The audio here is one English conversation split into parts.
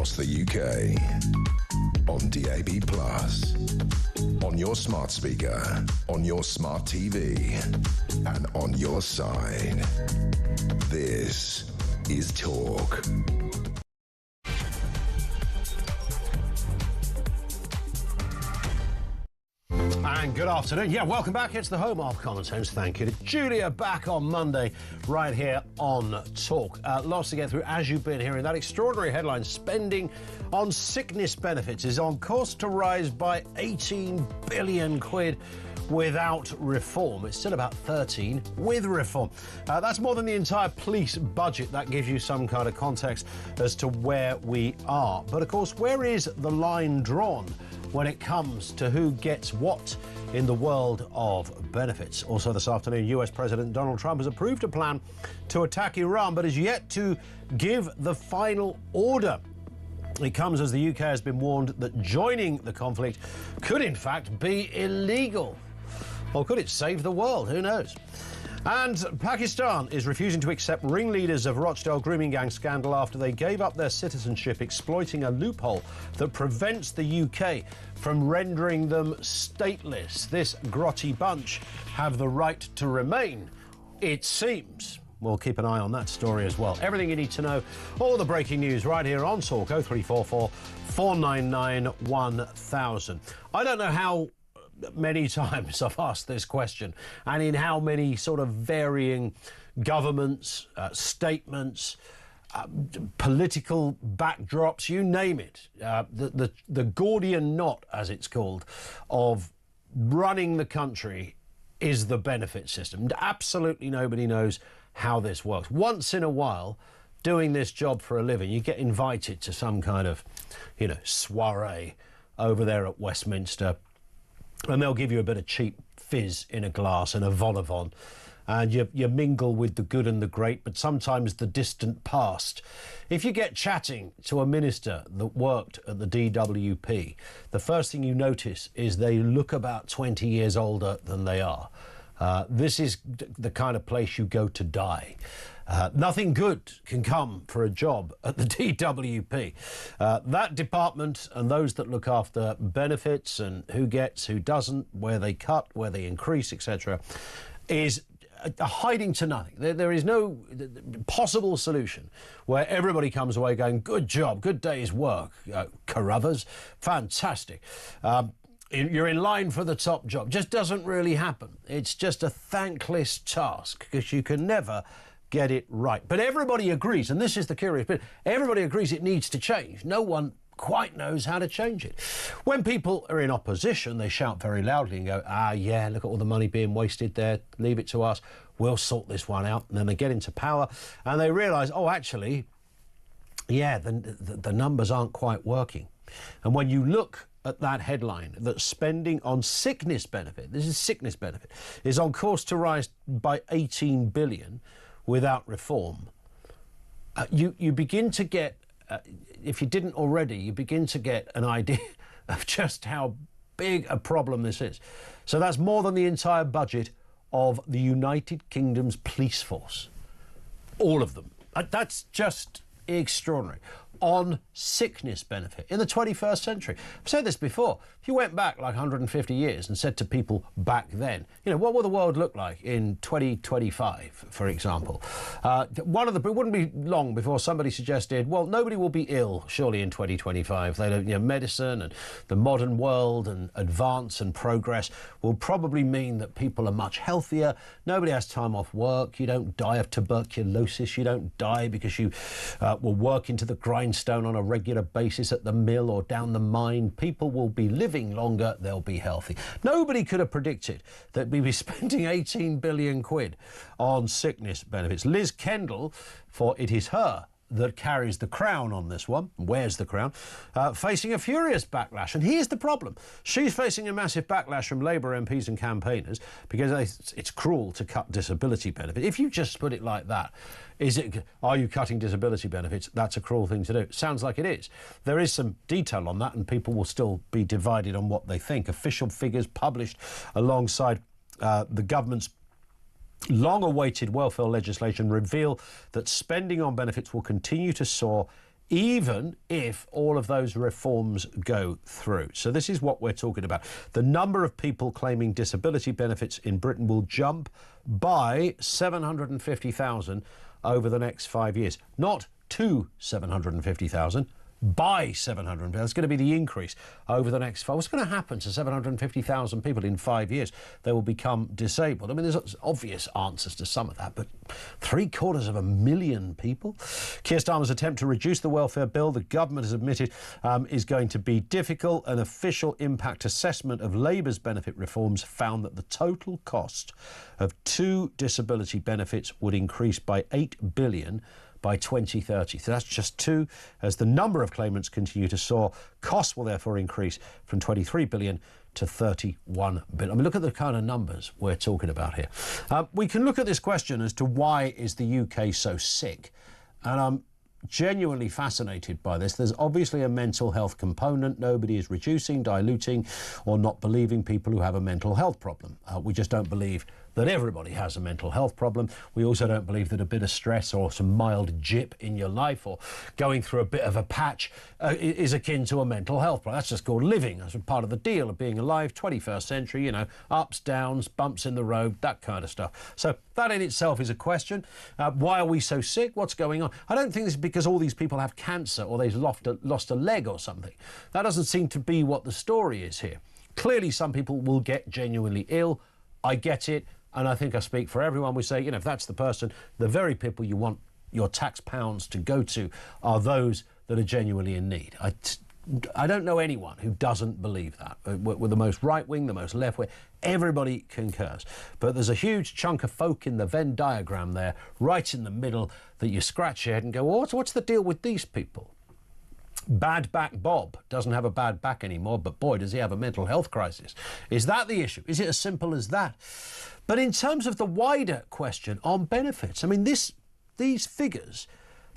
across the UK, on DAB+, on your smart speaker, on your smart TV, and on your side. This is Talk. And good afternoon. Yeah, welcome back. It's the home of Common Sense. Thank you to Julia, back on Monday, right here on Talk. Lots to get through, as you've been hearing. That extraordinary headline, spending on sickness benefits is on course to rise by 18 billion quid without reform. It's still about 13 with reform. That's more than the entire police budget. That gives you some kind of context as to where we are. But of course, where is the line drawn when it comes to who gets what in the world of benefits? Also this afternoon, US President Donald Trump has approved a plan to attack Iran, but is yet to give the final order. It comes as the UK has been warned that joining the conflict could in fact be illegal. Or could it save the world? Who knows? And Pakistan is refusing to accept ringleaders of Rochdale grooming gang scandal after they gave up their citizenship, exploiting a loophole that prevents the UK from rendering them stateless. This grotty bunch have the right to remain, it seems. We'll keep an eye on that story as well. Everything you need to know, all the breaking news right here on Talk. 0344 499 1000. I don't know how many times I've asked this question and in how many sort of varying governments, statements, political backdrops, you name it. The Gordian knot, as it's called, of running the country is the benefit system. Absolutely nobody knows how this works. Once in a while, doing this job for a living, you get invited to some kind of, soiree over there at Westminster, and they'll give you a bit of cheap fizz in a glass and a vol au vent, and you mingle with the good and the great, but sometimes the distant past. If you get chatting to a minister that worked at the DWP, the first thing you notice is they look about 20 years older than they are. This is the kind of place you go to die. Nothing good can come for a job at the DWP. That department and those that look after benefits and who gets, who doesn't, where they cut, where they increase, etc., is hiding to nothing. There is no possible solution where everybody comes away going, good job, good day's work, Carruthers, fantastic. You're in line for the top job. Just doesn't really happen. It's just a thankless task because you can never get it right. But everybody agrees, and this is the curious bit, everybody agrees it needs to change. No one quite knows how to change it. When people are in opposition, they shout very loudly and go, yeah, look at all the money being wasted there, leave it to us, we'll sort this one out. And then they get into power and they realise, oh, actually, yeah, the numbers aren't quite working. And when you look at that headline, that spending on sickness benefit, this is sickness benefit, is on course to rise by 18 billion without reform, you begin to get, if you didn't already, you begin to get an idea of just how big a problem this is. So that's more than the entire budget of the United Kingdom's police force. All of them. That's just extraordinary. On sickness benefit in the 21st century. I've said this before. If you went back like 150 years and said to people back then, what will the world look like in 2025, for example? It wouldn't be long before somebody suggested, well, nobody will be ill, surely, in 2025. Medicine and the modern world and advance and progress will probably mean that people are much healthier. Nobody has time off work. You don't die of tuberculosis. You don't die because you will work into the grindstone on a regular basis at the mill or down the mine. People will be living longer, they'll be healthy. Nobody could have predicted that we'd be spending 18 billion quid on sickness benefits. Liz Kendall, for it is her that carries the crown on this one, wears the crown, facing a furious backlash. And here's the problem. She's facing a massive backlash from Labour MPs and campaigners because it's cruel to cut disability benefits. If you just put it like that, are you cutting disability benefits? That's a cruel thing to do. Sounds like it is. There is some detail on that and people will still be divided on what they think. Official figures published alongside the government's long-awaited welfare legislation reveal that spending on benefits will continue to soar even if all of those reforms go through. So this is what we're talking about. The number of people claiming disability benefits in Britain will jump by 750,000 over the next 5 years. Not to 750,000, by 700. That's going to be the increase over the next 5. What's going to happen to 750,000 people in 5 years? They will become disabled. I mean, there's obvious answers to some of that, but 750,000 people? Keir Starmer's attempt to reduce the welfare bill, the government has admitted, is going to be difficult. An official impact assessment of Labour's benefit reforms found that the total cost of 2 disability benefits would increase by 8 billion by 2030. So that's just 2. As the number of claimants continue to soar, costs will therefore increase from 23 billion to 31 billion. I mean, look at the kind of numbers we're talking about here. We can look at this question as to why is the UK so sick? And I'm genuinely fascinated by this. There's obviously a mental health component. Nobody is reducing, diluting, or not believing people who have a mental health problem. We just don't believe that everybody has a mental health problem. We also don't believe that a bit of stress or some mild jip in your life or going through a bit of a patch is akin to a mental health problem. That's just called living. That's part of the deal of being alive, 21st century, you know, ups, downs, bumps in the road, that kind of stuff. So that in itself is a question. Why are we so sick? What's going on? I don't think this is because all these people have cancer or they've lost a leg or something. That doesn't seem to be what the story is here. Clearly, some people will get genuinely ill. I get it. And I think I speak for everyone. We say, you know, if that's the person, the very people you want your tax pounds to go to are those that are genuinely in need. I don't know anyone who doesn't believe that. We're the most right wing, the most left wing. Everybody concurs. But there's a huge chunk of folk in the Venn diagram there, right in the middle, that you scratch your head and go, well, what's the deal with these people? Bad back Bob doesn't have a bad back anymore, but boy, does he have a mental health crisis. Is that the issue? Is it as simple as that? But in terms of the wider question on benefits, I mean, these figures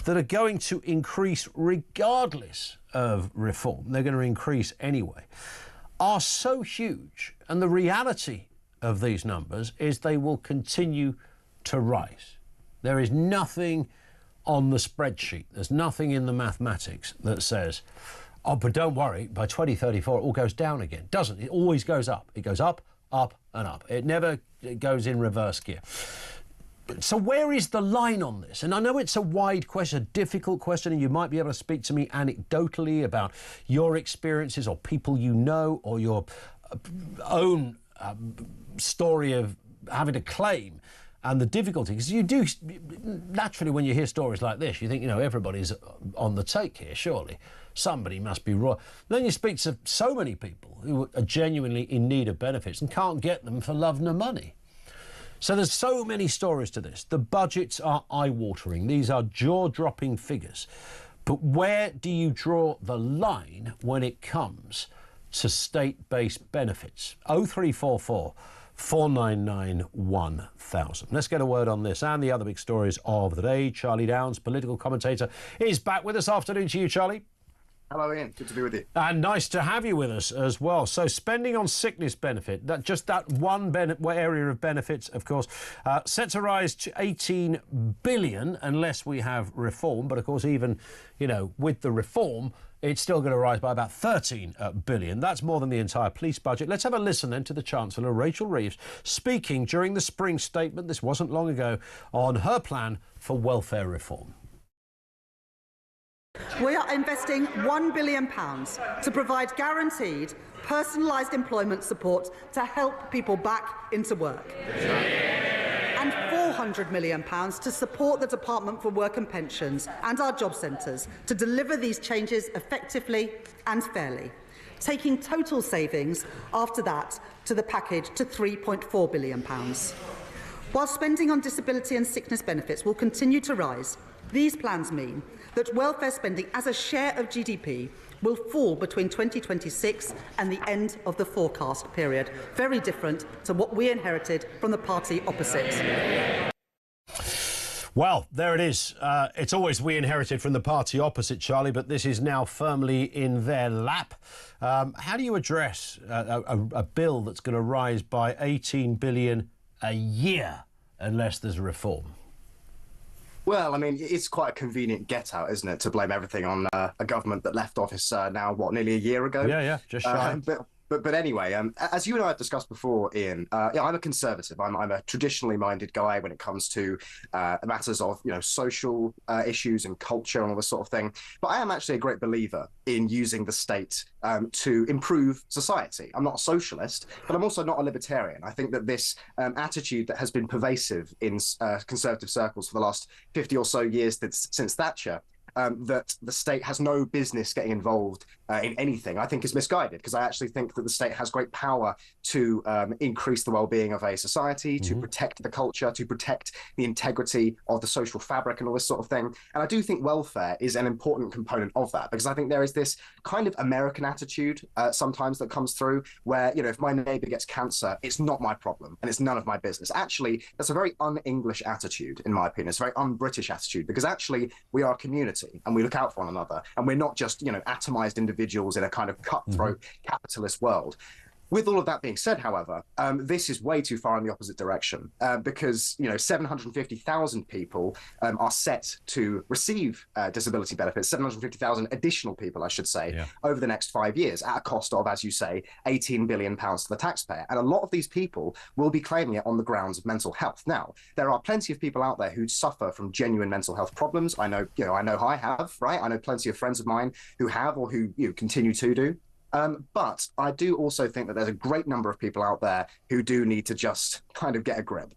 that are going to increase regardless of reform, they're going to increase anyway, are so huge. And the reality of these numbers is they will continue to rise. There is nothing on the spreadsheet, there's nothing in the mathematics that says, oh, but don't worry, by 2034 it all goes down again. Doesn't. It always goes up. It goes up, up and up. It never goes in reverse gear. So where is the line on this? And I know it's a wide question, a difficult question, and you might be able to speak to me anecdotally about your experiences or people you know or your own story of having to claim and the difficulty. Because you do, naturally, when you hear stories like this, you think, you know, everybody's on the take here, surely. Somebody must be wrong. Then you speak to so many people who are genuinely in need of benefits and can't get them for love nor money. So there's so many stories to this. The budgets are eye-watering. These are jaw-dropping figures. But where do you draw the line when it comes to state-based benefits? 0344 499 1000. Let's get a word on this and the other big stories of the day. Charlie Downs, political commentator, is back with us. Afternoon to you, Charlie. Hello, Ian. Good to be with you. And nice to have you with us as well. So spending on sickness benefit, that one area of benefits, of course, set to rise to 18 billion unless we have reform. But of course, even, you know, with the reform, it's still going to rise by about 13 billion. That's more than the entire police budget. Let's have a listen then to the Chancellor, Rachel Reeves, speaking during the spring statement, this wasn't long ago, on her plan for welfare reform. We are investing £1 billion to provide guaranteed, personalised employment support to help people back into work. And £400 million to support the Department for Work and Pensions and our job centres to deliver these changes effectively and fairly, taking total savings after that to the package to £3.4 billion. While spending on disability and sickness benefits will continue to rise, these plans mean that welfare spending as a share of GDP will fall between 2026 and the end of the forecast period. Very different to what we inherited from the party opposite. Well, there it is. It's always we inherited from the party opposite, Charlie, but this is now firmly in their lap. How do you address a bill that's going to rise by 18 billion a year unless there's reform? Well, I mean, it's quite a convenient get-out, isn't it, to blame everything on a government that left office now, what, nearly a year ago? Yeah, just shy. But anyway, as you and I have discussed before, Ian, yeah, I'm a conservative. I'm a traditionally minded guy when it comes to matters of social issues and culture and all this sort of thing. But I am actually a great believer in using the state to improve society. I'm not a socialist, but I'm also not a libertarian. I think that this attitude that has been pervasive in conservative circles for the last 50 or so years since Thatcher, that the state has no business getting involved in anything, I think is misguided, because I actually think that the state has great power to increase the well-being of a society, to protect the culture, to protect the integrity of the social fabric and all this sort of thing. And I do think welfare is an important component of that, because I think there is this kind of American attitude sometimes that comes through where, if my neighbor gets cancer, it's not my problem and it's none of my business. Actually, that's a very un-English attitude, in my opinion. It's a very un-British attitude, because actually we are a community and we look out for one another, and we're not just atomized individuals in a kind of cutthroat capitalist world. With all of that being said, however, this is way too far in the opposite direction, because 750,000 people are set to receive disability benefits, 750,000 additional people, I should say, over the next 5 years at a cost of, as you say, £18 billion to the taxpayer. And a lot of these people will be claiming it on the grounds of mental health. Now, there are plenty of people out there who suffer from genuine mental health problems. I know I have, right? I know plenty of friends of mine who have or who continue to do. But I do also think that there's a great number of people out there who do need to just kind of get a grip.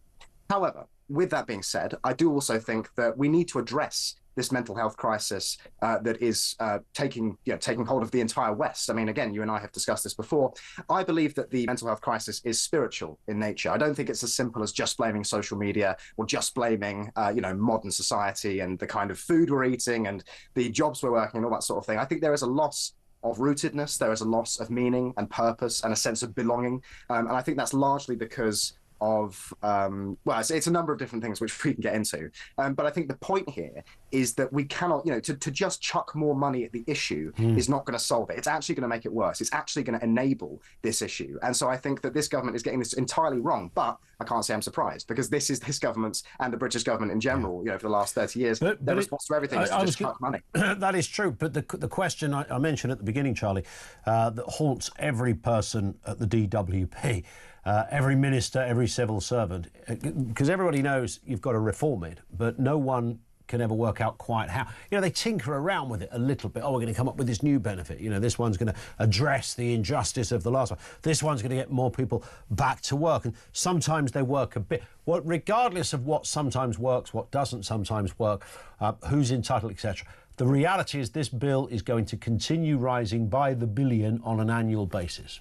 However, with that being said, I do also think that we need to address this mental health crisis that is taking hold of the entire West. I mean, again, you and I have discussed this before. I believe that the mental health crisis is spiritual in nature. I don't think it's as simple as just blaming social media or just blaming, modern society and the kind of food we're eating and the jobs we're working and all that sort of thing. I think there is a loss of rootedness, there is a loss of meaning and purpose and a sense of belonging. And I think that's largely because of, it's a number of different things which we can get into. But I think the point here is that we cannot, to just chuck more money at the issue is not going to solve it. It's actually going to make it worse. It's actually going to enable this issue. And so I think that this government is getting this entirely wrong. But I can't say I'm surprised, because this is this government's and the British government in general, for the last 30 years, their response to everything is to just chuck money. That is true. But the question I mentioned at the beginning, Charlie, that haunts every person at the DWP, every minister, every civil servant, because everybody knows you've got to reform it, but no one can ever work out quite how. They tinker around with it a little bit. Oh, we're going to come up with this new benefit. This one's going to address the injustice of the last one. This one's going to get more people back to work. And sometimes they work a bit. Well, regardless of what sometimes works, what doesn't sometimes work, who's entitled, etc. The reality is this bill is going to continue rising by the billion on an annual basis.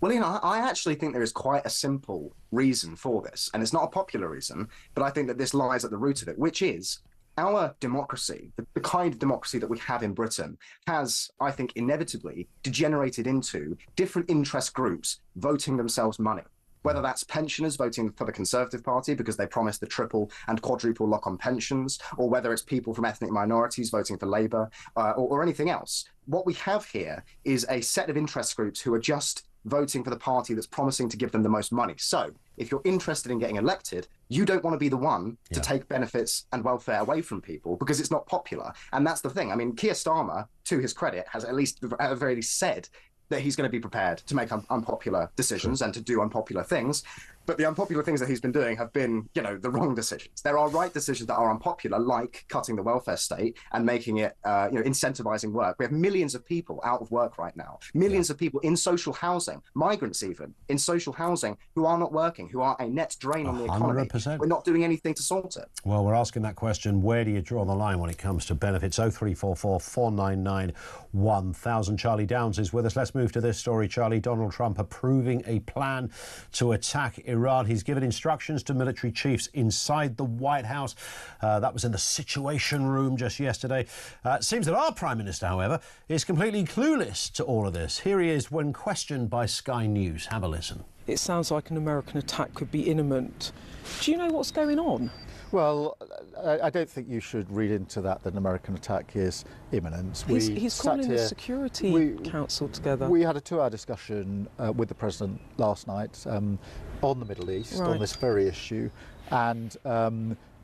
Well, I actually think there is quite a simple reason for this, and it's not a popular reason, but I think that this lies at the root of it, which is our democracy, the kind of democracy that we have in Britain, has, I think, inevitably degenerated into different interest groups voting themselves money. Whether that's pensioners voting for the Conservative Party because they promised the triple and quadruple lock on pensions, or whether it's people from ethnic minorities voting for Labour, or anything else. What we have here is a set of interest groups who are just voting for the party that's promising to give them the most money. So if you're interested in getting elected, you don't want to be the one to take benefits and welfare away from people because it's not popular. And that's the thing. I mean, Keir Starmer, to his credit, has at the very least said that he's going to be prepared to make unpopular decisions and to do unpopular things. But the unpopular things that he's been doing have been, the wrong decisions. There are right decisions that are unpopular, like cutting the welfare state and making it, incentivizing work. We have millions of people out of work right now, millions of people in social housing, migrants even, in social housing, who are not working, who are a net drain on the economy. 100%. We're not doing anything to sort it. Well, we're asking that question, where do you draw the line when it comes to benefits? 0344 499 1000. Charlie Downs is with us. Let's move to this story, Charlie. Donald Trump approving a plan to attack Iran. He's given instructions to military chiefs inside the White House. That was in the Situation Room just yesterday. It seems that our Prime Minister, however, is completely clueless to all of this. Here he is when questioned by Sky News. Have a listen. It sounds like an American attack could be imminent. Do you know what's going on? Well, I don't think you should read into that an American attack is imminent. He's calling the Security Council together. We had a 2-hour discussion with the President last night on the Middle East, on this very issue, and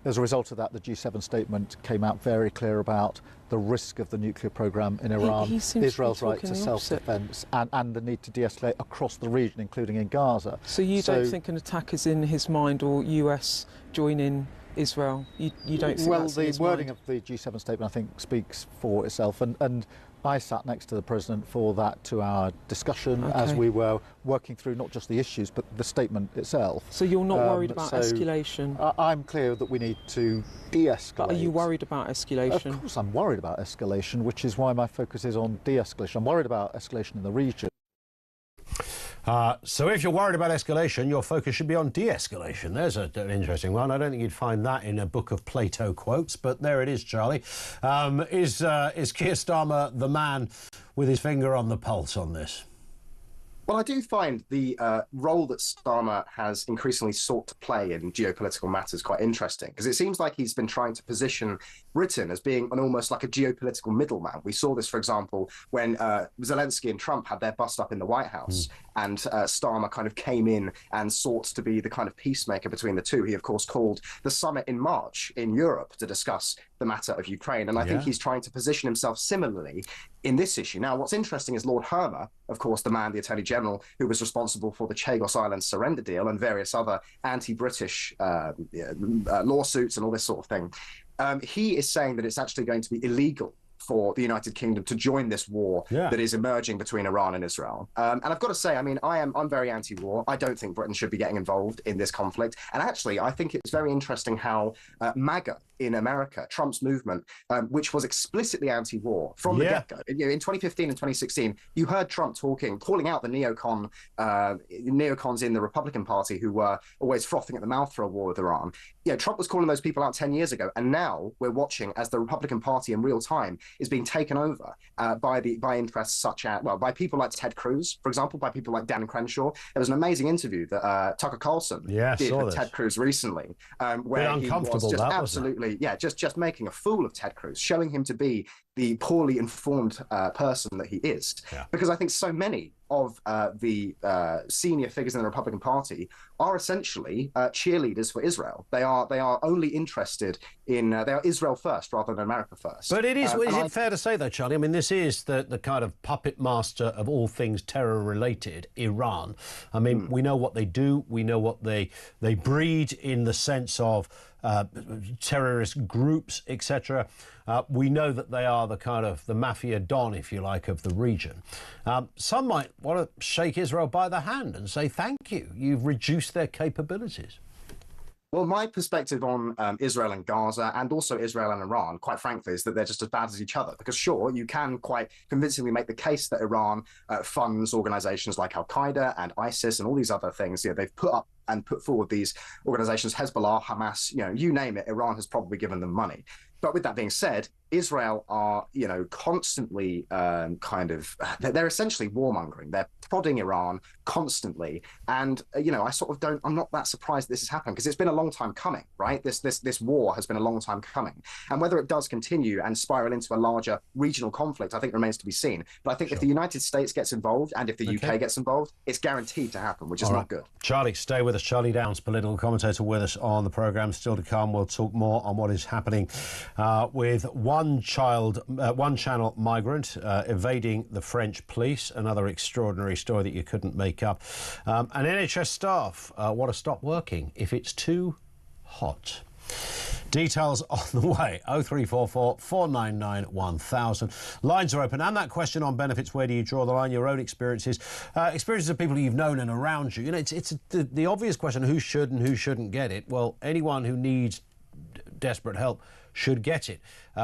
as a result of that, the G7 statement came out very clear about the risk of the nuclear programme in Iran, Israel's right to self-defence, and the need to de-escalate across the region, including in Gaza. So you don't think an attack is in his mind, or US joining Israel? You don't think well, that's in his the wording mind? of the G7 statement, I think, speaks for itself. And I sat next to the President for that 2-hour discussion as we were working through not just the issues, but the statement itself. So you're not worried about escalation? I'm clear that we need to de-escalate. But are you worried about escalation? Of course I'm worried about escalation, which is why my focus is on de-escalation. I'm worried about escalation in the region. So if you're worried about escalation, your focus should be on de-escalation. There's an interesting one. I don't think you'd find that in a book of Plato quotes, but there it is, Charlie. Is Keir Starmer the man with his finger on the pulse on this? Well, I do find the role that Starmer has increasingly sought to play in geopolitical matters quite interesting, because it seems like he's been trying to position Britain as being almost like a geopolitical middleman. We saw this, for example, when Zelensky and Trump had their bust up in the White House, and Starmer kind of came in and sought to be the kind of peacemaker between the two. He, of course, called the summit in March in Europe to discuss the matter of Ukraine. And I think he's trying to position himself similarly in this issue. Now, what's interesting is Lord Hermer, of course, the Attorney General, who was responsible for the Chagos Island surrender deal and various other anti-British lawsuits and all this sort of thing. He is saying that it's actually going to be illegal for the United Kingdom to join this war that is emerging between Iran and Israel. And I've got to say, I mean, I'm very anti-war. I don't think Britain should be getting involved in this conflict. And actually, I think it's very interesting how MAGA in America, Trump's movement, which was explicitly anti-war from the get-go. In 2015 and 2016, you heard Trump calling out the neocons in the Republican Party who were always frothing at the mouth for a war with Iran. Trump was calling those people out 10 years ago, and now we're watching as the Republican Party in real time is being taken over by interests such as, well, by people like Ted Cruz, for example, by people like Dan Crenshaw. There was an amazing interview that Tucker Carlson did with Ted Cruz recently, where he was just absolutely, just making a fool of Ted Cruz, showing him to be the poorly informed person that he is. Because I think so many of the senior figures in the Republican Party are essentially cheerleaders for Israel. They are only interested in they are Israel first rather than America first. But is it fair to say though, Charlie? I mean, this is the kind of puppet master of all things terror related, Iran. I mean, we know what they do. We know what they breed in the sense of terrorist groups, etc. We know that they are the kind of the mafia don, if you like, of the region. Some might want to shake Israel by the hand and say, thank you, you've reduced their capabilities. Well, my perspective on Israel and Gaza, and also Israel and Iran, quite frankly, is that they're just as bad as each other. Because sure, you can quite convincingly make the case that Iran funds organizations like Al-Qaeda and ISIS and all these other things. They've put up and put forward these organizations, Hezbollah, Hamas, you name it, Iran has probably given them money. But with that being said, Israel are, constantly they're essentially warmongering. They're prodding Iran constantly. And, I'm not that surprised this has happened because it's been a long time coming, right? This war has been a long time coming. And whether it does continue and spiral into a larger regional conflict, I think remains to be seen. But I think if the United States gets involved and if the UK gets involved, it's guaranteed to happen, which is not good. Charlie, stay with us. Charlie Downs, political commentator, with us on the programme. Still to come, we'll talk more on what is happening with one channel migrant evading the French police. Another extraordinary story that you couldn't make up. And NHS staff want to stop working if it's too hot. Details on the way. 0344 499 1000. Lines are open. And that question on benefits, where do you draw the line? Your own experiences, experiences of people you've known and around you. It's the obvious question, who should and who shouldn't get it? Well, anyone who needs desperate help should get it.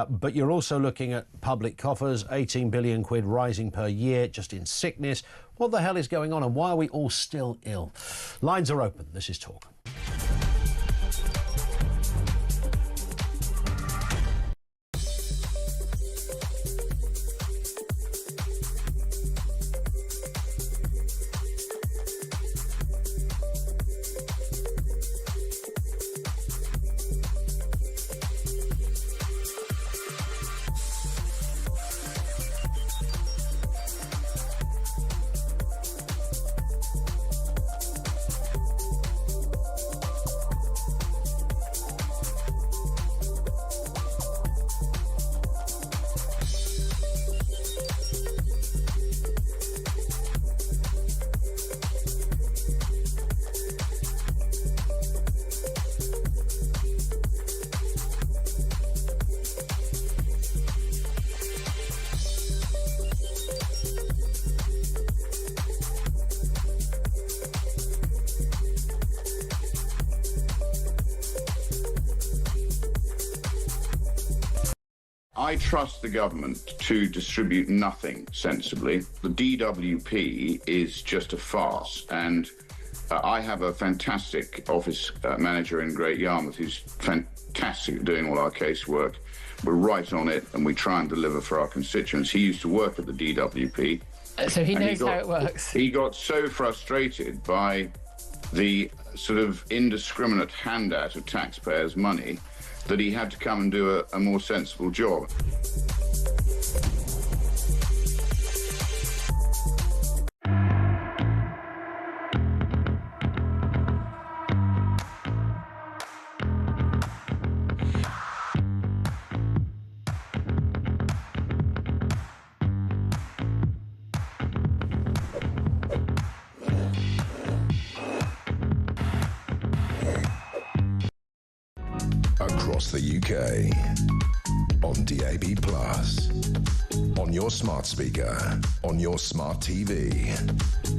But you're also looking at public coffers, 18 billion quid rising per year just in sickness. What the hell is going on and why are we all still ill? Lines are open. This is Talk. I trust the government to distribute nothing sensibly. The DWP is just a farce, and I have a fantastic office manager in Great Yarmouth who's fantastic at doing all our casework. We're right on it, and we try and deliver for our constituents. He used to work at the DWP. So he knows how it works. He got so frustrated by the sort of indiscriminate handout of taxpayers' money that he had to come and do a more sensible job. Across the UK, on DAB+, on your smart speaker, on your smart TV,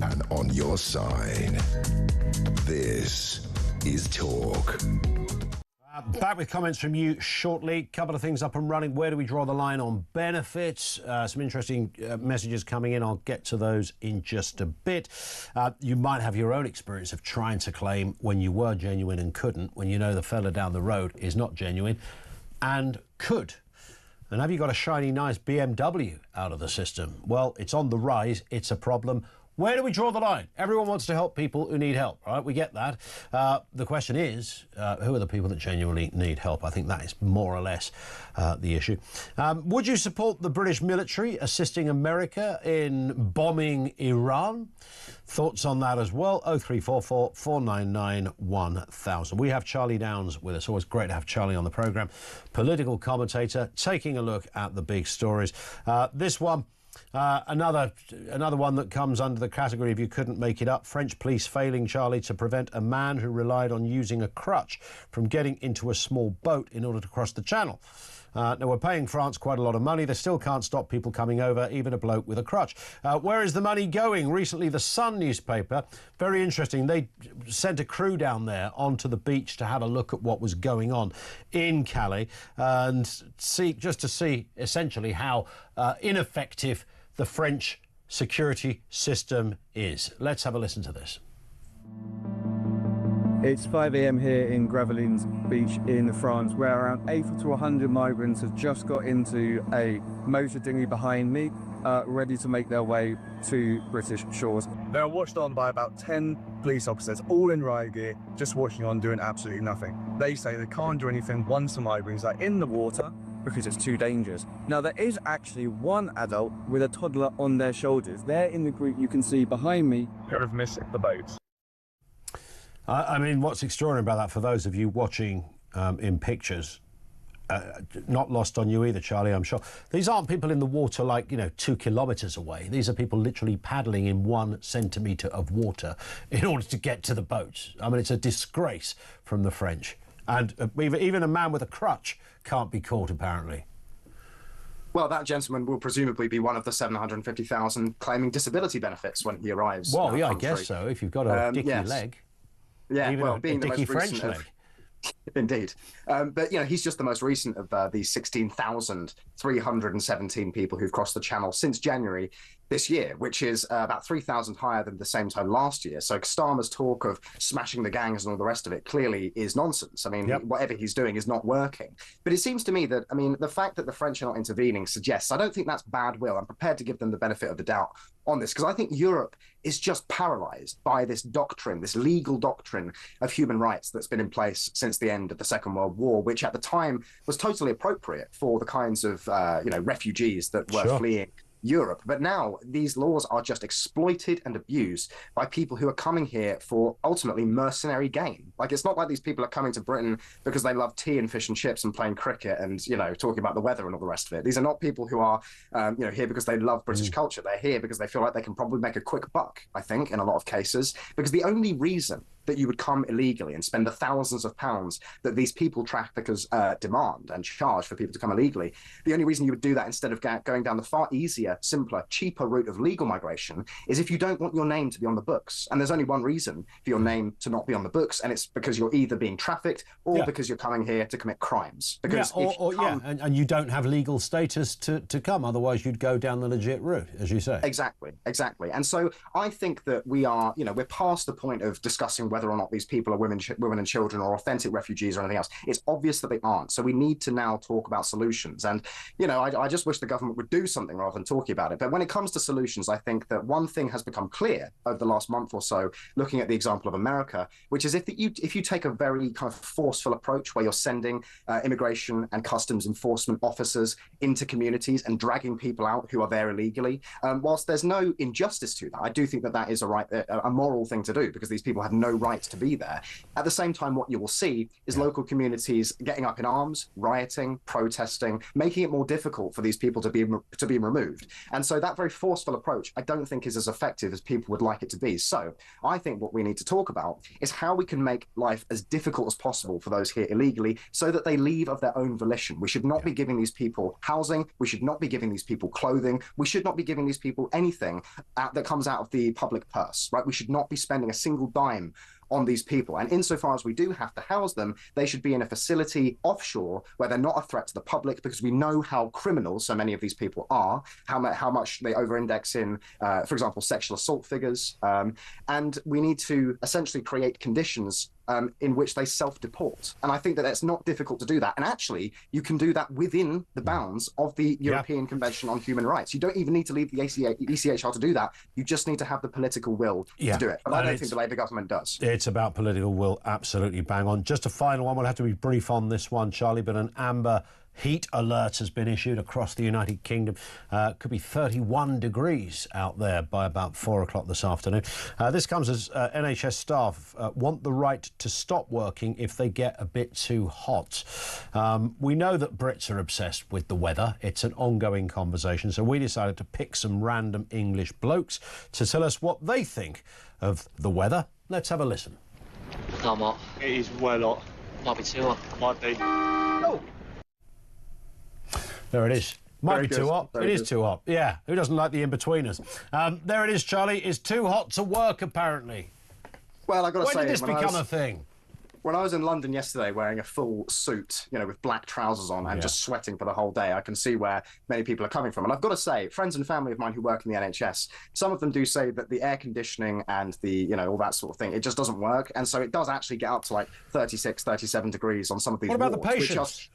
and on your side. This is Talk. Back with comments from you shortly. Couple of things up and running. Where do we draw the line on benefits? Some interesting messages coming in. I'll get to those in just a bit. You might have your own experience of trying to claim when you were genuine and couldn't, when you know the fella down the road is not genuine and could. And have you got a shiny, nice BMW out of the system? Well, it's on the rise. It's a problem. Where do we draw the line? Everyone wants to help people who need help, right? We get that. The question is, who are the people that genuinely need help? I think that is more or less the issue. Would you support the British military assisting America in bombing Iran? Thoughts on that as well? 0344 499 1000. We have Charlie Downs with us. Always great to have Charlie on the programme. Political commentator, taking a look at the big stories. This one, another one that comes under the category of you couldn't make it up. French police failing, Charlie, to prevent a man who relied on using a crutch from getting into a small boat in order to cross the channel. Now, we're paying France quite a lot of money. They still can't stop people coming over, even a bloke with a crutch. Where is the money going? Recently, the Sun newspaper, very interesting, they sent a crew down there onto the beach to have a look at what was going on in Calais and see essentially how ineffective the French security system is. Let's have a listen to this. It's 5 a.m. here in Gravelines Beach in France, where around 80 to 100 migrants have just got into a motor dinghy behind me, ready to make their way to British shores. They're watched on by about 10 police officers, all in riot gear, just watching on, doing absolutely nothing. They say they can't do anything once the migrants are in the water because it's too dangerous. Now, there is actually one adult with a toddler on their shoulders. They're in the group you can see behind me who have missed the boat. I mean, what's extraordinary about that, for those of you watching in pictures, not lost on you either, Charlie, I'm sure. These aren't people in the water like, 2 kilometres away. These are people literally paddling in 1 centimetre of water in order to get to the boat. I mean, it's a disgrace from the French. And even a man with a crutch can't be caught, apparently. Well, that gentleman will presumably be one of the 750,000 claiming disability benefits when he arrives. Well, yeah, I guess so, if you've got a dicky leg. Yeah, even well, being the most French recent leg. Indeed. But, he's just the most recent of these 16,317 people who've crossed the channel since January this year, which is about 3,000 higher than the same time last year. So Starmer's talk of smashing the gangs and all the rest of it clearly is nonsense. I mean, whatever he's doing is not working. But it seems to me that, the fact that the French are not intervening suggests, I don't think that's bad will. I'm prepared to give them the benefit of the doubt on this, because I think Europe is just paralyzed by this doctrine, this legal doctrine of human rights that's been in place since the end of the Second World War, which at the time was totally appropriate for the kinds of, refugees that were fleeing Europe. But now these laws are just exploited and abused by people who are coming here for ultimately mercenary gain. Like, it's not like these people are coming to Britain because they love tea and fish and chips and playing cricket and, talking about the weather and all the rest of it. These are not people who are, here because they love British culture. They're here because they feel like they can probably make a quick buck, I think, in a lot of cases. Because the only reason that you would come illegally and spend the thousands of pounds that these people traffickers demand and charge for people to come illegally. The only reason you would do that instead of going down the far easier, simpler, cheaper route of legal migration is if you don't want your name to be on the books. And there's only one reason for your name to not be on the books, and it's because you're either being trafficked or because you're coming here to commit crimes. Because and you don't have legal status to come, otherwise you'd go down the legit route, as you say. Exactly. And so I think that we are, we're past the point of discussing whether or not these people are women and children or authentic refugees or anything else. It's obvious that they aren't. So we need to now talk about solutions. And, I just wish the government would do something rather than talking about it. But when it comes to solutions, I think that one thing has become clear over the last month or so, looking at the example of America, which is if you take a very kind of forceful approach where you're sending immigration and customs enforcement officers into communities and dragging people out who are there illegally, whilst there's no injustice to that, I do think that that is a moral thing to do, because these people have no right to be there. At the same time, what you will see is local communities getting up in arms, rioting, protesting, making it more difficult for these people to be removed. And so that very forceful approach, I don't think is as effective as people would like it to be. So I think what we need to talk about is how we can make life as difficult as possible for those here illegally so that they leave of their own volition. We should not be giving these people housing. We should not be giving these people clothing. We should not be giving these people anything that comes out of the public purse, right? We should not be spending a single dime on these people. And insofar as we do have to house them, they should be in a facility offshore where they're not a threat to the public, because we know how criminal so many of these people are, how much they over-index in, for example, sexual assault figures. And we need to essentially create conditions in which they self-deport. And I think that it's not difficult to do that. And actually, you can do that within the bounds of the European Convention on Human Rights. You don't even need to leave the ECHR to do that. You just need to have the political will to do it. But I don't think the Labour government does. It's about political will, absolutely bang on. Just a final one, we'll have to be brief on this one, Charlie, but an amber heat alert has been issued across the United Kingdom. Could be 31 degrees out there by about 4 o'clock this afternoon. This comes as NHS staff want the right to stop working if they get a bit too hot. We know that Brits are obsessed with the weather. It's an ongoing conversation. So we decided to pick some random English blokes to tell us what they think of the weather. Let's have a listen. I'm hot. It is well hot. Might be too hot. Might be. Oh. There it is. Might be too hot. It is too hot. Yeah. Who doesn't like the in-betweeners? There it is, Charlie. It's too hot to work, apparently. Well, I got to say, when did this become a thing? When I was in London yesterday wearing a full suit, with black trousers on and just sweating for the whole day, I can see where many people are coming from. And I've got to say, friends and family of mine who work in the NHS, some of them do say that the air conditioning and the, all that sort of thing, it just doesn't work. And so it does actually get up to like 36, 37 degrees on some of these wards. What about wards, the patients?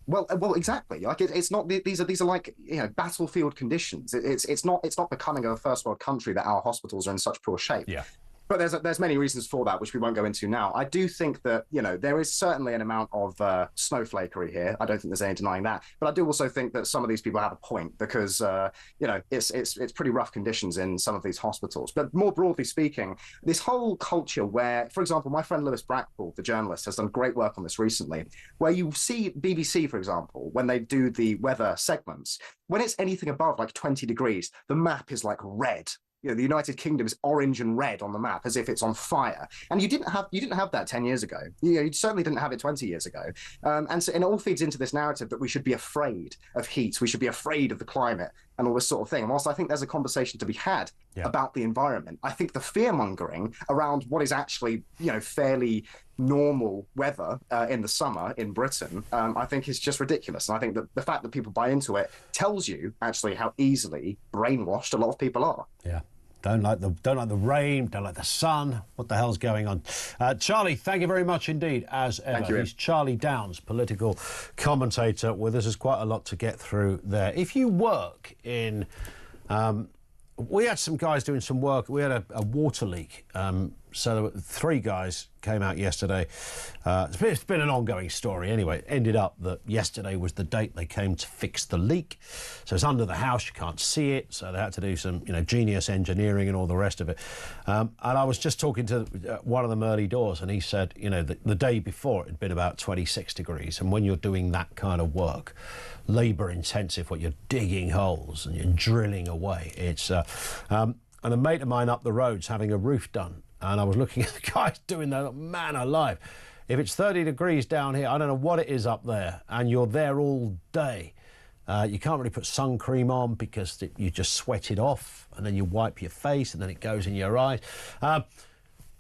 Well, exactly. Like it's not. These are like battlefield conditions. It's not becoming a first world country that our hospitals are in such poor shape. Yeah. But there's many reasons for that, which we won't go into now. I do think that, there is certainly an amount of snowflakery here. I don't think there's any denying that. But I do also think that some of these people have a point because, it's pretty rough conditions in some of these hospitals. But more broadly speaking, this whole culture where, for example, my friend Lewis Brackpool, the journalist, has done great work on this recently, where you see BBC, for example, when they do the weather segments, when it's anything above like 20 degrees, the map is like red. The United Kingdom is orange and red on the map as if it's on fire. And you didn't have that 10 years ago. You certainly didn't have it 20 years ago. And it all feeds into this narrative that we should be afraid of heat. We should be afraid of the climate and all this sort of thing. And whilst I think there's a conversation to be had about the environment, I think the fear-mongering around what is actually, fairly normal weather in the summer in Britain, I think is just ridiculous. And I think that the fact that people buy into it tells you actually how easily brainwashed a lot of people are. Yeah. Don't like the rain, don't like the sun. What the hell's going on? Charlie, thank you very much indeed, as ever. Thank you. He's Charlie Downs, political commentator with us. There's quite a lot to get through there. If you work in... we had some guys doing some work. We had a water leak. So there were 3 guys came out yesterday. It's been an ongoing story. Anyway, it ended up that yesterday was the date they came to fix the leak. So it's under the house, you can't see it. So they had to do some, genius engineering and all the rest of it. And I was just talking to one of them early doors, and he said, the day before it had been about 26 degrees. And when you're doing that kind of work, labour intensive, what you're digging holes and you're drilling away, it's... and a mate of mine up the road's having a roof done. and I was looking at the guys doing that. Man alive. If it's 30 degrees down here, I don't know what it is up there, and you're there all day. You can't really put sun cream on because you just sweat it off, and then you wipe your face, and then it goes in your eyes.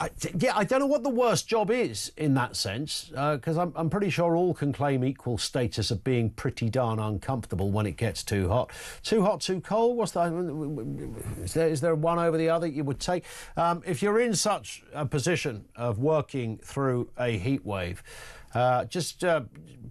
I don't know what the worst job is in that sense, because I'm pretty sure all can claim equal status of being pretty darn uncomfortable when it gets too hot. Too hot, too cold? What's that? Is there one over the other you would take? If you're in such a position of working through a heat wave, just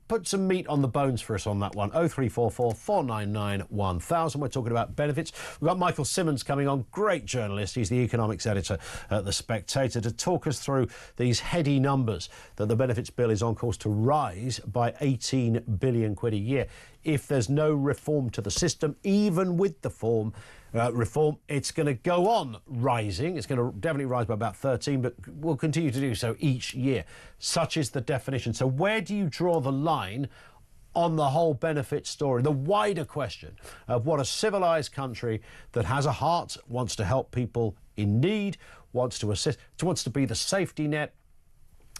put some meat on the bones for us on that one. 0344 499 1000. We're talking about benefits. We've got Michael Simmons coming on, great journalist. He's the economics editor at The Spectator, to talk us through these heady numbers that the benefits bill is on course to rise by 18 billion quid a year. If there's no reform to the system, even with the reform, it's going to go on rising. It's going to definitely rise by about 13, but will continue to do so each year. Such is the definition. So where do you draw the line on the whole benefit story, the wider question of what a civilised country that has a heart, wants to help people in need, wants to assist, wants to be the safety net?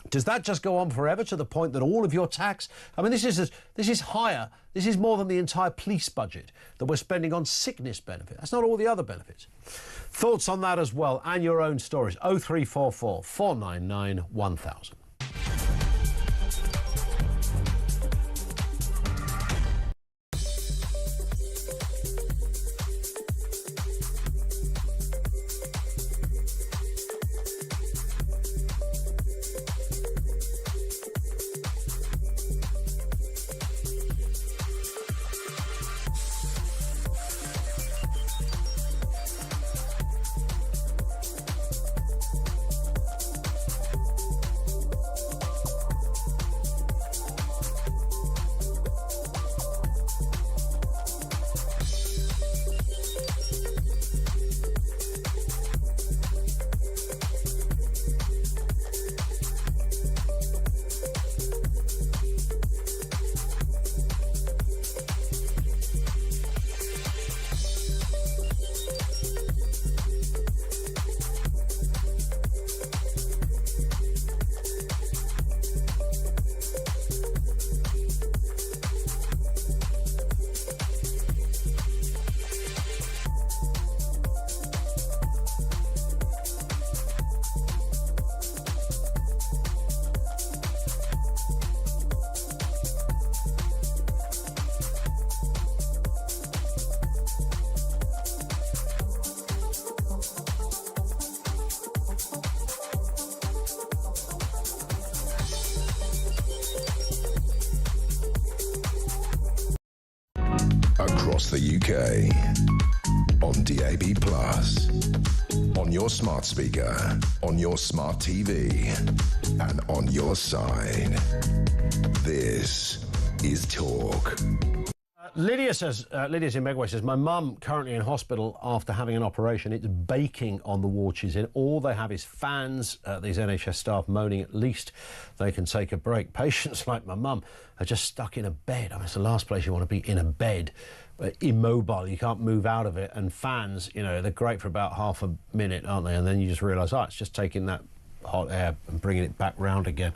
Does that just go on forever to the point that all of your tax... I mean, this is higher. This is more than the entire police budget that we're spending on sickness benefit. That's not all the other benefits. Thoughts on that as well, and your own stories. 0344 499 1000. Across the UK, on DAB+, on your smart speaker, on your smart TV, and on your side. This is Talk. Lydia's in Megway says, my mum currently in hospital after having an operation. It's baking on the ward she's in. All they have is fans. These NHS staff moaning. At least they can take a break. Patients like my mum are just stuck in a bed. I mean, it's the last place you want to be, in a bed, immobile. You can't move out of it. And fans, you know, they're great for about half a minute, aren't they? And then you just realise, it's just taking that hot air and bringing it back round again.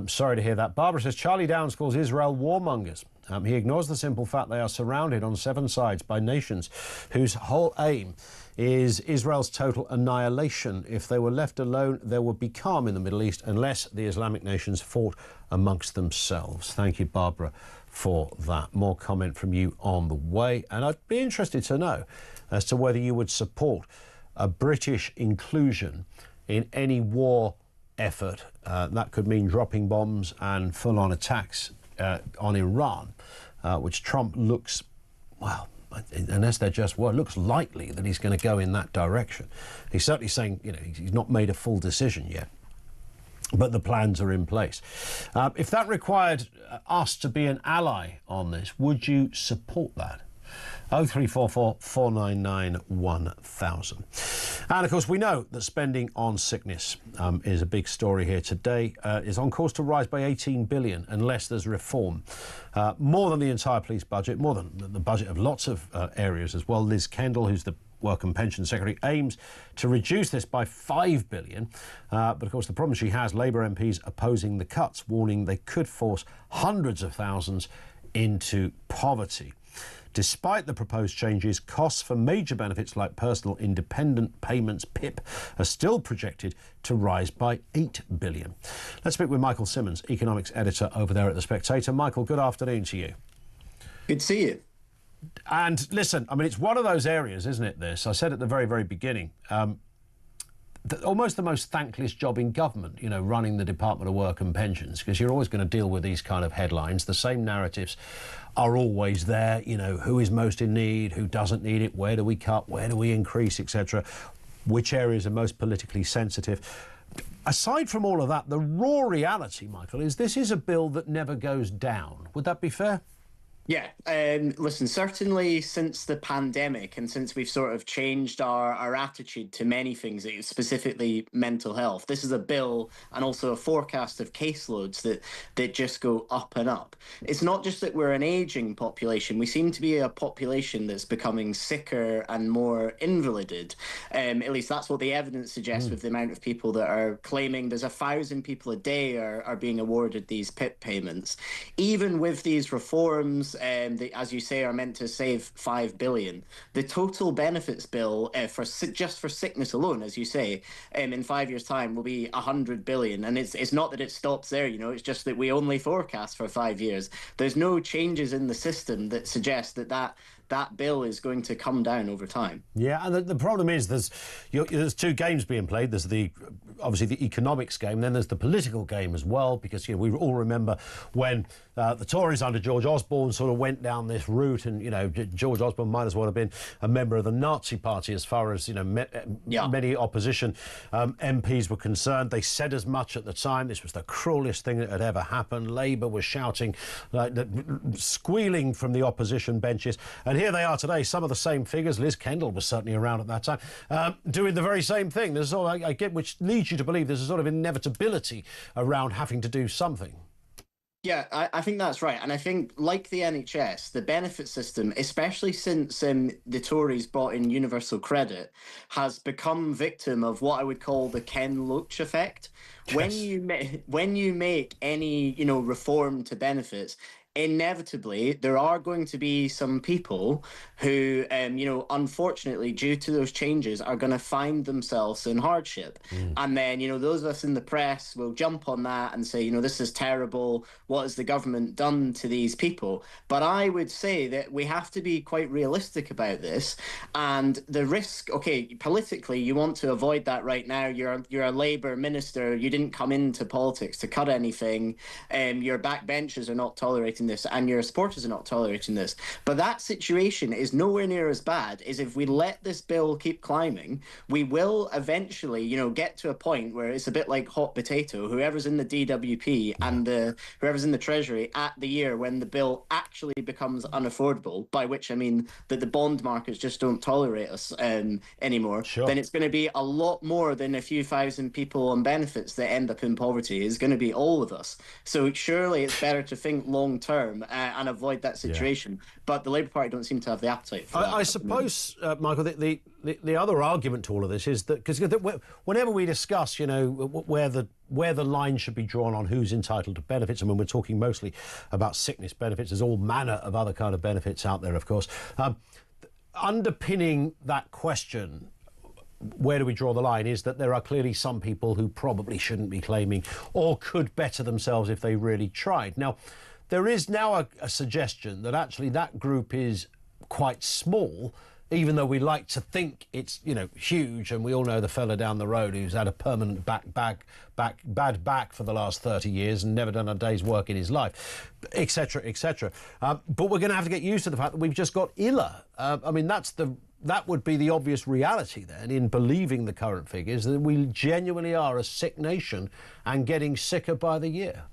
Sorry to hear that. Barbara says, Charlie Downs calls Israel warmongers. He ignores the simple fact they are surrounded on 7 sides by nations whose whole aim is Israel's total annihilation. If they were left alone, there would be calm in the Middle East unless the Islamic nations fought amongst themselves. Thank you, Barbara, for that. More comment from you on the way. And I'd be interested to know as to whether you would support a British inclusion in any war effort. That could mean dropping bombs and full-on attacks on Iran, which Trump looks, well, unless they're just word, looks likely that he's going to go in that direction. He's certainly saying, you know, he's not made a full decision yet, but the plans are in place. If that required us to be an ally on this, would you support that? 0344 499 1000. And of course, we know that spending on sickness is a big story here today. Is on course to rise by 18 billion unless there's reform. More than the entire police budget, more than the budget of lots of areas as well. Liz Kendall, who's the Work and Pension Secretary, aims to reduce this by $5 billion. But of course, the problem she has, Labour MPs opposing the cuts, warning they could force hundreds of thousands into poverty. Despite the proposed changes, costs for major benefits like personal independent payments, PIP, are still projected to rise by $8 billion. Let's speak with Michael Simmons, economics editor over there at The Spectator. Michael, good afternoon to you. Good to see you. And listen, I mean, it's one of those areas, isn't it, this? I said at the very, very beginning, almost the most thankless job in government, you know, running the Department of Work and Pensions, because you're always going to deal with these kind of headlines. The same narratives are always there, you know, who is most in need, who doesn't need it, where do we cut, where do we increase, etc., which areas are most politically sensitive. Aside from all of that, the raw reality, Michael, is this is a bill that never goes down. Would that be fair? Yeah, listen, certainly since the pandemic and since we've sort of changed our attitude to many things, specifically mental health, this is a bill and also a forecast of caseloads that just go up and up. It's not just that we're an aging population. We seem to be a population that's becoming sicker and more invalided. At least that's what the evidence suggests with the amount of people that are claiming there's 1,000 people a day are being awarded these PIP payments. Even with these reforms, that, as you say, are meant to save $5 billion. The total benefits bill just for sickness alone, as you say, in 5 years' time will be $100 billion. And it's not that it stops there, you know, it's just that we only forecast for 5 years. There's no changes in the system that suggest that bill is going to come down over time. Yeah, and the problem is there's two games being played. There's obviously the economics game, then there's the political game as well, because, you know, we all remember when the Tories under George Osborne sort of went down this route, and, you know, George Osborne might as well have been a member of the Nazi Party as far as, you know, many opposition MPs were concerned. They said as much at the time. This was the cruelest thing that had ever happened. Labour was shouting, squealing from the opposition benches, and here they are today, some of the same figures. Liz Kendall was certainly around at that time, doing the very same thing. There's sort of, I get, which leads you to believe there's a sort of inevitability around having to do something. Yeah, I think that's right. And I think, like the NHS, the benefit system, especially since the Tories brought in universal credit, has become victim of what I would call the Ken Loach effect. Yes. When you make any, you know, reform to benefits, inevitably there are going to be some people who, you know, unfortunately, due to those changes, are going to find themselves in hardship. And then, you know, those of us in the press will jump on that and say, you know, this is terrible. What has the government done to these people? But I would say that we have to be quite realistic about this. And the risk, okay, politically, you want to avoid that right now. You're a Labour minister. You didn't come into politics to cut anything. Your backbenchers are not tolerating this, and your supporters are not tolerating this. But that situation is nowhere near as bad as if we let this bill keep climbing. We will eventually, you know, get to a point where it's a bit like hot potato. Whoever's in the DWP and whoever's in the Treasury at the year when the bill actually becomes unaffordable, by which I mean that the bond markets just don't tolerate us anymore, then it's going to be a lot more than a few thousand people on benefits that end up in poverty. It's going to be all of us. So surely it's better to think long term and avoid that situation. But the Labour Party don't seem to have the appetite for that. I suppose, Michael, the other argument to all of this is that, because whenever we discuss, you know, where the line should be drawn on who's entitled to benefits, and when we're talking mostly about sickness benefits, there's all manner of other kind of benefits out there, of course. Underpinning that question, where do we draw the line, is that there are clearly some people who probably shouldn't be claiming or could better themselves if they really tried. Now, there is now a suggestion that actually that group is quite small, even though we like to think it's, you know, huge, and we all know the fella down the road who's had a permanent bad back for the last 30 years and never done a day's work in his life, etc., etc. But we're going to have to get used to the fact that we've just got iller. I mean, that would be the obvious reality then, in believing the current figures, that we genuinely are a sick nation and getting sicker by the year.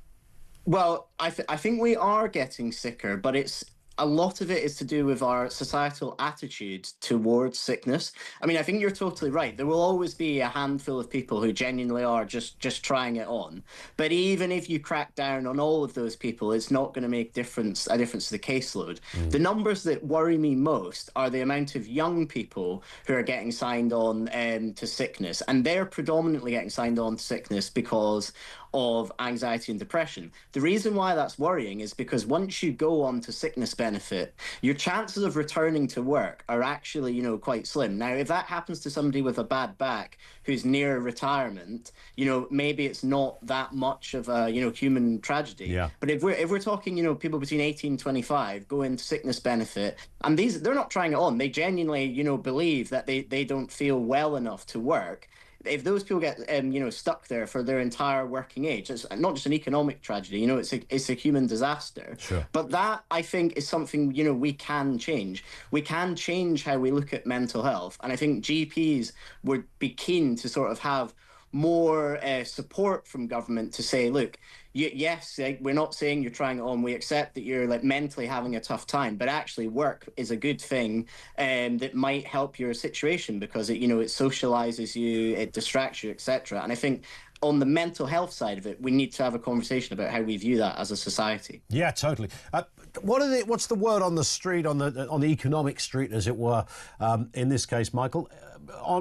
Well, I think we are getting sicker, but it's a lot of it is to do with our societal attitude towards sickness. I mean, I think you're totally right. There will always be a handful of people who genuinely are just trying it on. But even if you crack down on all of those people, it's not going to make a difference to the caseload. The numbers that worry me most are the amount of young people who are getting signed on to sickness. And they're predominantly getting signed on to sickness because of anxiety and depression. The reason why that's worrying is because once you go on to sickness benefit, your chances of returning to work are actually, you know, quite slim. Now, if that happens to somebody with a bad back who's near retirement, you know, maybe it's not that much of a, you know, human tragedy. Yeah. But if we're talking, you know, people between 18 and 25 go into sickness benefit, and they're not trying it on. They genuinely, you know, believe that they don't feel well enough to work. If those people get you know, stuck there for their entire working age, it's not just an economic tragedy, you know, it's a human disaster. Sure. But that, I think, is something, you know, we can change. We can change how we look at mental health, and I think GPs would be keen to sort of have more support from government to say, look, yes, we're not saying you're trying it on. We accept that you're like mentally having a tough time, but actually work is a good thing that might help your situation because it, you know, it socializes you, it distracts you, etc. And I think on the mental health side of it, we need to have a conversation about how we view that as a society. Yeah, totally. What's the word on the street, on the economic street, as it were, in this case, Michael?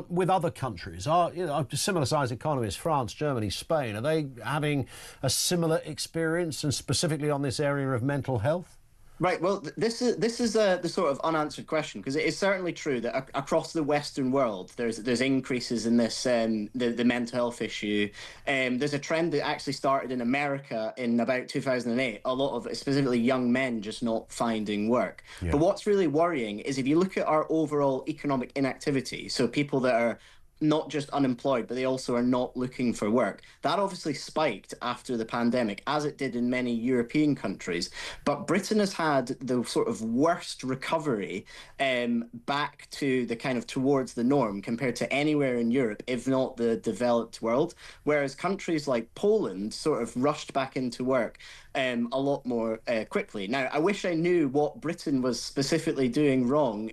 With other countries, you know, similar sized economies, France, Germany, Spain, are they having a similar experience, and specifically on this area of mental health? Right. Well, this is the sort of unanswered question, because it is certainly true that across the Western world, there's increases in this the mental health issue. There's a trend that actually started in America in about 2008. A lot of specifically young men just not finding work. Yeah. But what's really worrying is if you look at our overall economic inactivity, so people that are not just unemployed, but they also are not looking for work. That obviously spiked after the pandemic, as it did in many European countries. But Britain has had the sort of worst recovery back to the kind of towards the norm compared to anywhere in Europe, if not the developed world. Whereas countries like Poland sort of rushed back into work a lot more quickly. Now, I wish I knew what Britain was specifically doing wrong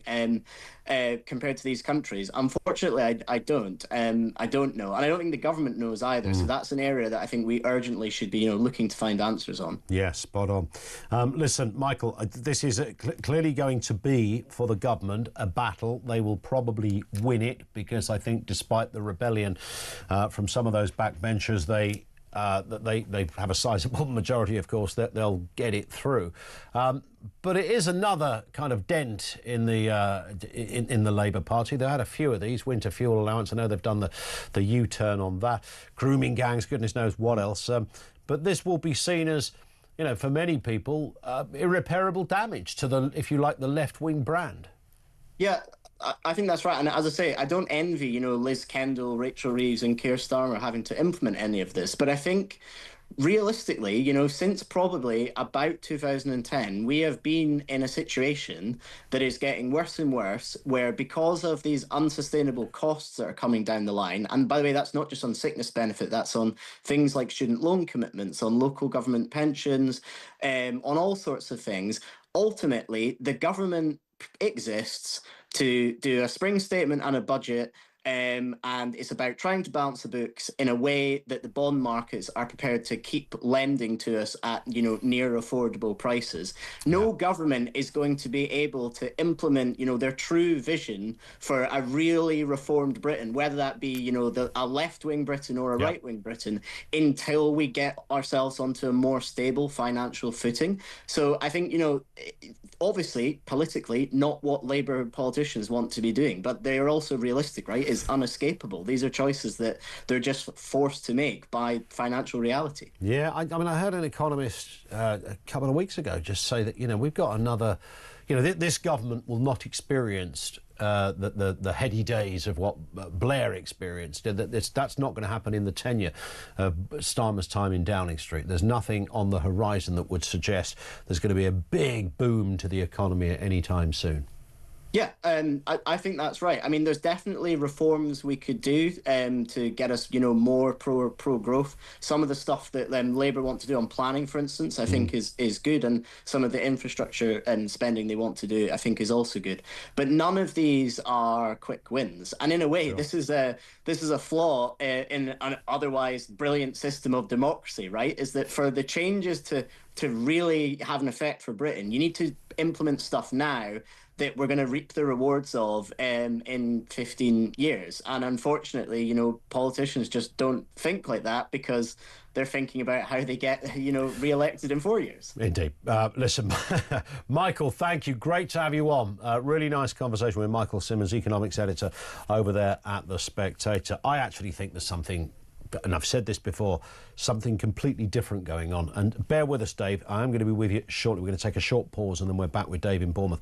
compared to these countries. Unfortunately, I don't. I don't know, and I don't think the government knows either. So that's an area that I think we urgently should be, you know, looking to find answers on. Yes, spot on. Listen, Michael, this is clearly going to be for the government a battle. They will probably win it because I think, despite the rebellion from some of those backbenchers, they have a sizable majority, of course, that they'll get it through. But it is another kind of dent in the in the Labour Party. They had a few of these. Winter fuel allowance, I know they've done the U-turn on that. Grooming gangs, goodness knows what else. But this will be seen as, you know, for many people, irreparable damage to the, if you like, the left-wing brand. Yeah, I think that's right. And as I say, I don't envy, you know, Liz Kendall, Rachel Reeves and Keir Starmer having to implement any of this. But I think realistically, you know, since probably about 2010, we have been in a situation that is getting worse and worse, where because of these unsustainable costs that are coming down the line, and by the way, that's not just on sickness benefit, that's on things like student loan commitments, on local government pensions, on all sorts of things. Ultimately, the government exists to do a spring statement and a budget, and it's about trying to balance the books in a way that the bond markets are prepared to keep lending to us at, you know, near affordable prices. No government is going to be able to implement, you know, their true vision for a really reformed Britain, whether that be, you know, a left-wing Britain or a right-wing Britain, until we get ourselves onto a more stable financial footing. So I think, you know, obviously, politically, not what Labour politicians want to be doing, but they are also realistic, right? It's unescapable. These are choices that they're just forced to make by financial reality. Yeah, I mean, I heard an economist a couple of weeks ago just say that, you know, we've got another, you know, this government will not experience the heady days of what Blair experienced. That's not going to happen in the tenure of Starmer's time in Downing Street. There's nothing on the horizon that would suggest there's going to be a big boom to the economy at any time soon. Yeah, I think that's right. I mean, there's definitely reforms we could do to get us, more pro growth. Some of the stuff that Labour want to do on planning, for instance, I think is good, and some of the infrastructure and spending they want to do, I think, is also good. But none of these are quick wins, and in a way, this is a flaw in an otherwise brilliant system of democracy. Right? Is that for the changes to really have an effect for Britain, you need to implement stuff now that we're going to reap the rewards of in 15 years. And unfortunately, politicians just don't think like that because they're thinking about how they get, re-elected in 4 years. Indeed. Listen, Michael, thank you. Great to have you on. Really nice conversation with Michael Simmons, economics editor over there at The Spectator. I actually think there's something, and I've said this before, something completely different going on. And bear with us, Dave. I am going to be with you shortly. We're going to take a short pause and then we're back with Dave in Bournemouth.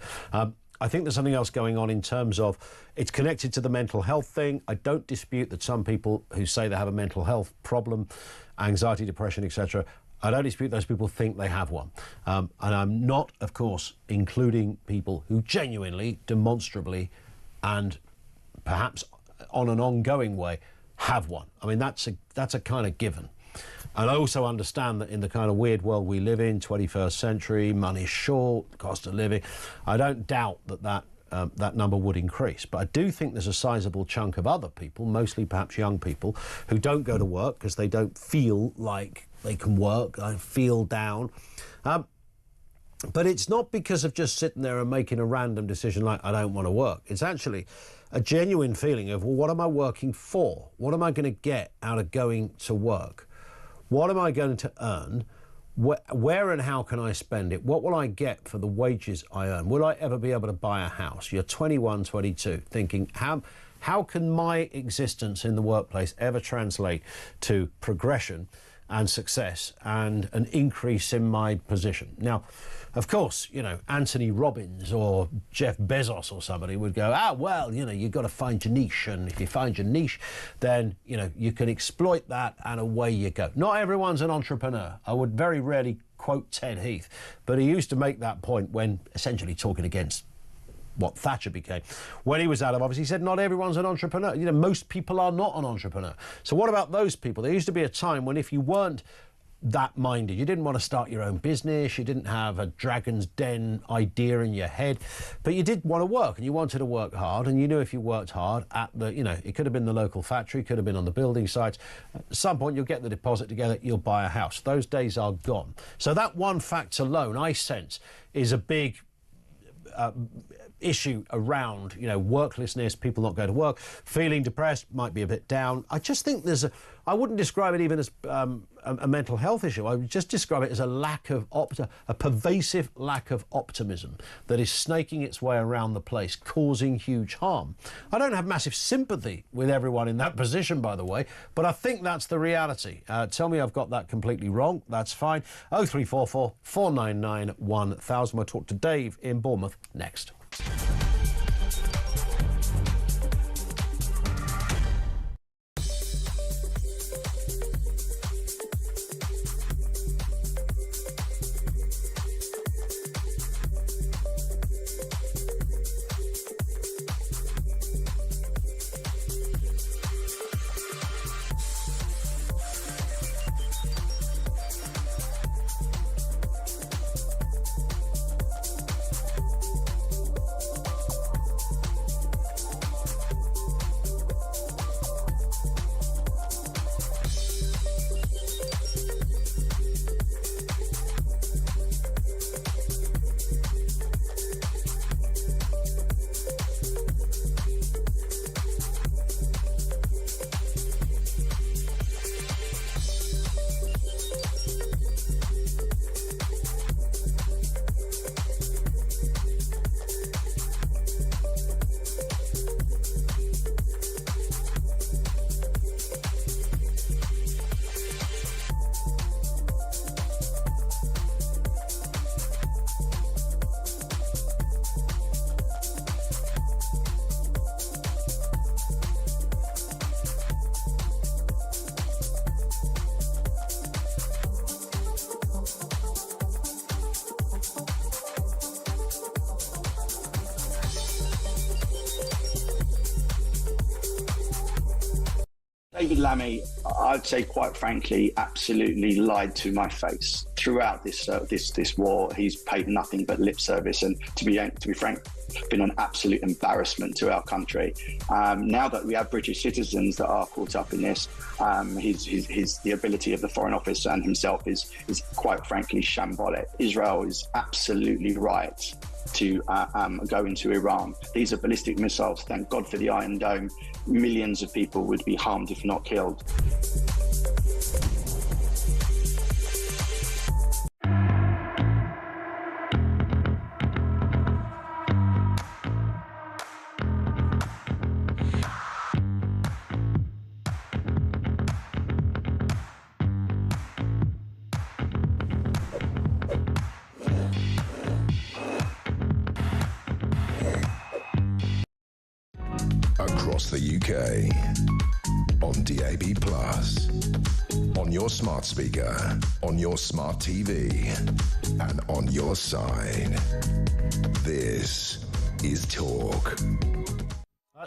I think there's something else going on in terms of it's connected to the mental health thing. I don't dispute that some people who say they have a mental health problem, anxiety, depression, etc., I don't dispute those people think they have one. And I'm not, of course, including people who genuinely, demonstrably, and perhaps on an ongoing way have one. I mean, that's a kind of given. And I also understand that in the kind of weird world we live in, 21st century, money's short, cost of living, I don't doubt that number would increase. But I do think there's a sizable chunk of other people, mostly perhaps young people, who don't go to work because they don't feel like they can work, they feel down. But it's not because of just sitting there and making a random decision like, I don't want to work. It's actually a genuine feeling of, well, what am I working for? What am I going to get out of going to work? What am I going to earn? Where and how can I spend it? What will I get for the wages I earn? Will I ever be able to buy a house? You're 21, 22, thinking, how can my existence in the workplace ever translate to progression and success and an increase in my position? Now, of course, Anthony Robbins or Jeff Bezos or somebody would go, well, you've got to find your niche. And if you find your niche, then, you can exploit that and away you go. Not everyone's an entrepreneur. I would very rarely quote Ted Heath, but he used to make that point when essentially talking against what Thatcher became. When he was out of office, he said, not everyone's an entrepreneur. Most people are not an entrepreneur. So what about those people? There used to be a time when if you weren't that minded, you didn't want to start your own business, you didn't have a Dragon's Den idea in your head, but you did want to work and you wanted to work hard, and you knew if you worked hard at the, it could have been the local factory, could have been on the building sites. At some point you'll get the deposit together, you'll buy a house. Those days are gone. So that one fact alone, I sense, is a big issue around, worklessness, people not going to work, feeling depressed, might be a bit down. I just think I wouldn't describe it even as a mental health issue. I would just describe it as a lack of a pervasive lack of optimism that is snaking its way around the place, causing huge harm. I don't have massive sympathy with everyone in that position, by the way, but I think that's the reality. Tell me I've got that completely wrong. That's fine. 0344 499 1000. We'll talk to Dave in Bournemouth next. David Lammy, I'd say quite frankly, absolutely lied to my face throughout this war. He's paid nothing but lip service, and to be frank, been an absolute embarrassment to our country. Now that we have British citizens that are caught up in this, the ability of the Foreign Office and himself is quite frankly shambolic. Israel is absolutely right to go into Iran. These are ballistic missiles. Thank God for the Iron Dome. Millions of people would be harmed if not killed. Across the UK, on DAB+, on your smart speaker, on your smart TV, and on your side. This is Talk.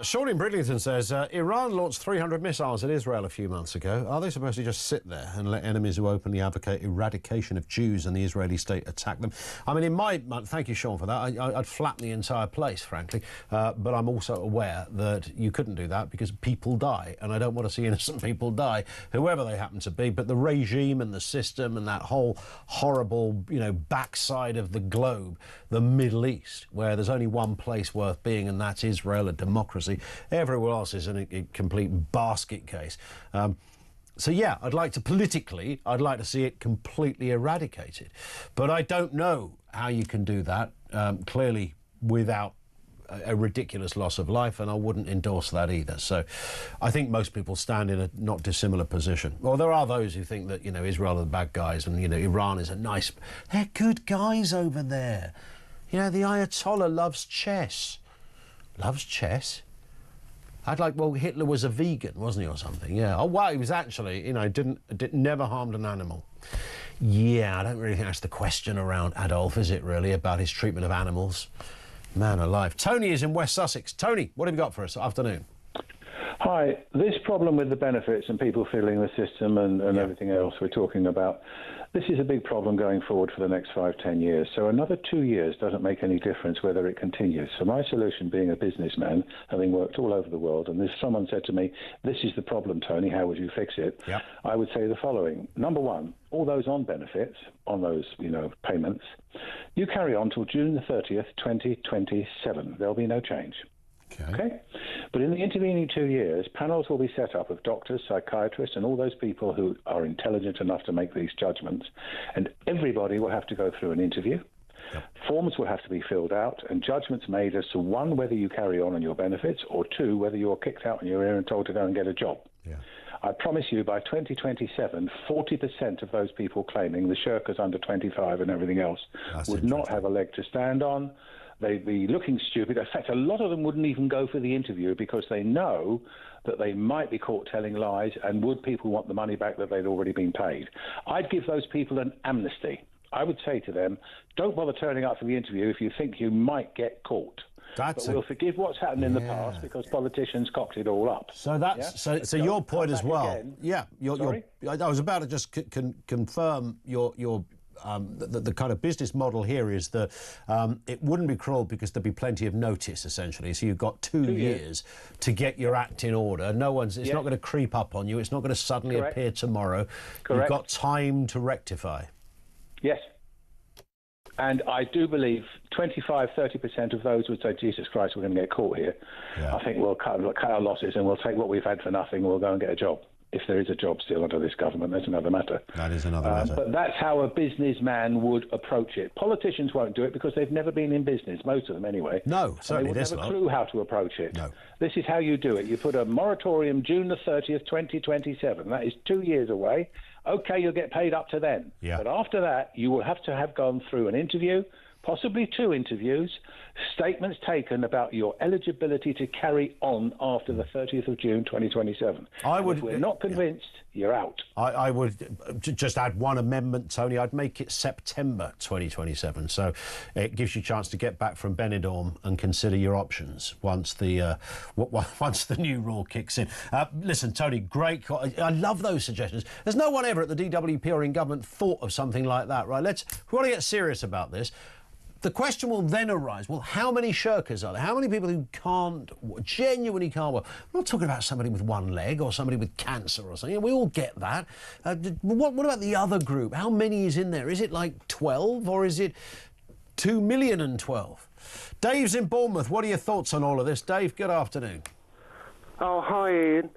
Sean in Bridlington says, Iran launched 300 missiles at Israel a few months ago. Are they supposed to just sit there and let enemies who openly advocate eradication of Jews and the Israeli state attack them? I mean, in my... Thank you, Sean, for that. I'd flatten the entire place, frankly. But I'm also aware that you couldn't do that because people die, and I don't want to see innocent people die, whoever they happen to be. But the regime and the system and that whole horrible, backside of the globe, the Middle East, where there's only one place worth being, and that's Israel, a democracy. Everywhere else is a complete basket case. So yeah, I'd like to see it completely eradicated. But I don't know how you can do that, clearly without a ridiculous loss of life, and I wouldn't endorse that either. So I think most people stand in a not dissimilar position. Well, there are those who think that, Israel are the bad guys and, Iran is they're good guys over there. The Ayatollah loves chess. Loves chess? Hitler was a vegan, wasn't he, or something? Yeah. Oh, wow, he was actually, never harmed an animal. Yeah, I don't really think that's the question around Adolf, is it really, about his treatment of animals? Man alive. Tony is in West Sussex. Tony, what have you got for us? Afternoon. Hi. This problem with the benefits and people feeling the system and everything else we're talking about, this is a big problem going forward for the next 5-10 years. So another 2 years doesn't make any difference whether it continues. So my solution, being a businessman, having worked all over the world, and if someone said to me, this is the problem, Tony, how would you fix it? Yep. I would say the following. Number one, all those on benefits, on those, payments, you carry on till June the 30th, 2027. There'll be no change. Okay. But in the intervening 2 years, panels will be set up of doctors, psychiatrists, and all those people who are intelligent enough to make these judgments. And everybody will have to go through an interview. Yep. Forms will have to be filled out and judgments made as to, one, whether you carry on your benefits, or two, whether you're kicked out and you're here and told to go and get a job. Yeah. I promise you, by 2027, 40% of those people claiming, the shirkers under 25 and everything else, would not have a leg to stand on. They'd be looking stupid. In fact, a lot of them wouldn't even go for the interview because they know that they might be caught telling lies, and would people want the money back that they'd already been paid? I'd give those people an amnesty. I would say to them, don't bother turning up for the interview if you think you might get caught. But we'll forgive what's happened in the past because politicians cocked it all up. So that's so your point as well. Again. Yeah, I was about to just confirm your the kind of business model here is that it wouldn't be cruel because there'd be plenty of notice, essentially. So you've got 2 years to get your act in order. It's not going to creep up on you. It's not going to suddenly appear tomorrow. You've got time to rectify. Yes. And I do believe 25-30% of those would say, Jesus Christ, we're going to get caught here. Yeah. I think we'll cut our losses and we'll take what we've had for nothing. We'll go and get a job. If there is a job still under this government, that's another matter. That is another matter. But that's how a businessman would approach it. Politicians won't do it because they've never been in business, most of them anyway. No, certainly they wouldn't have a clue how to approach it. No. This is how you do it. You put a moratorium June the 30th, 2027. That is 2 years away. Okay, you'll get paid up to then. Yeah. But after that, you will have to have gone through an interview, possibly 2 interviews, statements taken about your eligibility to carry on after the 30th of June 2027. If we're not convinced, you're out. I would just add one amendment, Tony. I'd make it September 2027, so it gives you a chance to get back from Benidorm and consider your options once the new rule kicks in. Listen, Tony, great. I love those suggestions. There's no one ever at the DWP or in government thought of something like that, right? We want to get serious about this. The question will then arise, well, how many shirkers are there? How many people who genuinely can't work? I'm not talking about somebody with one leg or somebody with cancer or something. We all get that. What about the other group? How many is in there? Is it like 12 or is it 2,012,000? Dave's in Bournemouth. What are your thoughts on all of this? Dave, good afternoon. Oh, hi, Ian.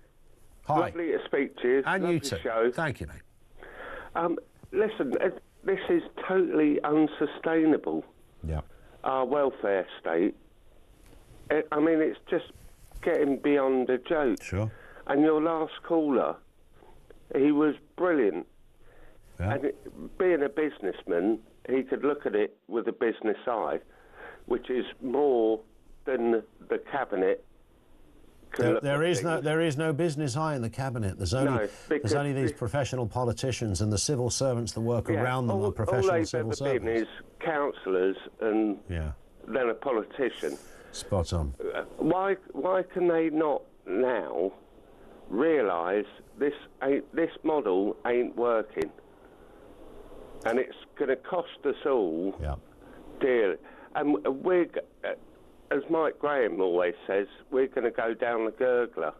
Hi. Lovely to speak to you. And Lovely you too. Show. Thank you, mate. Listen, this is totally unsustainable. Yeah. Our welfare state. I mean, it's just getting beyond a joke. Sure. And your last caller, he was brilliant. Yeah. And being a businessman, he could look at it with a business eye, which is more than the cabinet. There is no business eye in the cabinet. There's only these professional politicians and the civil servants that work around them are professional civil servants. All they've ever been is councillors and then a politician. Spot on. Why can they not now realise this model ain't working, and it's going to cost us all dearly, and we're. As Mike Graham always says, we're going to go down the gurgler.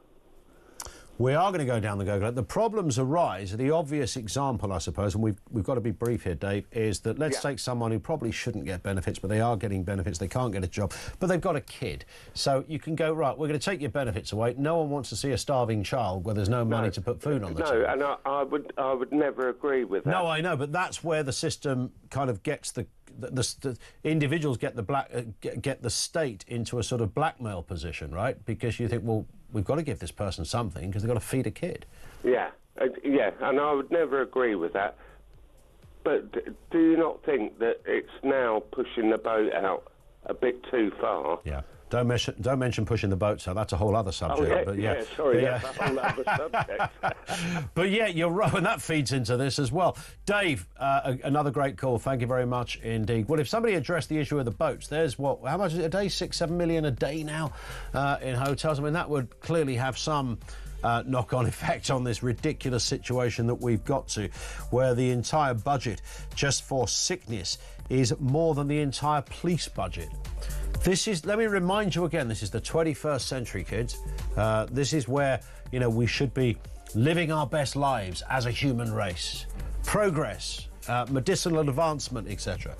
We are going to go down the gurgler. The problems arise. The obvious example, I suppose, and we've got to be brief here, Dave, is that let's take someone who probably shouldn't get benefits, but they are getting benefits, they can't get a job, but they've got a kid. So you can go, right, we're going to take your benefits away. No one wants to see a starving child where there's no money to put food on the table. No, and I would never agree with that. No, I know, but that's where the system kind of gets the individuals get the state into a sort of blackmail position, right? Because you think, well, we've got to give this person something because they've got to feed a kid. Yeah, and I would never agree with that. But do you not think that it's now pushing the boat out a bit too far? Yeah. Don't mention pushing the boats out. That's a whole other subject. Oh, yeah, sorry, that's a whole other subject. But yeah, you're right, and that feeds into this as well. Dave, another great call. Thank you very much indeed. Well, if somebody addressed the issue of the boats, there's how much is it a day? 6-7 million a day now in hotels. I mean, that would clearly have some knock-on effect on this ridiculous situation that we've got to, where the entire budget just for sickness is more than the entire police budget. Let me remind you again, this is the 21st century, kids. This is where, we should be living our best lives as a human race. Progress, medicinal advancement, etc.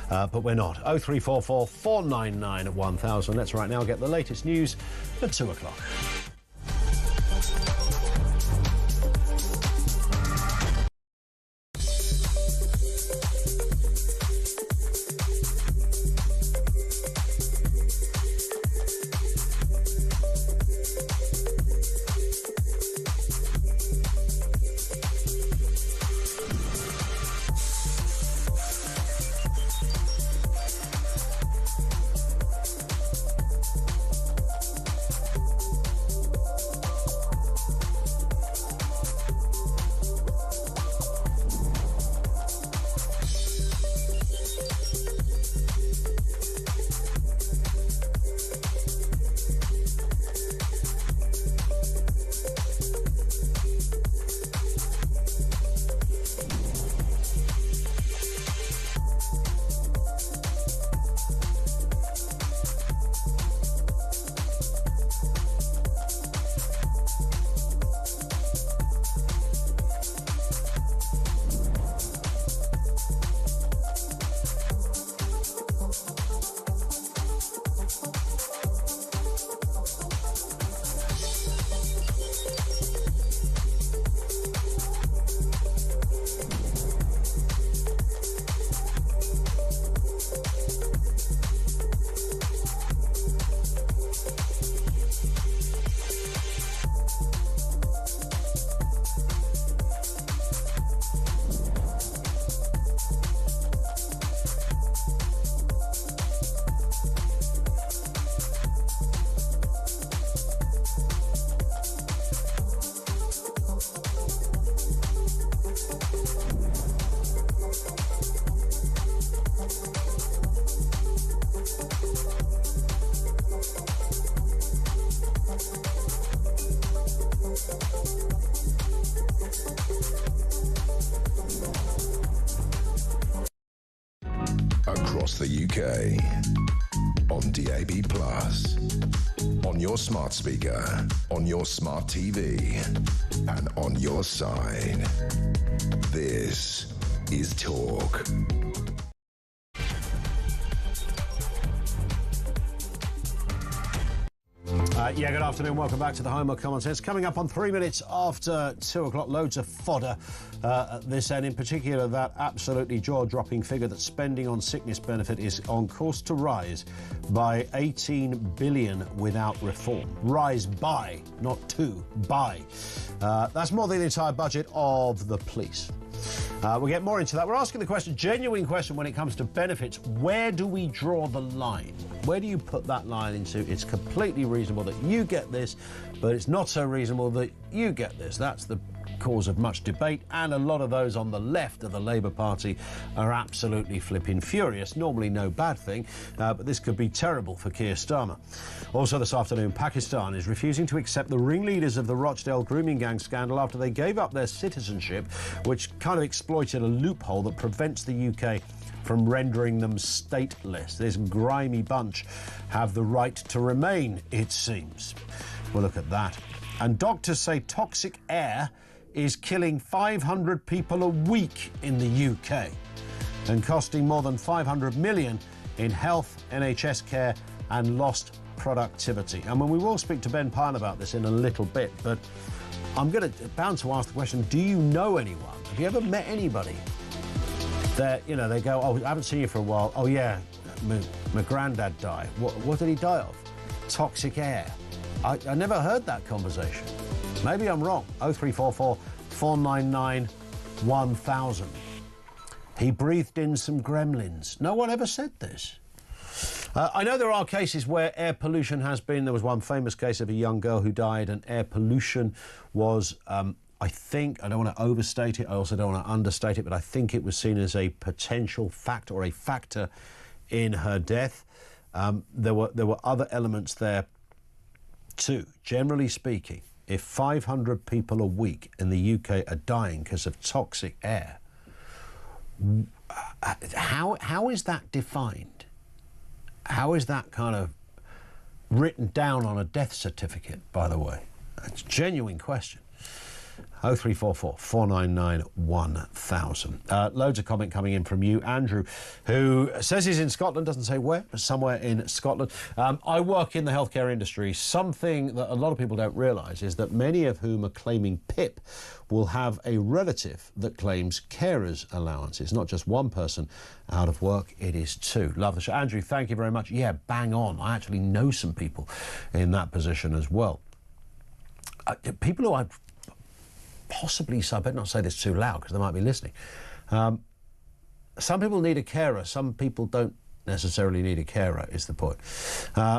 But we're not. 0344 499 1000. Let's right now get the latest news at 2 o'clock. the UK. On DAB+, on your smart speaker, on your smart TV, and on your side. This is Talk. Yeah, good afternoon. Welcome back to the Home of Common Sense. Coming up on 3 minutes after 2 o'clock, loads of fodder at this end. In particular, that absolutely jaw-dropping figure that spending on sickness benefit is on course to rise by 18 billion without reform. Rise by, not to, by. That's more than the entire budget of the police. We'll get more into that. We're asking the question, genuine question when it comes to benefits. Where do we draw the line? Where do you put that line into? It's completely reasonable that you get this, but it's not so reasonable that you get this. That's the cause of much debate, and a lot of those on the left of the Labour Party are absolutely flipping furious. Normally no bad thing, but this could be terrible for Keir Starmer. Also this afternoon, Pakistan is refusing to accept the ringleaders of the Rochdale grooming gang scandal after they gave up their citizenship, which kind of exploited a loophole that prevents the UK from rendering them stateless. This grimy bunch have the right to remain, it seems. We'll look at that. And doctors say toxic air is killing 500 people a week in the UK and costing more than 500 million in health, NHS care and lost productivity. And we will speak to Ben Pine about this in a little bit, but I'm bound to ask the question, do you know anyone? Have you ever met anybody that, you know, they go, oh, I haven't seen you for a while. Oh, yeah, my granddad died. What did he die of? Toxic air. I never heard that conversation. Maybe I'm wrong. 0344 499 1000. He breathed in some gremlins. No one ever said this. I know there are cases where air pollution has been. There was one famous case of a young girl who died, and air pollution was, I think, I don't want to overstate it, I also don't want to understate it, but I think it was seen as a potential factor or a factor in her death. There were other elements there too. Generally speaking, if 500 people a week in the UK are dying because of toxic air, how is that defined? How is that kind of written down on a death certificate, by the way? It's a genuine question. 0344 499 1000. Loads of comment coming in from you, Andrew, who says he's in Scotland, doesn't say where, but somewhere in Scotland. I work in the healthcare industry. Something that a lot of people don't realise is that many of whom are claiming PIP will have a relative that claims carers allowance. It's not just one person out of work, it is two. Love the show. Andrew, thank you very much. Yeah, bang on. I actually know some people in that position as well. People who I've possibly, so I better not say this too loud because they might be listening. Some people need a carer, some people don't necessarily need a carer, is the point.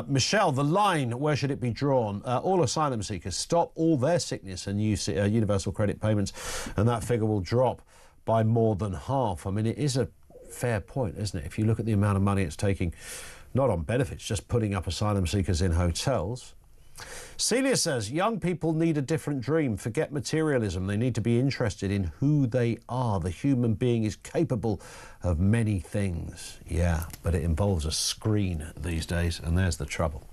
Michelle, the line, where should it be drawn? All asylum seekers, stop all their sickness and universal credit payments, and that figure will drop by more than half. I mean, it is a fair point, isn't it? If you look at the amount of money it's taking, not on benefits, just putting up asylum seekers in hotels. Celia says, young people need a different dream. Forget materialism. They need to be interested in who they are. The human being is capable of many things. Yeah, but it involves a screen these days, and there's the trouble.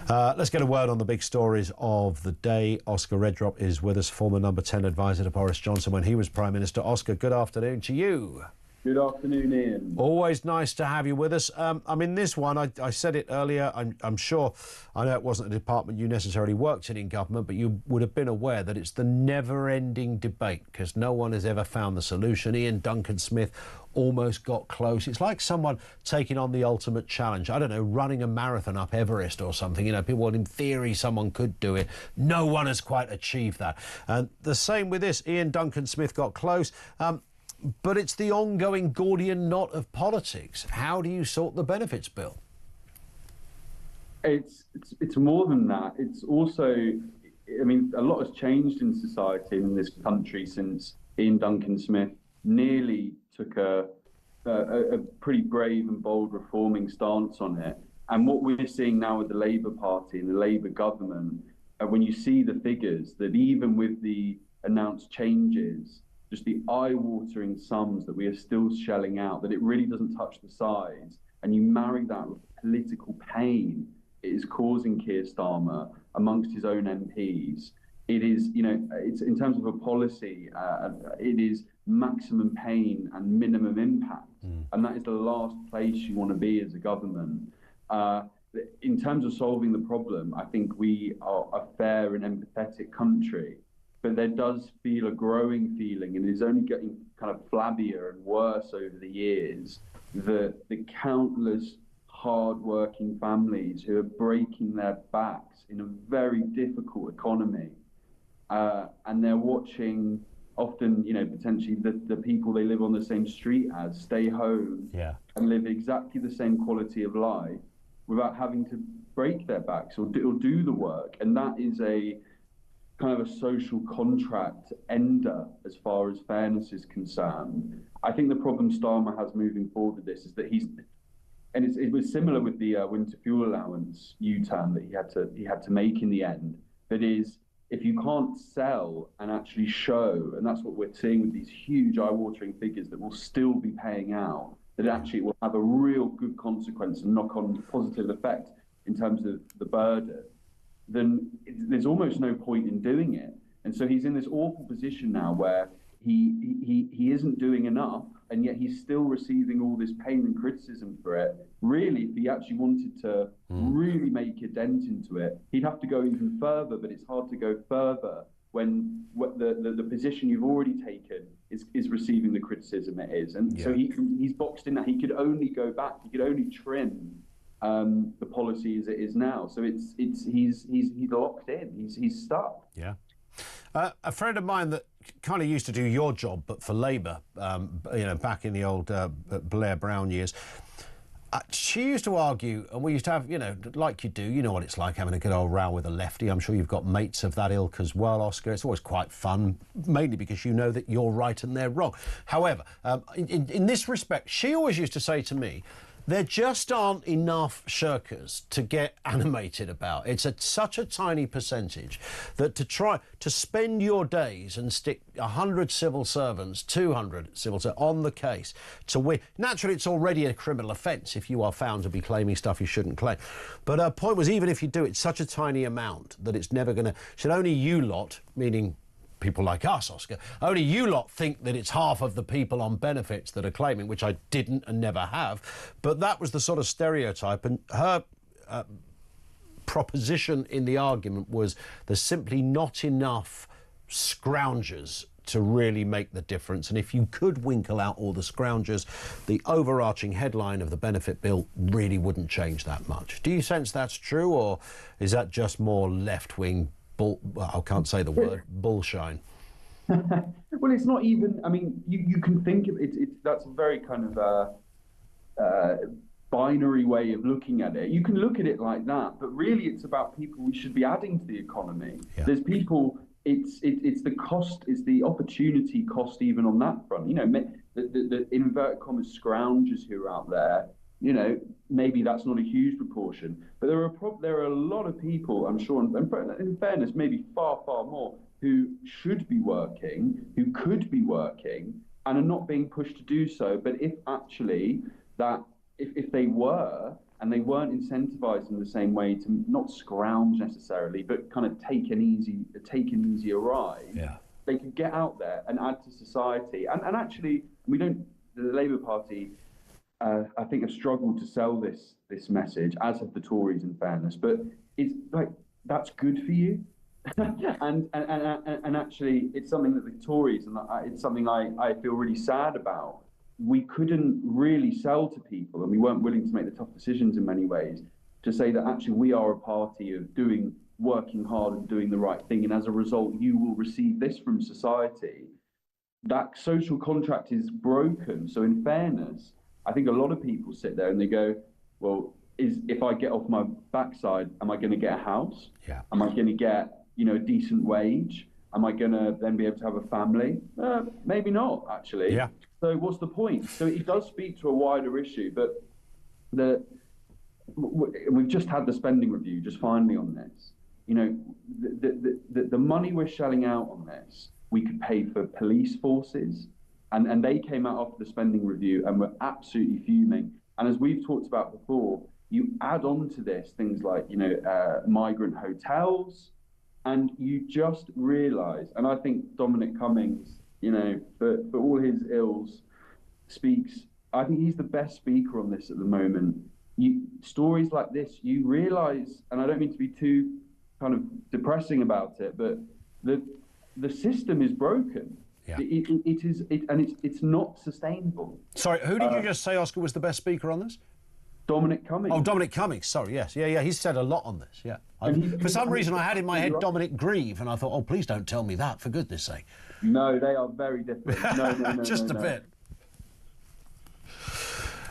Let's get a word on the big stories of the day. Oscar Redrop is with us, former number 10 advisor to Boris Johnson when he was Prime Minister. Oscar, good afternoon to you. Good afternoon, Ian. Always nice to have you with us. I mean, this one, I said it earlier, I'm sure, I know it wasn't a department you necessarily worked in government, but you would have been aware that it's the never-ending debate because no one has ever found the solution. Ian Duncan Smith almost got close. It's like someone taking on the ultimate challenge. I don't know, running a marathon up Everest or something. You know, people, in theory, someone could do it. No one has quite achieved that. And the same with this. Ian Duncan Smith got close. But it's the ongoing Gordian knot of politics. How do you sort the benefits bill? It's more than that. It's also, I mean, a lot has changed in society in this country since Ian Duncan Smith nearly took a pretty brave and bold reforming stance on it. And what we're seeing now with the Labour Party and the Labour government, when you see the figures, that even with the announced changes, just the eye-watering sums that we are still shelling out, that it really doesn't touch the sides, and you marry that with political pain it is causing Keir Starmer amongst his own MPs, it is, it's in terms of a policy, it is maximum pain and minimum impact. And that is the last place you want to be as a government. In terms of solving the problem, I think we are a fair and empathetic country, but there does feel a growing feeling, and it is only getting kind of flabbier and worse over the years, the countless hard-working families who are breaking their backs in a very difficult economy. And they're watching often, potentially the people they live on the same street as stay home and live exactly the same quality of life without having to break their backs or do the work. And that is a kind of a social contract ender as far as fairness is concerned. I think the problem Starmer has moving forward with this is that it was similar with the winter fuel allowance U-turn that he had to make in the end. That is, if you can't sell and actually show, and that's what we're seeing with these huge eye-watering figures that will still be paying out, that actually it will have a real good consequence and knock-on positive effect in terms of the burden, then there's almost no point in doing it. And so he's in this awful position now where he isn't doing enough, and yet he's still receiving all this pain and criticism for it. Really, if he actually wanted to really make a dent into it, he'd have to go even further, but it's hard to go further when the position you've already taken is receiving the criticism it is. And so he's boxed in that he could only go back, he could only trim the policy as it is now. So he's locked in, he's stuck. Yeah. A friend of mine that kind of used to do your job, but for Labour, back in the old Blair Brown years, she used to argue, and we used to have, like you do, you know what it's like having a good old row with a lefty. I'm sure you've got mates of that ilk as well, Oscar. It's always quite fun, mainly because you know that you're right and they're wrong. However, in this respect, she always used to say to me, there just aren't enough shirkers to get animated about. It's such a tiny percentage that to try to spend your days and stick 100 civil servants, 200 civil servants on the case to win. Naturally, it's already a criminal offence if you are found to be claiming stuff you shouldn't claim. But her point was, even if you do it, such a tiny amount that it's never going to... Should only you lot, meaning people like us, Oscar, only you lot think that it's half of the people on benefits that are claiming, which I didn't and never have. But that was the sort of stereotype. And her proposition in the argument was there's simply not enough scroungers to really make the difference. And if you could winkle out all the scroungers, the overarching headline of the benefit bill really wouldn't change that much. Do you sense that's true, or is that just more left-wing I can't say the word, bullshine? Well, it's not even, I mean, you can think of it, that's a very kind of binary way of looking at it. You can look at it like that, but really it's about people we should be adding to the economy. Yeah. There's people, it's the cost, it's the opportunity cost even on that front. The inverted commas scroungers who are out there, maybe that's not a huge proportion, but there are a lot of people, I'm sure, and in fairness, maybe far, far more, who should be working, who could be working, and are not being pushed to do so. But if they were, and they weren't incentivized in the same way to not scrounge necessarily, but kind of take an easier ride, they could get out there and add to society. And actually, the Labour Party, I think, have struggled to sell this message, as have the Tories, in fairness. But it's like, that's good for you, and actually, it's something that the Tories, and it's something I feel really sad about. We couldn't really sell to people, and we weren't willing to make the tough decisions in many ways to say that actually we are a party of working hard and doing the right thing, and as a result, you will receive this from society. That social contract is broken. So in fairness, I think a lot of people sit there and they go, well, if I get off my backside, am I going to get a house? Yeah. Am I going to get, a decent wage? Am I going to then be able to have a family? Maybe not, actually. Yeah. So what's the point? So it does speak to a wider issue, but we've just had the spending review just finally on this. The money we're shelling out on this we could pay for police forces. And they came out after the spending review and were absolutely fuming. And as we've talked about before, you add on to this things like, migrant hotels, and you just realise, and I think Dominic Cummings, for all his ills, I think he's the best speaker on this at the moment. Stories like this, you realise, and I don't mean to be too kind of depressing about it, but the system is broken. Yeah. It's not sustainable. Sorry, who did you just say, Oscar, was the best speaker on this? Dominic Cummings. Oh, Dominic Cummings. Sorry, yes. Yeah, he's said a lot on this, yeah. For some reason, I had in my head Dominic Grieve, and I thought, oh, please don't tell me that, for goodness sake. No, they are very different. No. Just a bit.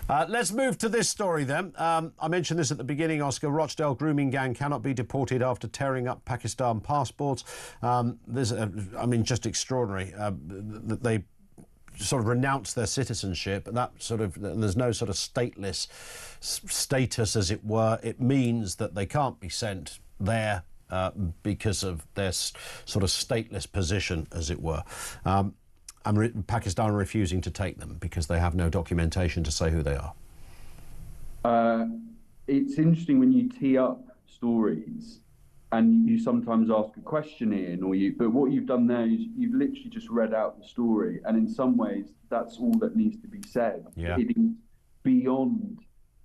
Let's move to this story then. I mentioned this at the beginning, Oscar. Rochdale grooming gang cannot be deported after tearing up Pakistan passports. Just extraordinary that they sort of renounce their citizenship, and there's no sort of stateless status, as it were. It means that they can't be sent there because of their sort of stateless position, as it were. Pakistan are refusing to take them because they have no documentation to say who they are. It's interesting when you tee up stories and you sometimes ask a question in, but what you've done there is you've literally just read out the story, and in some ways that's all that needs to be said. Yeah. It is beyond.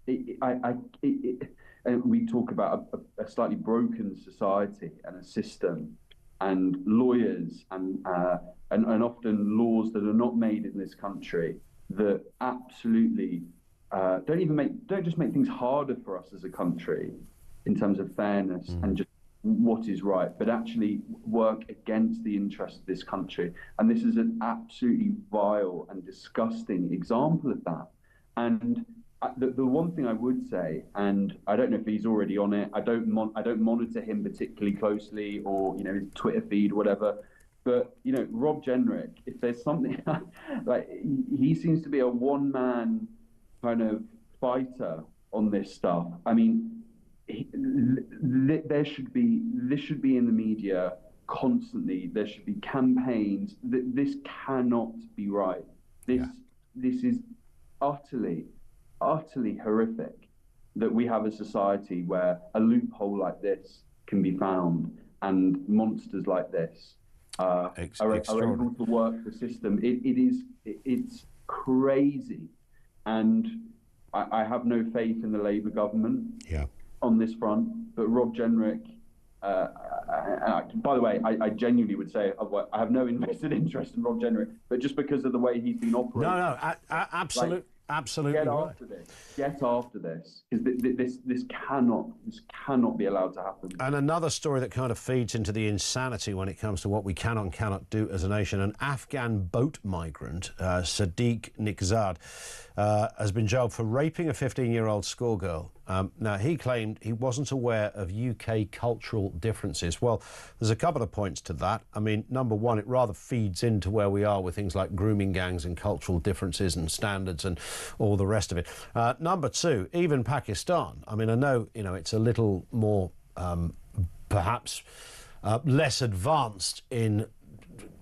And we talk about a slightly broken society and a system, and lawyers and often laws that are not made in this country that absolutely don't just make things harder for us as a country in terms of fairness and just what is right, but actually work against the interests of this country. And this is an absolutely vile and disgusting example of that. And the one thing I would say, and I don't know if he's already on it, I don't monitor him particularly closely, or his Twitter feed, whatever. But Rob Jenrick, if there's something like, he seems to be a one-man kind of fighter on this stuff. I mean, this should be in the media constantly. There should be campaigns. This cannot be right. This is utterly horrific that we have a society where a loophole like this can be found and monsters like this are able to work the system. It's crazy, and I have no faith in the Labour government on this front. But Rob Jenrick, by the way, I genuinely would say I have no invested interest in Rob Jenrick, but just because of the way he's been operating. No, absolutely. Absolutely Get after this, because this cannot be allowed to happen. And another story that kind of feeds into the insanity when it comes to what we can and cannot do as a nation. An Afghan boat migrant, Sadiq Nikzad, has been jailed for raping a 15-year-old schoolgirl. Now, he claimed he wasn't aware of UK cultural differences. Well, there's a couple of points to that. I mean, number one, it rather feeds into where we are with things like grooming gangs and cultural differences and standards and all the rest of it. Number two, even Pakistan. I mean, I know, it's a little more, perhaps, less advanced in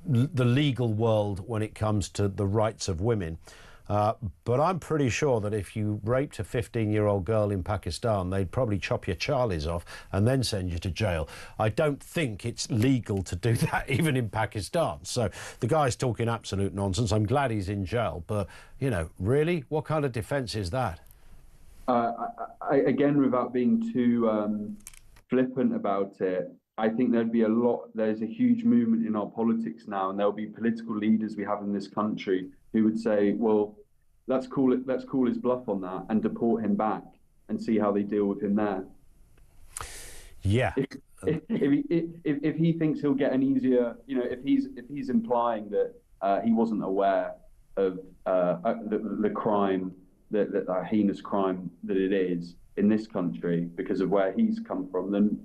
the legal world when it comes to the rights of women. But I'm pretty sure that if you raped a 15-year-old girl in Pakistan, they'd probably chop your charlies off and then send you to jail. I don't think it's legal to do that even in Pakistan. So the guy's talking absolute nonsense. I'm glad he's in jail. But, really? What kind of defence is that? Again, without being too flippant about it, I think there's a huge movement in our politics now, and there'll be political leaders we have in this country who would say, well, let's call his bluff on that and deport him back and see how they deal with him there. Yeah. If he thinks he'll get an easier, if he's implying that he wasn't aware of the crime, the heinous crime that it is in this country because of where he's come from, then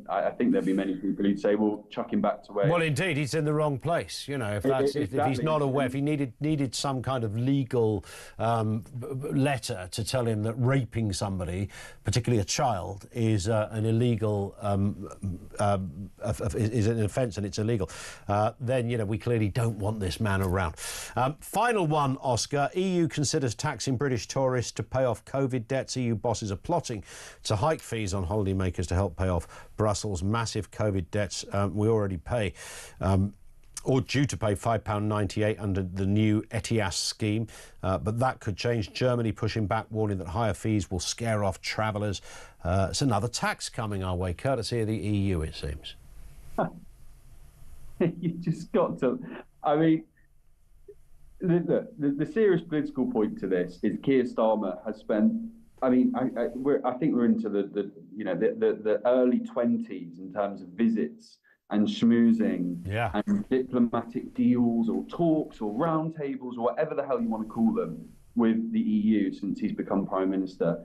I think there'd be many people who'd say, well, chuck him back to where... Well, indeed, he's in the wrong place. If he's not aware, if he needed some kind of legal letter to tell him that raping somebody, particularly a child, is an illegal is an offence and it's illegal, then, you know, we clearly don't want this man around. Final one, Oscar. EU considers taxing British tourists to pay off COVID debts. EU bosses are plotting to hike fees on holidaymakers to help pay off Brussels' massive COVID debts. We already pay... or due to pay £5.98 under the new ETIAS scheme. But that could change. Germany pushing back, warning that higher fees will scare off travellers. It's another tax coming our way, courtesy of the EU, it seems. You just got to... I mean, the serious political point to this is Keir Starmer has spent... I mean, I think we're into the early 20s in terms of visits and schmoozing and diplomatic deals or talks or roundtables or whatever the hell you want to call them with the EU since he's become Prime Minister.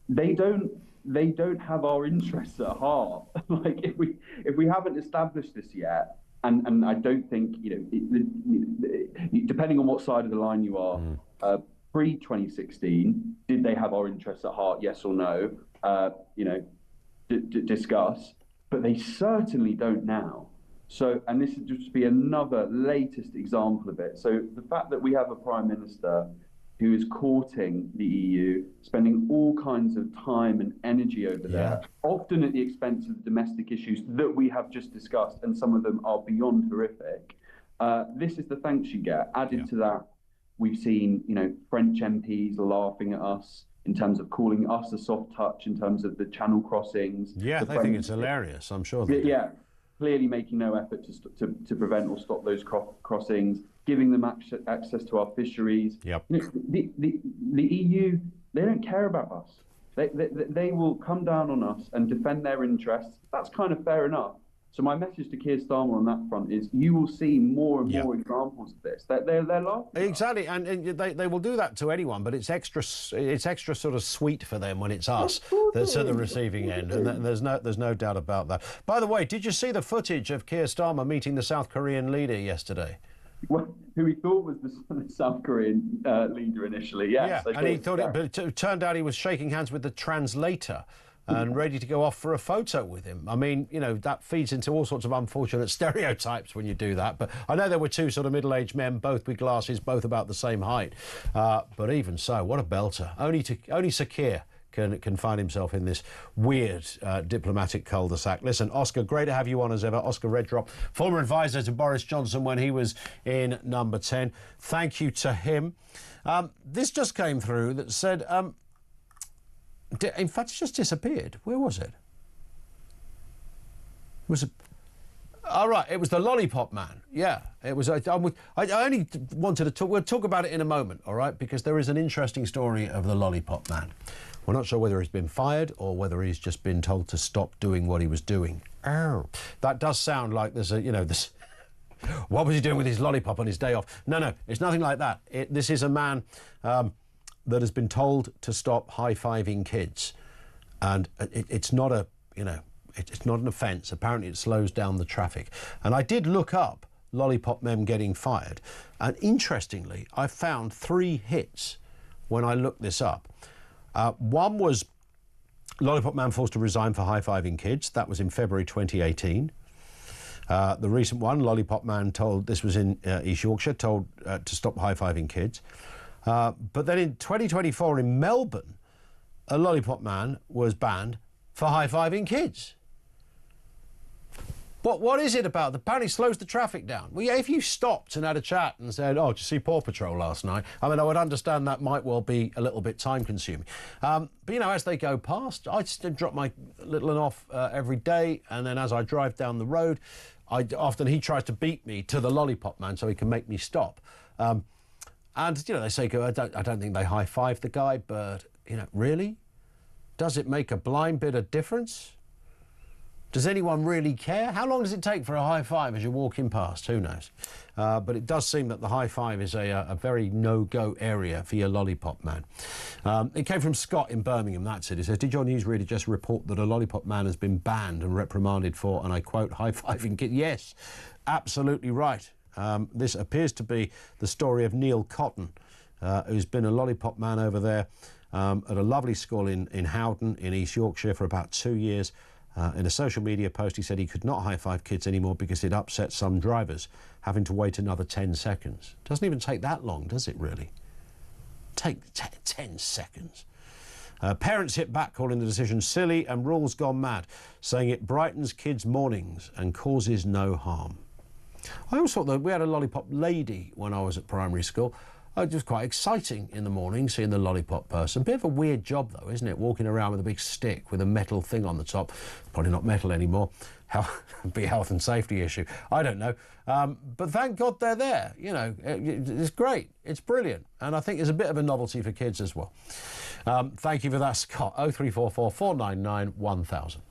They don't have our interests at heart. Like if we haven't established this yet, and I don't think, you know, depending on what side of the line you are, pre-2016, did they have our interests at heart? Yes or no? You know. Discuss, but they certainly don't now. So, and this would just be another latest example of it. So the fact that we have a Prime Minister who is courting the EU, spending all kinds of time and energy over there, often at the expense of domestic issues that we have just discussed, and some of them are beyond horrific. This is the thanks you get. Added to that, we've seen, you know, French MPs laughing at us in terms of calling us a soft touch in terms of the channel crossings. Yeah, they think it's hilarious, I'm sure they do. Yeah, clearly making no effort to prevent or stop those crossings, giving them access to our fisheries. Yep. You know, the EU, they don't care about us. They will come down on us and defend their interests. That's kind of fair enough. So my message to Keir Starmer on that front is you will see more and more examples of this. They're laughing. Exactly, and they will do that to anyone, but it's extra sort of sweet for them when it's us that's at the receiving end, and there's no doubt about that. By the way, did you see the footage of Keir Starmer meeting the South Korean leader yesterday? Well, who he thought was the South Korean leader initially, yes. Yeah, and he thought but it turned out he was shaking hands with the translator and ready to go off for a photo with him. I mean, you know, that feeds into all sorts of unfortunate stereotypes when you do that. But I know there were two sort of middle-aged men, both with glasses, both about the same height. But even so, what a belter. Only Sir Keir can find himself in this weird diplomatic cul-de-sac. Listen, Oscar, great to have you on as ever. Oscar Reddrop, former advisor to Boris Johnson when he was in Number 10. Thank you to him. This just came through that said... in fact, it's just disappeared. Where was it? It was the Lollipop Man. Yeah, it was. I only wanted to talk. We'll talk about it in a moment, all right? Because there is an interesting story of the Lollipop Man. We're not sure whether he's been fired or whether he's just been told to stop doing what he was doing. Oh, that does sound like there's a, you know, this. What was he doing with his lollipop on his day off? No, it's nothing like that. This is a man that has been told to stop high-fiving kids, and it's not a, you know, it's not an offence. Apparently it slows down the traffic. And I did look up Lollipop Men getting fired, and interestingly I found 3 hits when I looked this up. One was Lollipop Man forced to resign for high-fiving kids. That was in February 2018. The recent one, Lollipop Man told, this was in East Yorkshire, told to stop high-fiving kids. But then in 2024 in Melbourne, a Lollipop Man was banned for high-fiving kids. What is it about? Apparently slows the traffic down. Well, yeah, if you stopped and had a chat and said, oh, did you see Paw Patrol last night? I mean, I would understand that might well be a little bit time-consuming. But, you know, as they go past, I just drop my little one off every day, and then as I drive down the road, often he tries to beat me to the Lollipop Man so he can make me stop. And, you know, they say, I don't think they high-five the guy, but, you know, really? Does it make a blind bit of difference? Does anyone really care? How long does it take for a high-five as you're walking past? Who knows? But it does seem that the high-five is a very no-go area for your Lollipop Man. It came from Scott in Birmingham, that's it. He says, did your newsreader just report that a Lollipop Man has been banned and reprimanded for, and I quote, high-fiving kids? Yes, absolutely right. This appears to be the story of Neil Cotton, who's been a Lollipop Man over there at a lovely school in Howden in East Yorkshire for about 2 years. In a social media post, he said he could not high-five kids anymore because it upset some drivers, having to wait another 10 seconds. Doesn't even take that long, does it really? Take 10 seconds. Parents hit back, calling the decision silly and rules gone mad, saying it brightens kids' mornings and causes no harm. I always thought that we had a lollipop lady when I was at primary school. It was quite exciting in the morning, seeing the lollipop person. Bit of a weird job, though, isn't it? Walking around with a big stick with a metal thing on the top. Probably not metal anymore. Be a health and safety issue. I don't know. But thank God they're there. You know, it's great. It's brilliant. And I think it's a bit of a novelty for kids as well. Thank you for that, Scott. 0344 499 1000.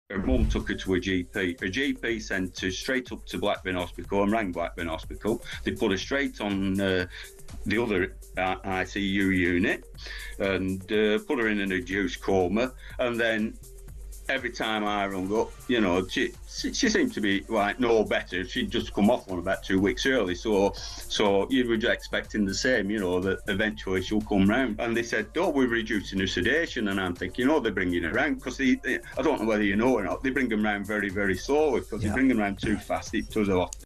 Her mum took her to a GP. Her GP sent her straight up to Blackburn Hospital and rang Blackburn Hospital. They put her straight on the other ICU unit and put her in an induced coma. And then every time I rung up, you know, she seemed to be like no better. She'd just come off one about 2 weeks early, so you were expecting the same, you know, that eventually she'll come round. And they said, "Oh, we're reducing her sedation," and I'm thinking, "Oh, they're bringing her round," because I don't know whether you know or not, they bring them round very, very slowly, because they bring them round too fast. It does a lot.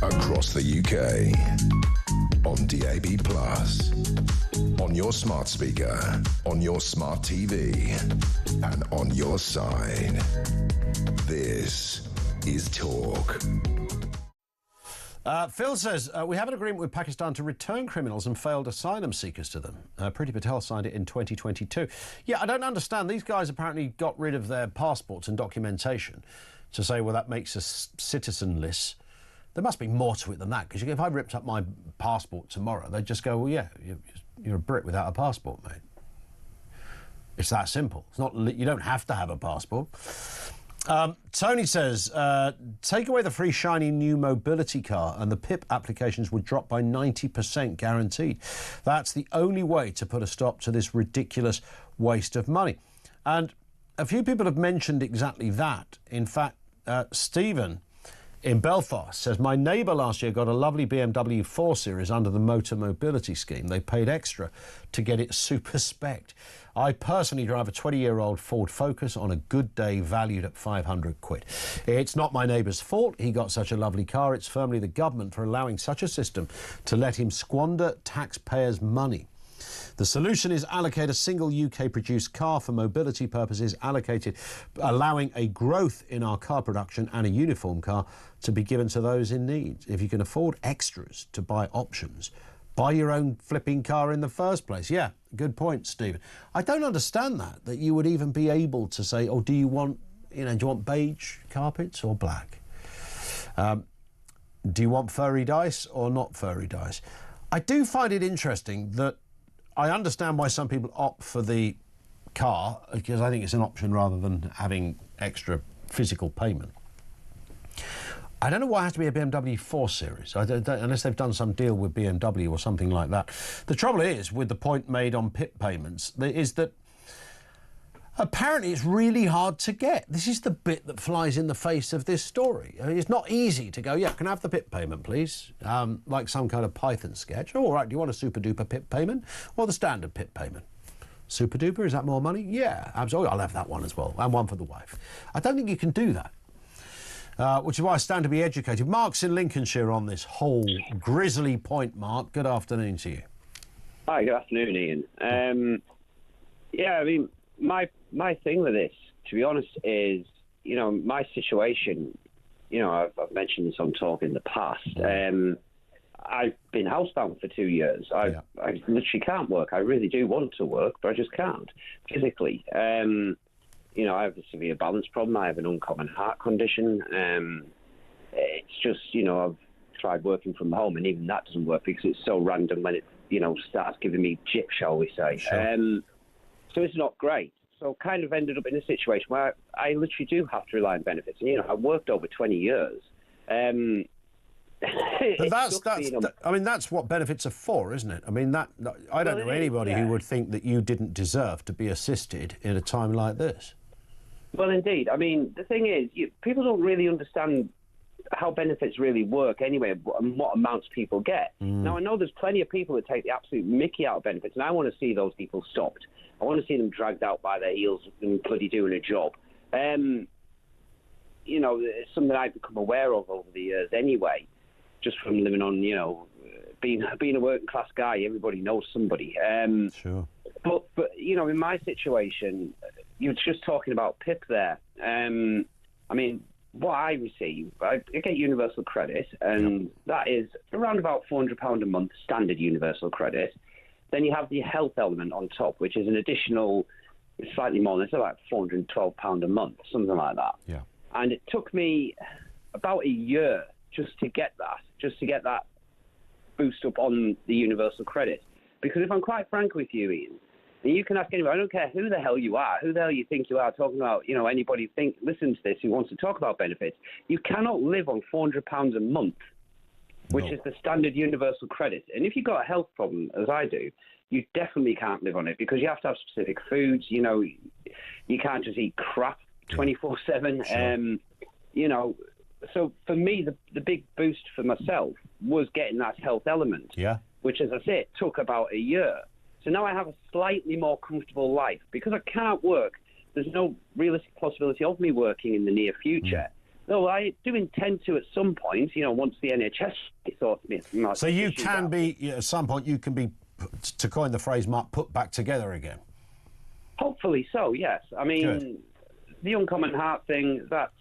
Across the UK, on DAB+, on your smart speaker, on your smart TV, and on your side. This is Talk. Phil says, we have an agreement with Pakistan to return criminals and failed asylum seekers to them. Priti Patel signed it in 2022. Yeah, I don't understand. These guys apparently got rid of their passports and documentation to say, well, that makes us citizenless. There must be more to it than that, because if I ripped up my passport tomorrow, they'd just go, well, yeah, you're a Brit without a passport, mate. It's that simple. It's not. You don't have to have a passport. Tony says, take away the free shiny new mobility car and the PIP applications would drop by 90% guaranteed. That's the only way to put a stop to this ridiculous waste of money. And a few people have mentioned exactly that. In fact, Stephen in Belfast says, my neighbour last year got a lovely BMW 4 Series under the motor mobility scheme. They paid extra to get it super spec'd. I personally drive a 20-year-old Ford Focus on a good day valued at 500 quid. It's not my neighbour's fault he got such a lovely car. It's firmly the government for allowing such a system to let him squander taxpayers' money. The solution is allocate a single UK-produced car for mobility purposes, allowing a growth in our car production and a uniform car to be given to those in need. If you can afford extras to buy options, buy your own flipping car in the first place. Yeah, good point, Stephen. I don't understand that you would even be able to say, oh, do you want beige carpets or black? Do you want furry dice or not furry dice? I do find it interesting that I understand why some people opt for the car, because I think it's an option rather than having extra physical payment. I don't know why it has to be a BMW 4 Series, unless they've done some deal with BMW or something like that. The trouble is, with the point made on PIP payments, is that apparently it's really hard to get. This is the bit that flies in the face of this story. I mean, it's not easy to go, yeah, can I have the PIP payment, please? Like some kind of Python sketch. Oh, all right, do you want a super-duper PIP payment or the standard PIP payment? Super-duper, is that more money? Yeah, absolutely, I'll have that one as well, and one for the wife. I don't think you can do that. Which is why I stand to be educated. Mark's in Lincolnshire on this whole grisly point, Mark. Good afternoon to you. Hi, good afternoon, Ian. Yeah, I mean, my thing with this, to be honest, is, you know, my situation, you know, I've mentioned this on Talk in the past. I've been housebound for 2 years. I literally can't work. I really do want to work, but I just can't physically. You know, I have a severe balance problem. I have an uncommon heart condition. It's just, you know, I've tried working from home, and even that doesn't work because it's so random when it, you know, starts giving me jip, shall we say. Sure. So it's not great. So kind of ended up in a situation where I literally do have to rely on benefits. And, you know, I've worked over 20 years. But I mean, that's what benefits are for, isn't it? I mean, I don't know anybody who would think that you didn't deserve to be assisted in a time like this. Well, indeed. I mean, the thing is, people don't really understand how benefits really work anyway, and what amounts people get. Now, I know there's plenty of people that take the absolute mickey out of benefits, and I want to see those people stopped. I want to see them dragged out by their heels and bloody doing a job. You know, it's something I've become aware of over the years anyway, just from living on, you know, being a working class guy. Everybody knows somebody. Sure. But you know, in my situation, you were just talking about PIP there. I mean, what I receive, I get universal credit, and that is around about £400 a month, standard universal credit. Then you have the health element on top, which is an additional, slightly more, it's like £412 a month, something like that. Yeah. And it took me about a year just to get that boost up on the universal credit. Because if I'm quite frank with you, Ian, and you can ask anybody, I don't care who the hell you are, who the hell you think you are, talking about, you know, anybody listens to this who wants to talk about benefits, you cannot live on £400 a month, which is the standard universal credit. And if you've got a health problem, as I do, you definitely can't live on it because you have to have specific foods. You know, you can't just eat crap 24/7. Sure. You know, so for me, the big boost for myself was getting that health element. Yeah. Which, as I say, took about a year. So now I have a slightly more comfortable life because I can't work. There's no realistic possibility of me working in the near future. Though I do intend to at some point, you know, once the NHS sorts me. So you can be, at some point, you can be, to coin the phrase, Mark, put back together again. Hopefully so, yes. I mean, the uncommon heart thing, that's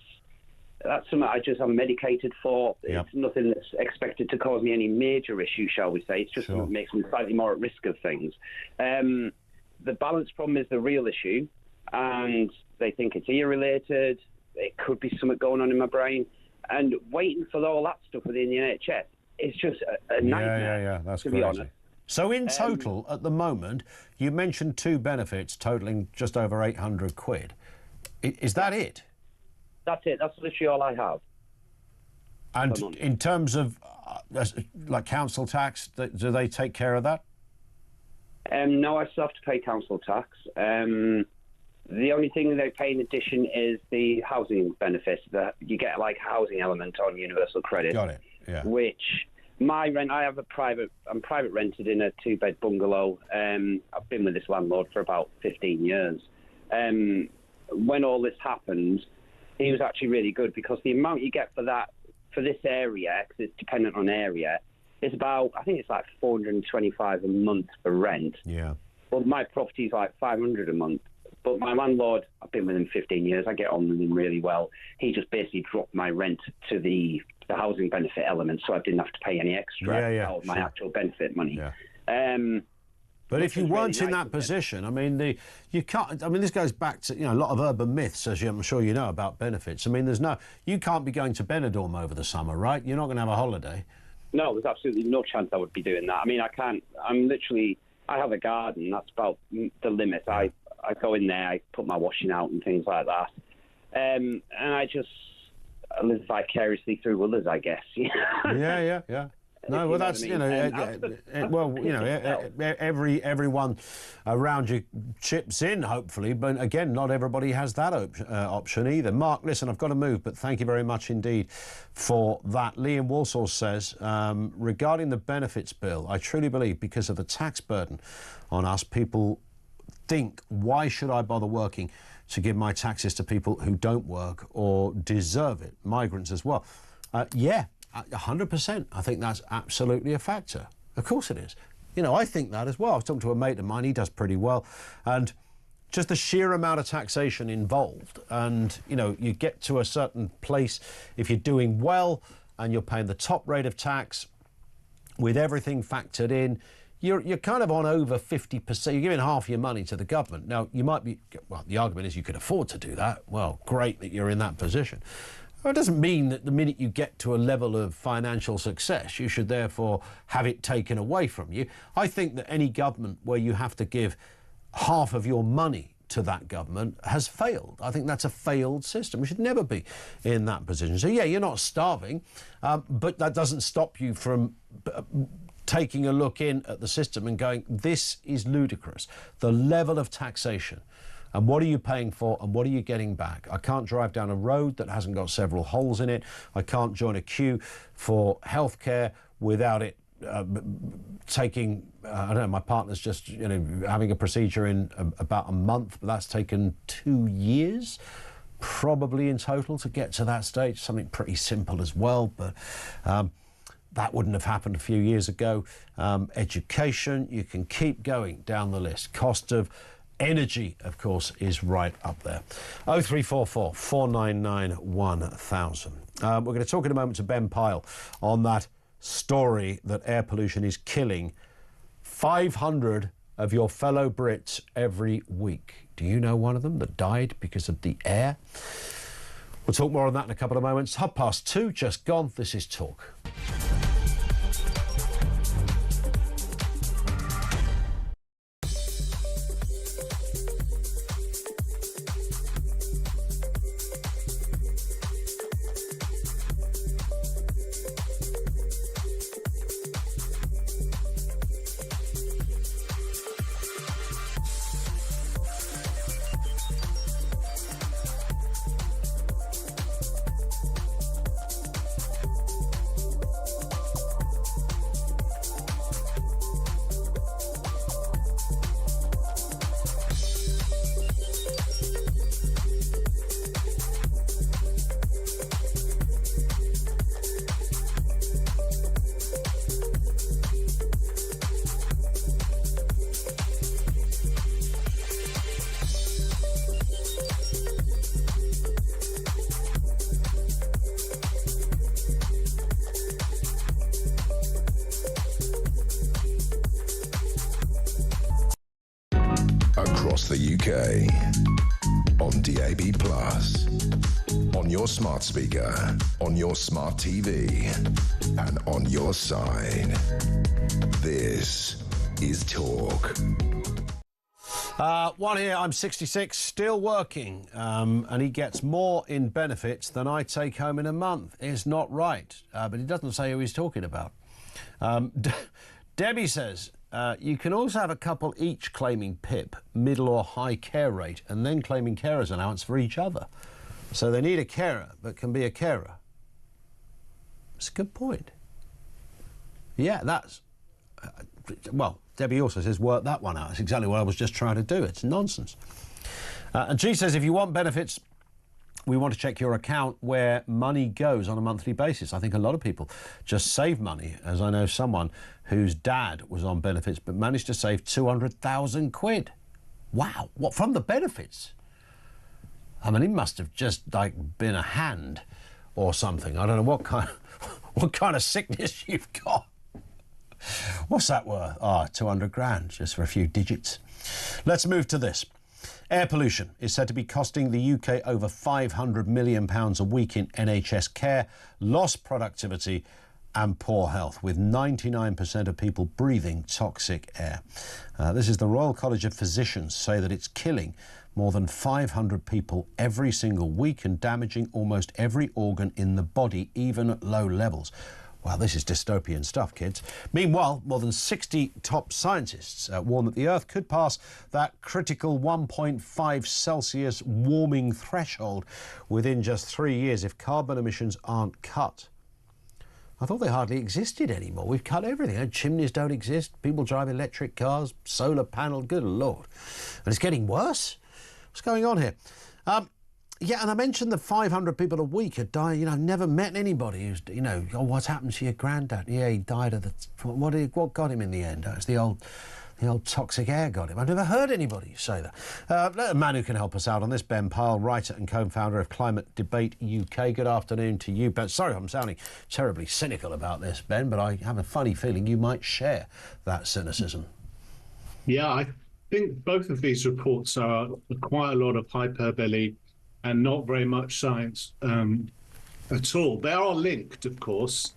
something I'm medicated for. It's nothing that's expected to cause me any major issue, shall we say. It's just something that makes me slightly more at risk of things. The balance problem is the real issue, and they think it's ear-related. It could be something going on in my brain. And waiting for all that stuff within the NHS is just a nightmare, Yeah, that's to crazy. be honest. So in total, at the moment, you mentioned two benefits totalling just over 800 quid. Is that it? That's it. That's literally all I have. And in terms of, like, council tax, do they take care of that? No, I still have to pay council tax. The only thing they pay in addition is the housing benefit. That you get, like, housing element on universal credit. Got it, yeah. Which, my rent, I'm private rented in a 2-bed bungalow. I've been with this landlord for about 15 years. When all this happened, he was actually really good because the amount you get for this area, because it's dependent on area, is about, I think it's like $425 a month for rent. Yeah. Well, my property's like $500 a month. But my landlord, I've been with him 15 years. I get on with him really well. He just basically dropped my rent to the housing benefit element, so I didn't have to pay any extra out of my actual benefit money. Yeah. But if you weren't in that position, I mean, you can't. I mean, this goes back to, you know, a lot of urban myths, as I'm sure you know, about benefits. I mean, you can't be going to Benidorm over the summer, right? You're not going to have a holiday. No, there's absolutely no chance I would be doing that. I mean, I can't. I have a garden. That's about the limit. I go in there, I put my washing out and things like that. And live vicariously through others, I guess. Yeah. No, well, that's, everyone around you chips in, hopefully. But again, not everybody has that option either. Mark, listen, I've got to move, but thank you very much indeed for that. Liam Walsall says, regarding the benefits bill, I truly believe because of the tax burden on us, people think, why should I bother working to give my taxes to people who don't work or deserve it? Migrants as well. 100%. I think that's absolutely a factor. Of course it is. I think that as well. I was talking to a mate of mine, he does pretty well. And just the sheer amount of taxation involved. And, you get to a certain place, if you're doing well and you're paying the top rate of tax with everything factored in, you're kind of on over 50%. You're giving half your money to the government. Now, you might be, the argument is you could afford to do that. Well, great that you're in that position. Well, it doesn't mean that the minute you get to a level of financial success, you should therefore have it taken away from you. I think that any government where you have to give half of your money to that government has failed. I think that's a failed system. We should never be in that position. So, yeah, you're not starving, but that doesn't stop you from taking a look in at the system and going, this is ludicrous. The level of taxation. And what are you paying for and what are you getting back? I can't drive down a road that hasn't got several holes in it. I can't join a queue for healthcare without it taking, I don't know, my partner's just, having a procedure in about a month, but that's taken 2 years, probably in total to get to that stage. Something pretty simple as well, but that wouldn't have happened a few years ago. Education, you can keep going down the list. Cost of energy, of course, is right up there. 0344 499 1000. We're going to talk in a moment to Ben Pyle on that story that air pollution is killing 500 of your fellow Brits every week. Do you know one of them that died because of the air? We'll talk more on that in a couple of moments. 2:30, just gone. This is Talk. Across the UK, on DAB+, on your smart speaker, on your smart TV, and on your side. This is Talk. One here, I'm 66, still working, and he gets more in benefits than I take home in a month. It's not right, but he doesn't say who he's talking about. Debbie says, you can also have a couple each claiming PIP, middle or high care rate, and then claiming carer's allowance for each other. So they need a carer, but can be a carer. It's a good point. Yeah, that's... well, Debbie also says, work that one out. That's exactly what I was just trying to do. It's nonsense. And she says, if you want benefits, we want to check your account where money goes on a monthly basis. I think a lot of people just save money, as I know someone whose dad was on benefits but managed to save 200,000 quid. Wow, what, from the benefits? I mean, it must have just been a hand or something. I don't know what kind of sickness you've got. What's that worth? 200 grand just for a few digits. Let's move to this. Air pollution is said to be costing the UK over £500 million a week in NHS care, lost productivity and poor health, with 99% of people breathing toxic air. This is the Royal College of Physicians say that it's killing more than 500 people every single week and damaging almost every organ in the body, even at low levels. Well, this is dystopian stuff, kids. Meanwhile, more than 60 top scientists warn that the Earth could pass that critical 1.5 Celsius warming threshold within just 3 years if carbon emissions aren't cut. I thought they hardly existed anymore. We've cut everything. Chimneys don't exist. People drive electric cars, solar panel. Good Lord. And it's getting worse. What's going on here? Yeah, and I mentioned the 500 people a week had died. You know, I've never met anybody who's, you know, oh, what's happened to your granddad? Yeah, he died of the... What got him in the end? It's the old toxic air got him. I've never heard anybody say that. A man who can help us out on this, Ben Pyle, writer and co-founder of Climate Debate UK. Good afternoon to you, Ben. Sorry, I'm sounding terribly cynical about this, Ben, but I have a funny feeling you might share that cynicism. Yeah, I think both of these reports are quite a lot of hyperbole and not very much science at all. They are linked, of course.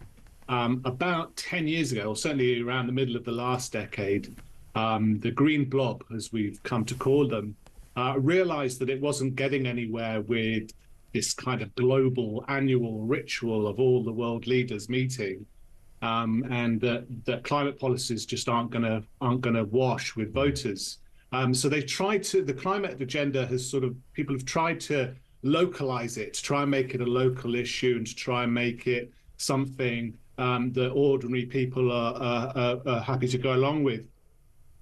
About 10 years ago, or certainly around the middle of the last decade, the green blob, as we've come to call them, realized that it wasn't getting anywhere with this kind of global annual ritual of all the world leaders meeting, and that climate policies just aren't gonna wash with voters. So they tried to, the climate agenda has sort of, people have tried to localize it, to try and make it a local issue and to try and make it something that ordinary people are happy to go along with.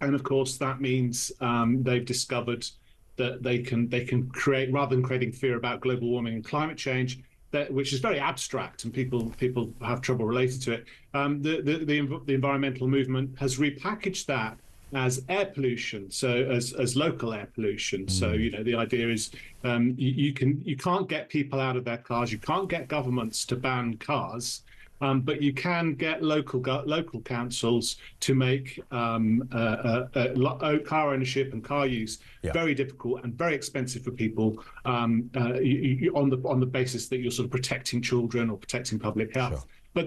And of course, that means they've discovered that they can create, rather than creating fear about global warming and climate change, which is very abstract and people have trouble related to it, the environmental movement has repackaged that as air pollution, so as local air pollution. So, you know, the idea is you can't get people out of their cars, you can't get governments to ban cars, but you can get local councils to make car ownership and car use very difficult and very expensive for people, on the basis that you're sort of protecting children or protecting public health. Sure.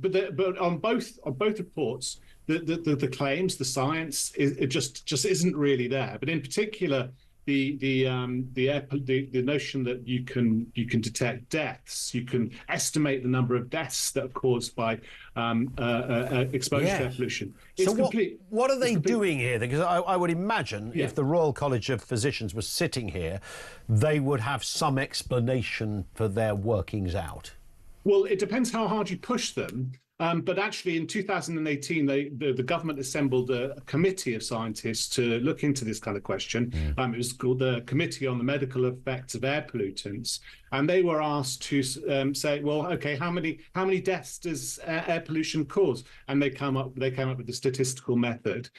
But on both reports, the claims, the science, it just isn't really there. But in particular, the notion that you can detect deaths, you can estimate the number of deaths that are caused by exposure to air pollution. So what are they doing here? Because I would imagine if the Royal College of Physicians was sitting here, they would have some explanation for their workings out. Well, it depends how hard you push them. But actually, in 2018, the government assembled a committee of scientists to look into this kind of question. It was called the Committee on the Medical Effects of Air Pollutants, and they were asked to say, well, okay, how many deaths does air pollution cause? And they came up with a statistical method,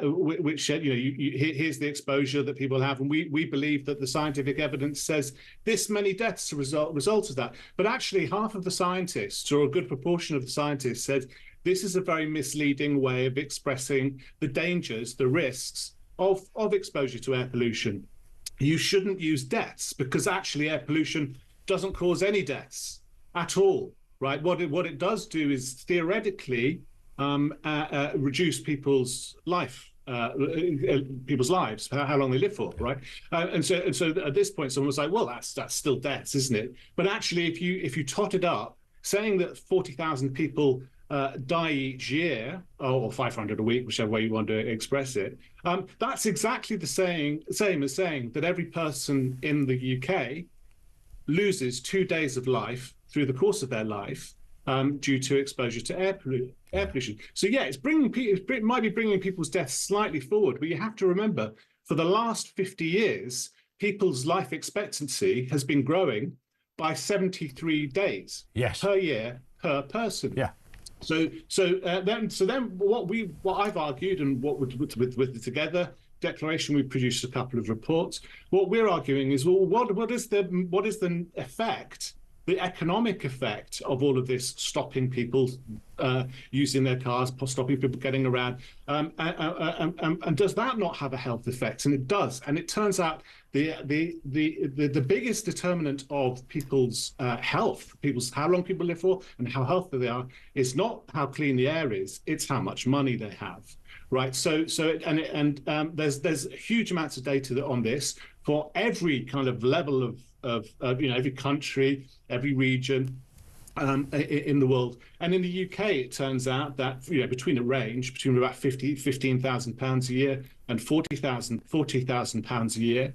which said, here's the exposure that people have, and we believe that the scientific evidence says this many deaths are result of that. But actually, half of the scientists, or a good proportion of the scientists, said this is a very misleading way of expressing the dangers, the risks of exposure to air pollution. You shouldn't use deaths because actually air pollution doesn't cause any deaths at all, right? What it does do is theoretically reduce people's lives, how long they live for, right? And so at this point, someone was like, well, that's still deaths, isn't it? But actually, if you tot it up, saying that 40,000 people die each year, or 500 a week, whichever way you want to express it, that's exactly the same as saying that every person in the UK loses 2 days of life through the course of their life due to exposure to air pollution. So yeah, it might be bringing people's deaths slightly forward, but you have to remember, for the last 50 years, people's life expectancy has been growing by 73 days per year per person. Yeah. So then what I've argued, and what with the Together declaration, we produced a couple of reports. What we're arguing is, well, what is the effect the economic effect of all of this, stopping people using their cars, stopping people getting around, and does that not have a health effect? And it does. And it turns out the biggest determinant of people's health, how long people live for, and how healthy they are, is not how clean the air is; it's how much money they have. Right. There's huge amounts of data on this for every kind of level of every country, every region in the world. And in the UK, it turns out that between about £15,000 a year and £40,000 a year,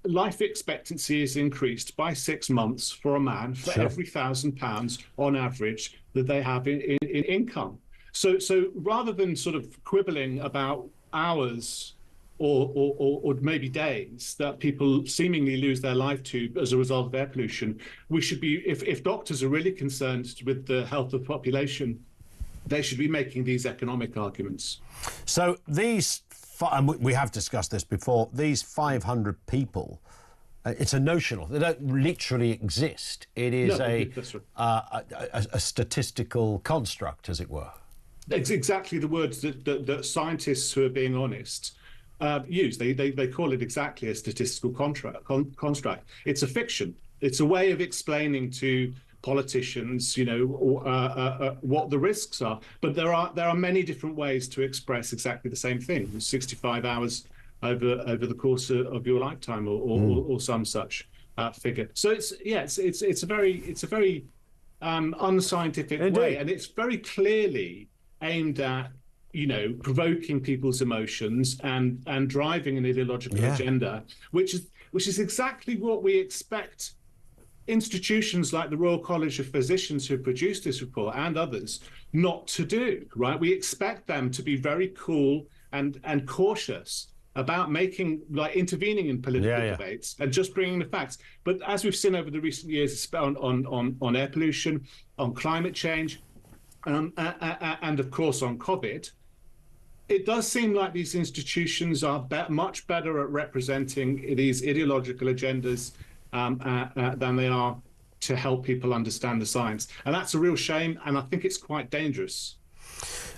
life expectancy is increased by 6 months for a man for every £1,000 on average that they have in income. So rather than sort of quibbling about hours or maybe days that people seemingly lose their life to as a result of air pollution, we should be, if doctors are really concerned with the health of the population, they should be making these economic arguments. So these, and we have discussed this before, these 500 people, it's a notional. They don't literally exist. It is a statistical construct, as it were. It's exactly the words that scientists who are being honest use. They call it exactly a statistical construct. It's a fiction. It's a way of explaining to politicians, what the risks are. But there are many different ways to express exactly the same thing. 65 hours over the course of your lifetime, or some such figure. So it's a very unscientific way, and it's very clearly aimed at provoking people's emotions and driving an ideological agenda, which is exactly what we expect institutions like the Royal College of Physicians, who produced this report, and others not to do. Right? We expect them to be very cool and cautious about intervening in political debates and just bringing the facts. But as we've seen over the recent years on air pollution, on climate change, and of course on COVID, it does seem like these institutions are much better at representing these ideological agendas than they are to help people understand the science. And that's a real shame, and I think it's quite dangerous.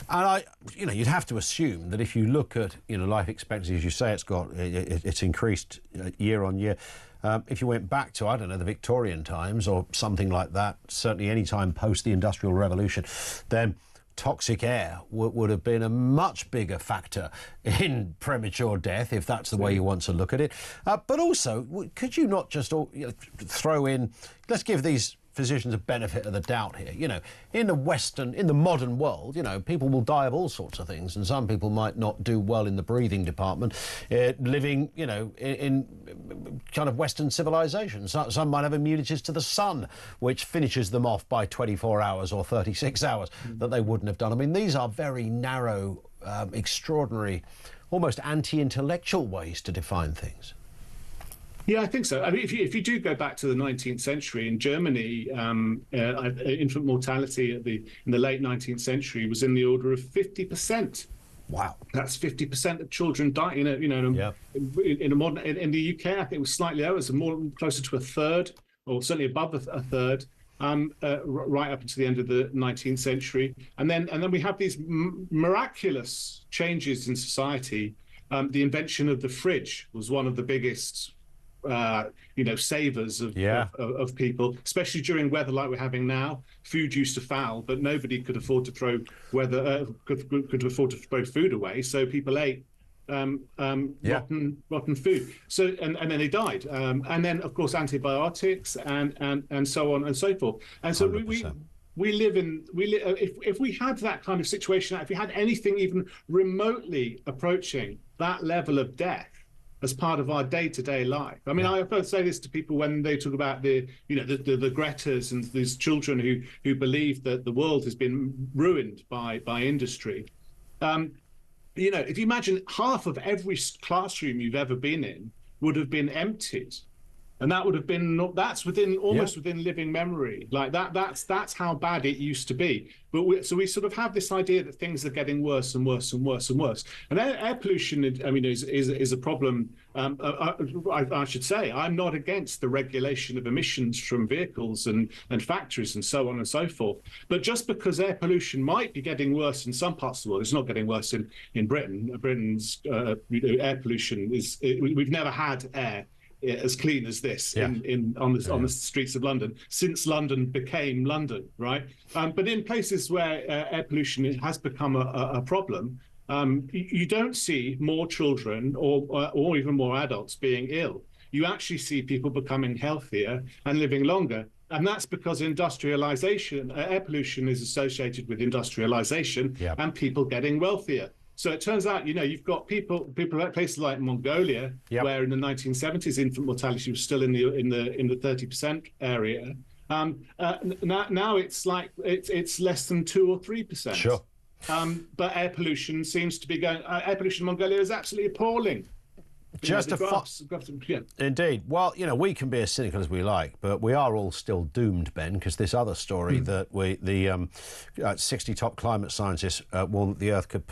And you'd have to assume that if you look at, life expectancy, as you say, it's increased year on year. If you went back to, I don't know, the Victorian times or something like that, certainly any time post the Industrial Revolution, then toxic air would have been a much bigger factor in premature death, if that's the way you want to look at it. But also, could you not just throw in, let's give these physicians a benefit of the doubt here. In the modern world, people will die of all sorts of things, and some people might not do well in the breathing department, living, in kind of Western civilization. Some might have immunities to the sun, which finishes them off by 24 hours or 36 hours that they wouldn't have done. I mean, these are very narrow, extraordinary, almost anti-intellectual ways to define things. Yeah, I think so. I mean, if you do go back to the 19th century, in Germany, infant mortality in the late 19th century was in the order of 50%. Wow, that's 50% of children die. In a modern, in the UK, I think it was slightly lower. It's more closer to a third, or certainly above a third, right up until the end of the 19th century. And then we have these miraculous changes in society. The invention of the fridge was one of the biggest savers of people, especially during weather like we're having now. Food used to foul, but nobody could afford to throw could afford to throw food away. So people ate rotten food. So and then they died. And then of course antibiotics and so on and so forth. And so 100%. If we had that kind of situation, if we had anything even remotely approaching that level of death as part of our day-to-day life. I mean, I first say this to people when they talk about the Gretas and these children who believe that the world has been ruined by industry. If you imagine half of every classroom you've ever been in would have been emptied And that would have been, that's almost within living memory. Like that's how bad it used to be. But so we sort of have this idea that things are getting worse and worse and worse and worse. And air pollution, I mean, is a problem. I should say, I'm not against the regulation of emissions from vehicles and factories and so on and so forth. But just because air pollution might be getting worse in some parts of the world, it's not getting worse in Britain. Britain's air pollution we've never had air as clean as this on the streets of London since London became London, right? But in places where air pollution has become a problem, you don't see more children or even more adults being ill. You actually see people becoming healthier and living longer. And that's because industrialization, air pollution is associated with industrialization and people getting wealthier. So it turns out, you've got people at places like Mongolia, where in the 1970s infant mortality was still in the 30% area. Now it's like it's less than 2 or 3%. Sure. But air pollution seems to be going. Air pollution in Mongolia is absolutely appalling. Just Indeed. Well, we can be as cynical as we like, but we are all still doomed, Ben, because this other story that the 60 top climate scientists warned that the Earth could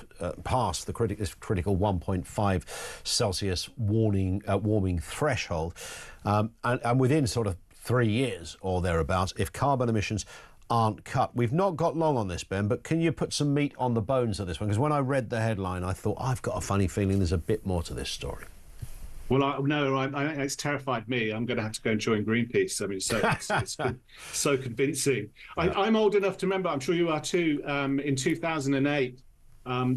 pass this critical 1.5 Celsius warming threshold, and within sort of 3 years or thereabouts, if carbon emissions aren't cut. We've not got long on this, Ben, but can you put some meat on the bones of this one? Because when I read the headline, I thought, I've got a funny feeling there's a bit more to this story. Well, it's terrified me. I'm going to have to go and join Greenpeace. I mean, it's so convincing. Yeah. I'm old enough to remember, I'm sure you are too, in 2008,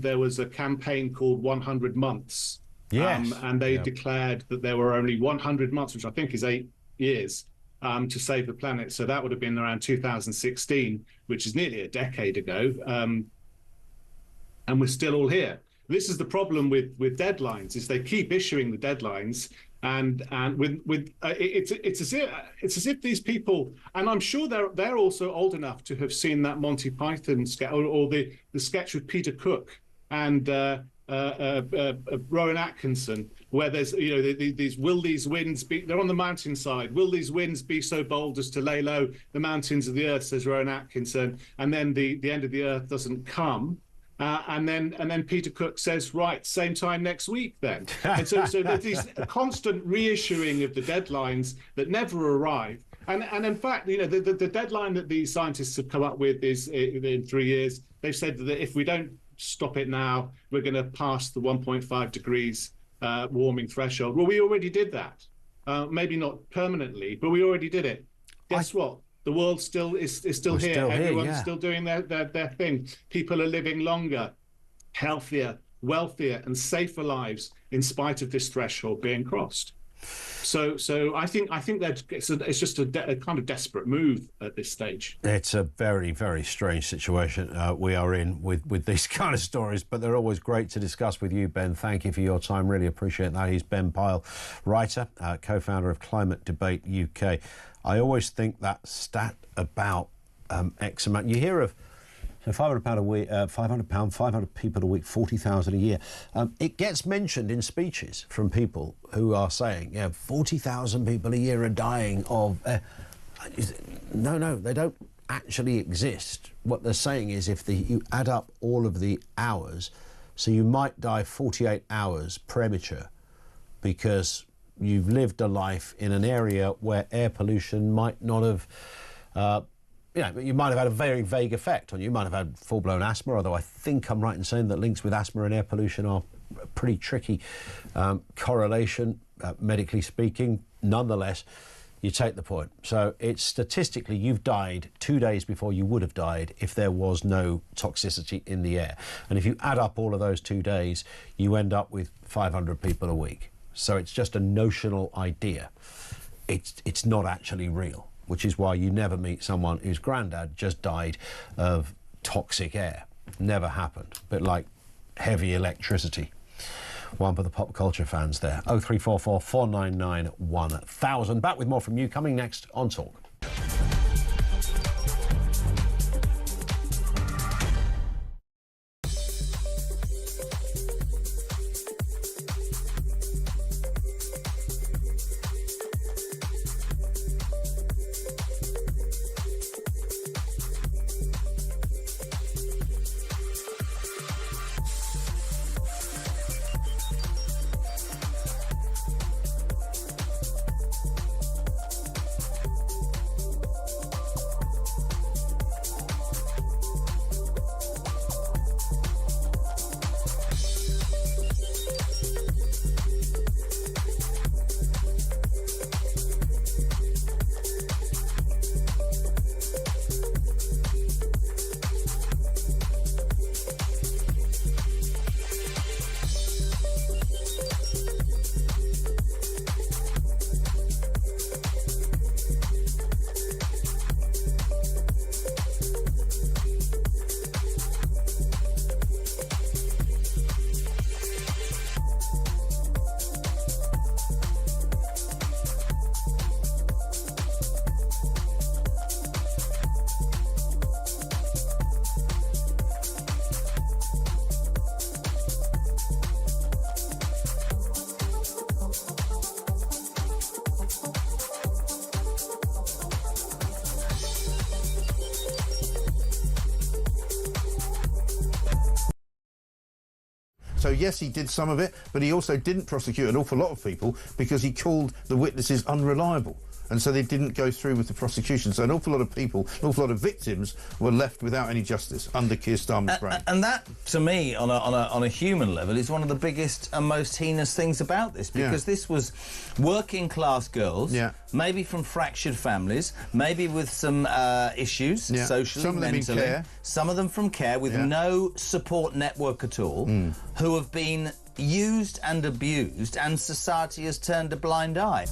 there was a campaign called 100 Months. Yes. And they declared that there were only 100 months, which I think is 8 years, to save the planet. So that would have been around 2016, which is nearly a decade ago. And we're still all here. This is the problem with deadlines: is they keep issuing the deadlines, and it's as if these people, and I'm sure they're also old enough to have seen that Monty Python sketch or the sketch with Peter Cook and Rowan Atkinson, where there's these will these winds be, they're on the mountainside, will these winds be so bold as to lay low the mountains of the earth, says Rowan Atkinson, and then the end of the earth doesn't come. And then Peter Cook says, right, same time next week then. And so there's these constant reissuing of the deadlines that never arrive. And in fact, the deadline that these scientists have come up with is in 3 years. They've said that if we don't stop it now, we're going to pass the 1.5 degrees warming threshold. Well, we already did that. Maybe not permanently, but we already did it. Guess what? The world is still here. Everyone's still doing their thing. People are living longer, healthier, wealthier, and safer lives in spite of this threshold being crossed. So I think that it's just a kind of desperate move at this stage. It's a very, very strange situation we are in with these kind of stories, but they're always great to discuss with you, Ben. Thank you for your time. Really appreciate that. He's Ben Pyle, writer, co-founder of Climate Debate UK. I always think that stat about X amount. You hear of £500 a week, £500, 500 people a week, 40,000 a year. It gets mentioned in speeches from people who are saying, 40,000 people a year are dying of. No, they don't actually exist. What they're saying is you add up all of the hours, so you might die 48 hours premature because you've lived a life in an area where air pollution might not have, you might have had a very vague effect on you. You might have had full-blown asthma, although I think I'm right in saying that links with asthma and air pollution are a pretty tricky correlation, medically speaking. Nonetheless, you take the point. So it's statistically, you've died 2 days before you would have died if there was no toxicity in the air. And if you add up all of those 2 days, you end up with 500 people a week. So it's just a notional idea. It's not actually real, which is why you never meet someone whose granddad just died of toxic air. Never happened. A bit like heavy electricity. One for the pop culture fans there. 0344 499 1000. Back with more from you coming next on Talk. So yes, he did some of it, but he also didn't prosecute an awful lot of people because he called the witnesses unreliable. And so they didn't go through with the prosecution. So an awful lot of people, an awful lot of victims were left without any justice under Keir Starmer's reign. And that, to me, on a human level, is one of the biggest and most heinous things about this, because this was working-class girls, maybe from fractured families, maybe with some issues, socially, some of them mentally. in care. Some of them from care, with no support network at all, who have been used and abused, and society has turned a blind eye.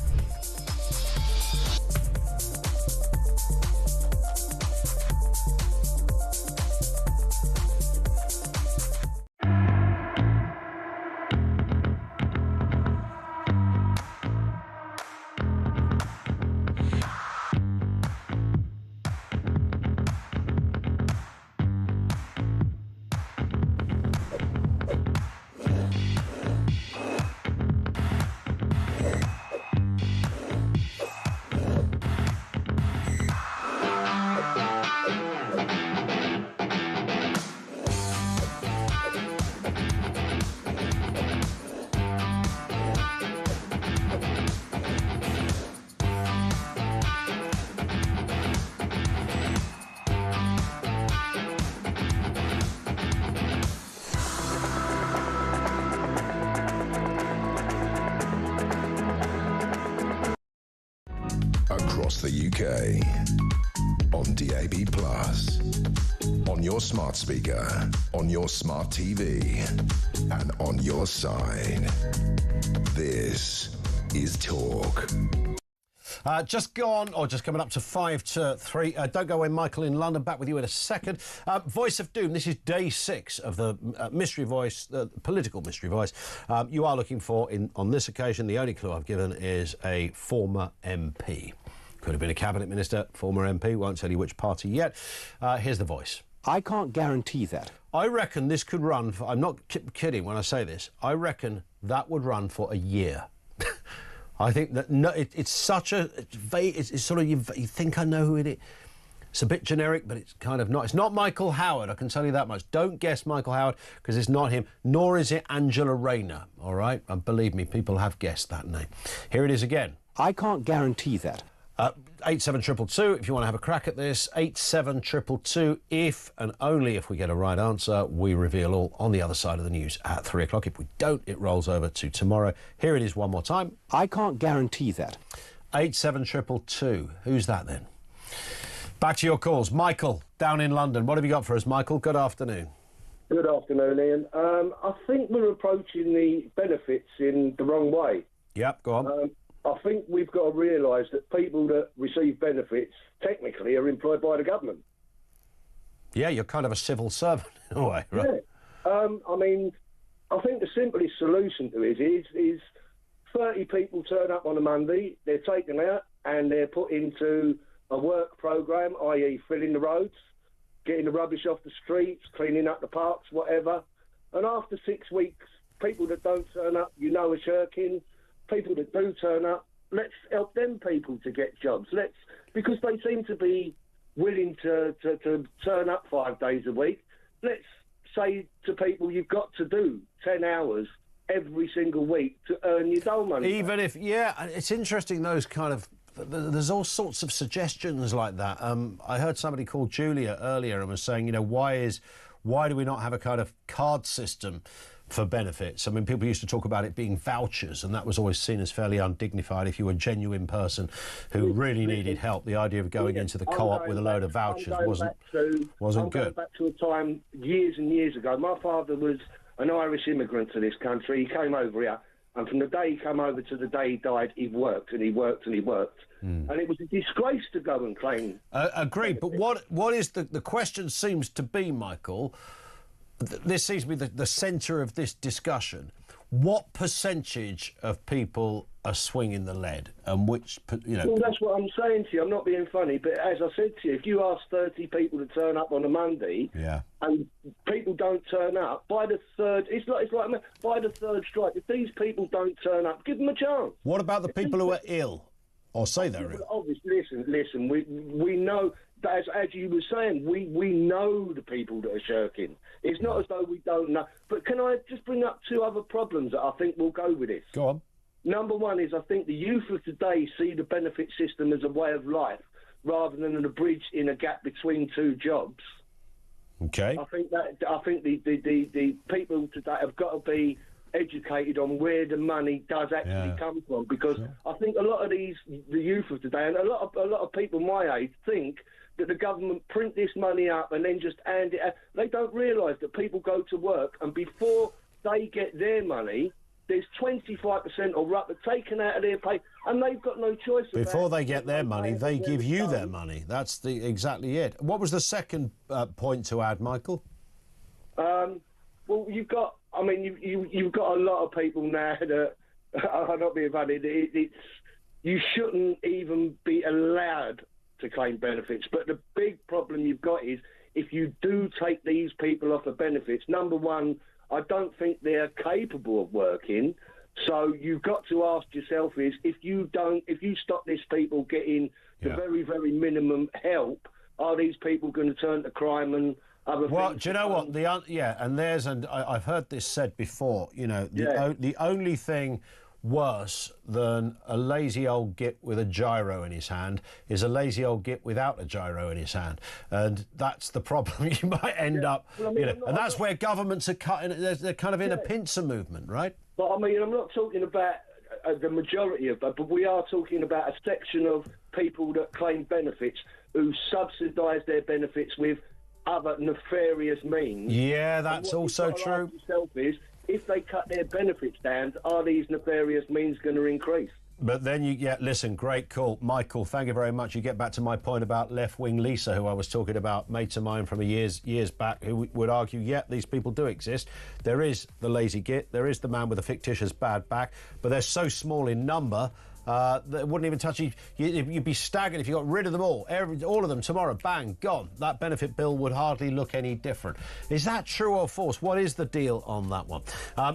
Across the UK, on DAB+, on your smart speaker, on your smart TV, and on your side. This is Talk. Just gone, or just coming up to 5 to 3. Don't go away, Michael in London. Back with you in a second. Voice of Doom. This is day 6 of the mystery voice, the political mystery voice. You are looking for, on this occasion, the only clue I've given is a former MP. Could have been a cabinet minister, former MP. Won't tell you which party yet. Here's the voice. I can't guarantee that. I reckon this could run for, I'm not kidding when I say this, I reckon that would run for a year. I think that it's such a vague, it's sort of, you think I know who it is. It's a bit generic, but it's kind of not. It's not Michael Howard, I can tell you that much. Don't guess Michael Howard, because it's not him, nor is it Angela Rayner, all right? And believe me, people have guessed that name. Here it is again. I can't guarantee that. 87222, if you want to have a crack at this. 87222, if and only if we get a right answer, we reveal all on the other side of the news at 3 o'clock. If we don't, it rolls over to tomorrow. Here it is one more time. I can't guarantee that. 87222, who's that then? Back to your calls. Michael, down in London. What have you got for us, Michael? Good afternoon. Good afternoon, Ian. I think we're approaching the benefits in the wrong way. Yep, go on. I think we've got to realise that people that receive benefits technically are employed by the government. Yeah, you're kind of a civil servant in a way, right? Yeah. I mean, I think the simplest solution to it is 30 people turn up on a Monday, they're taken out and they're put into a work programme, i.e. filling the roads, getting the rubbish off the streets, cleaning up the parks, whatever. And after 6 weeks, people that don't turn up, are shirking. People that do turn up, let's help them people to get jobs. Because they seem to be willing to turn up 5 days a week. Let's say to people, you've got to do 10 hours every single week to earn your dole money. Even if, it's interesting, those kind of, there's all sorts of suggestions like that. I heard somebody called Julia earlier and was saying, why do we not have a kind of card system for benefits? I mean, people used to talk about it being vouchers, and that was always seen as fairly undignified. If you were a genuine person who really needed help, the idea of going into the co-op with a load of vouchers wasn't good. I'm going back to a time years and years ago. My father was an Irish immigrant to this country. He came over here, and from the day he came over to the day he died, he worked and he worked and he worked. And it was a disgrace to go and claim. Agreed, but what is the question seems to be, Michael, this seems to be the centre of this discussion. What percentage of people are swinging the lead, and which, Well, that's what I'm saying to you. I'm not being funny, but as I said to you, if you ask 30 people to turn up on a Monday, and people don't turn up, by the third, it's like by the third strike, if these people don't turn up, give them a chance. What about the people who are ill, or say they're ill? Obviously, listen. We know as you were saying, we know the people that are shirking. It's not as though we don't know. But can I just bring up two other problems that I think will go with this? Go on. Number one is I think the youth of today see the benefit system as a way of life rather than a bridge in a gap between two jobs. Okay. I think the people today have got to be educated on where the money does actually come from, because I think a lot of the youth of today and a lot of people my age think that the government print this money up and then just hand it out. They don't realise that people go to work and before they get their money, there's 25% or roughly taken out of their pay, and they've got no choice. Before they get their money, they give you their money. That's exactly it. What was the second point to add, Michael? Well, you've got a lot of people now that are not being funny. You shouldn't even be allowed to claim benefits. But the big problem you've got is if you do take these people off the benefits, number one, I don't think they're capable of working. So you've got to ask yourself is if you stop these people getting the very, very minimum help, are these people going to turn to crime and other things? Well, do you know what? I've heard this said before. You know, the only thing worse than a lazy old git with a gyro in his hand is a lazy old git without a gyro in his hand, and that's the problem. You might end up, and that's where governments are cutting. They're kind of in a pincer movement, right? But I mean, I'm not talking about the majority of them, but we are talking about a section of people that claim benefits who subsidise their benefits with other nefarious means. Yeah, that's also true. If they cut their benefits down, are these nefarious means going to increase? But then listen, great call. Michael, thank you very much. You get back to my point about left-wing Lisa, who I was talking about, mates of mine from years back, who would argue, these people do exist. There is the lazy git, there is the man with a fictitious bad back, but they're so small in number that it wouldn't even touch you. You'd be staggered if you got rid of them all. All of them tomorrow, bang, gone. That benefit bill would hardly look any different. Is that true or false? What is the deal on that one?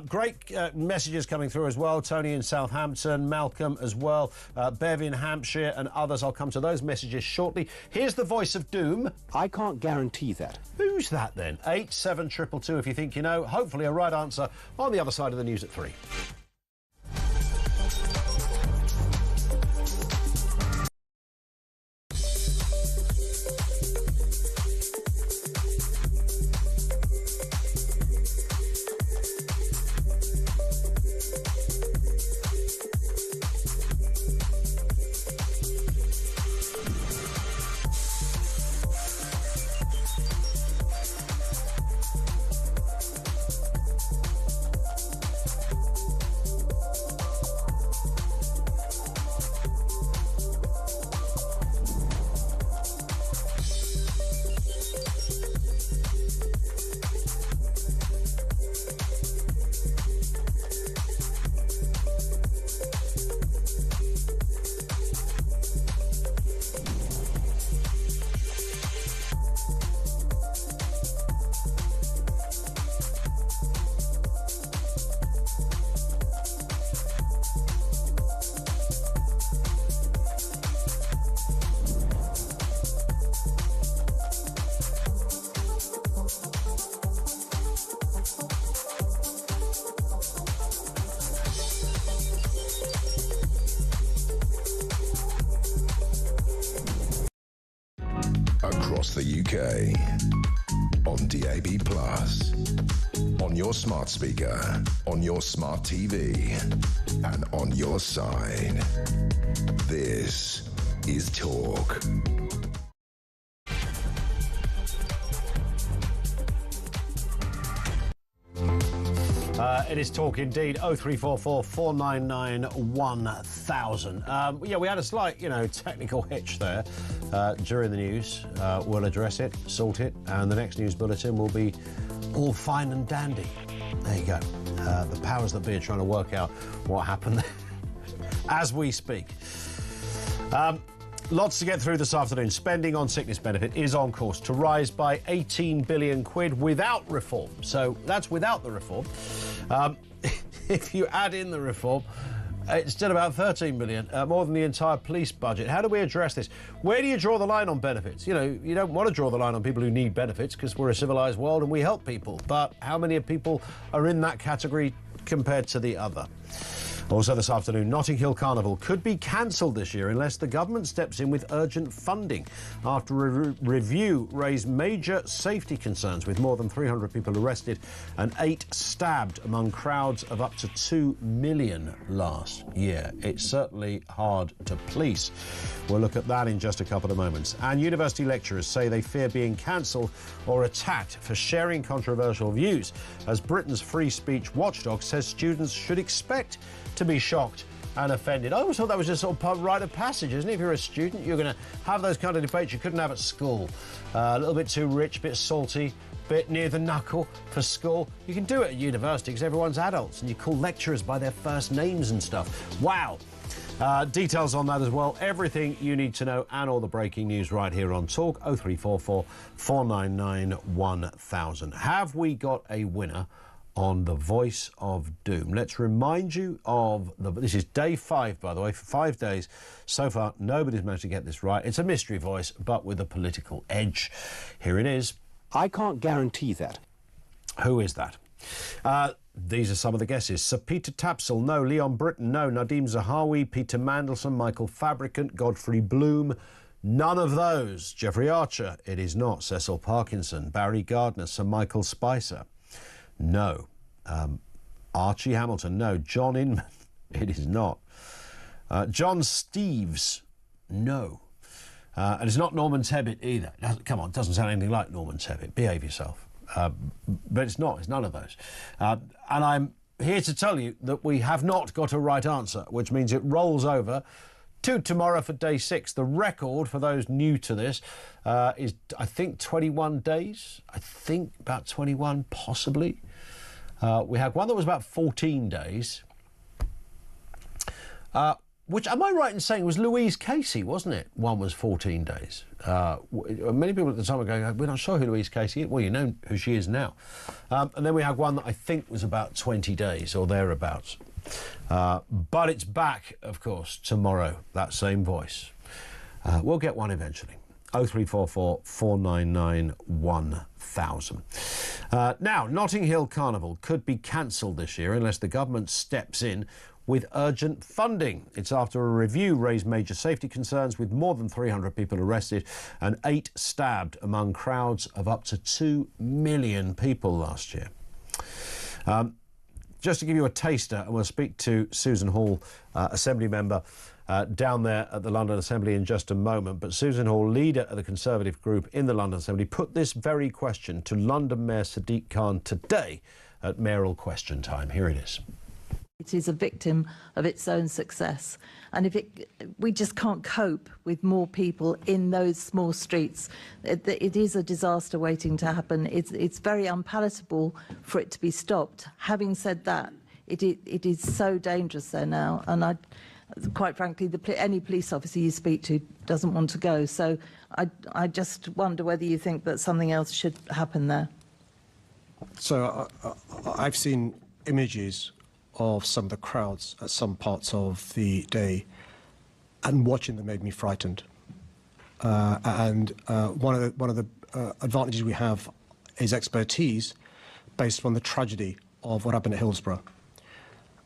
Great messages coming through as well. Tony in Southampton, Malcolm as well, Bev in Hampshire and others. I'll come to those messages shortly. Here's the voice of doom. I can't guarantee that. Who's that then? 87222 if you think you know. Hopefully a right answer on the other side of the news at 3. Across the UK, on DAB+, on your smart speaker, on your smart TV, and on your side. This is Talk. It is Talk indeed. 0344 499 1000. We had a slight, technical hitch there during the news. We'll address it, sort it, and the next news bulletin will be all fine and dandy. There you go. The powers that be are trying to work out what happened there as we speak. Lots to get through this afternoon. Spending on sickness benefit is on course to rise by 18 billion quid without reform. So that's without the reform. If you add in the reform, It's still about 13 million, more than the entire police budget. How do we address this? Where do you draw the line on benefits? You know, you don't want to draw the line on people who need benefits because we're a civilised world and we help people. But how many people are in that category compared to the other? Also this afternoon, Notting Hill Carnival could be cancelled this year unless the government steps in with urgent funding after a review raised major safety concerns with more than 300 people arrested and 8 stabbed among crowds of up to 2 million last year. It's certainly hard to police. We'll look at that in just a couple of moments. And university lecturers say they fear being cancelled or attacked for sharing controversial views, as Britain's free speech watchdog says students should expect to be shocked and offended. I always thought that was just sort of rite of passage, isn't it? If you're a student, you're going to have those kind of debates you couldn't have at school. A little bit too rich, a bit salty, bit near the knuckle for school. You can do it at university because everyone's adults and you call lecturers by their first names and stuff. Wow. Details on that as well. Everything you need to know and all the breaking news right here on Talk. 0344 499 1000. Have we got a winner on the Voice of Doom? Let's remind you of this is day 5, by the way. For 5 days so far, nobody's managed to get this right. It's a mystery voice, but with a political edge. Here it is. I can't guarantee that. Who is that? These are some of the guesses. Sir Peter Tapsell, no. Leon Britton, no. Nadim Zahawi, Peter Mandelson, Michael Fabricant, Godfrey Bloom. None of those. Jeffrey Archer, it is not. Cecil Parkinson, Barry Gardner, Sir Michael Spicer. No. Archie Hamilton, no. John Inman, it is not. John Steeves, no. And it's not Norman Tebbit either. Come on, it doesn't sound anything like Norman Tebbit. Behave yourself. But it's not. It's none of those. And I'm here to tell you that we have not got a right answer, which means it rolls over to tomorrow for day 6. The record, for those new to this, is, I think, 21 days. I think about 21, possibly. We had one that was about 14 days, which, am I right in saying, was Louise Casey, wasn't it? One was 14 days. Many people at the time were going, we're not sure who Louise Casey is. Well, you know who she is now. And then we had one that I think was about 20 days or thereabouts. But it's back, of course, tomorrow, that same voice. We'll get one eventually. 0344 499 1000. Now, Notting Hill Carnival could be cancelled this year unless the government steps in with urgent funding. It's after a review raised major safety concerns with more than 300 people arrested and 8 stabbed among crowds of up to 2 million people last year. Just to give you a taster, and we'll speak to Susan Hall, Assembly member, down there at the London Assembly in just a moment. But Susan Hall, leader of the Conservative group in the London Assembly, put this very question to London Mayor Sadiq Khan today at mayoral question time. Here it is. It is a victim of its own success. And if we just can't cope with more people in those small streets. It is a disaster waiting to happen. It's very unpalatable for it to be stopped. Having said that, it is so dangerous there now. And quite frankly, any police officer you speak to doesn't want to go. So I just wonder whether you think that something else should happen there. So I've seen images of some of the crowds at some parts of the day, and watching them made me frightened. And one of the advantages we have is expertise based on the tragedy of what happened at Hillsborough.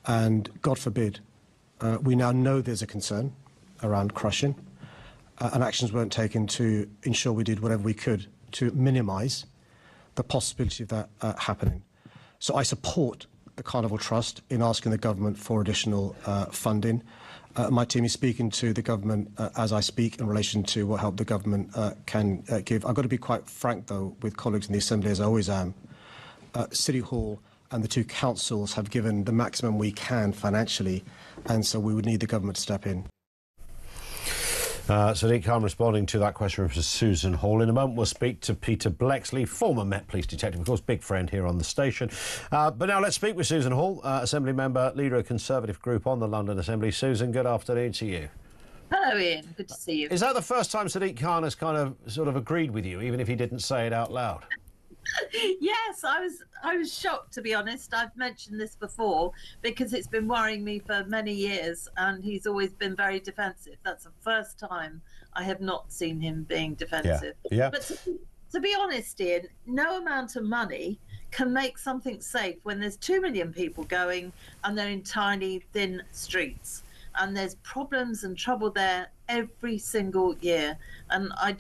And God forbid, we now know there's a concern around crushing, and actions weren't taken to ensure we did whatever we could to minimise the possibility of that happening. So I support the Carnival Trust in asking the government for additional funding. My team is speaking to the government as I speak in relation to what help the government can give. I've got to be quite frank, though, with colleagues in the Assembly, as I always am. City Hall and the 2 councils have given the maximum we can financially, and so we would need the government to step in. Sadiq Khan responding to that question from Susan Hall. In a moment, we'll speak to Peter Blexley, former Met Police detective, of course, big friend here on the station. But now let's speak with Susan Hall, Assembly member, leader of Conservative group on the London Assembly. Susan, good afternoon to you. Hello, Ian. Good to see you. Is that the first time Sadiq Khan has sort of agreed with you, even if he didn't say it out loud? Yes, I was shocked, to be honest. I've mentioned this before because it's been worrying me for many years, and he's always been very defensive. That's the first time I have not seen him being defensive. Yeah. But to be honest, Ian, no amount of money can make something safe when there's 2 million people going and they're in tiny, thin streets. And there's problems and trouble there every single year. And I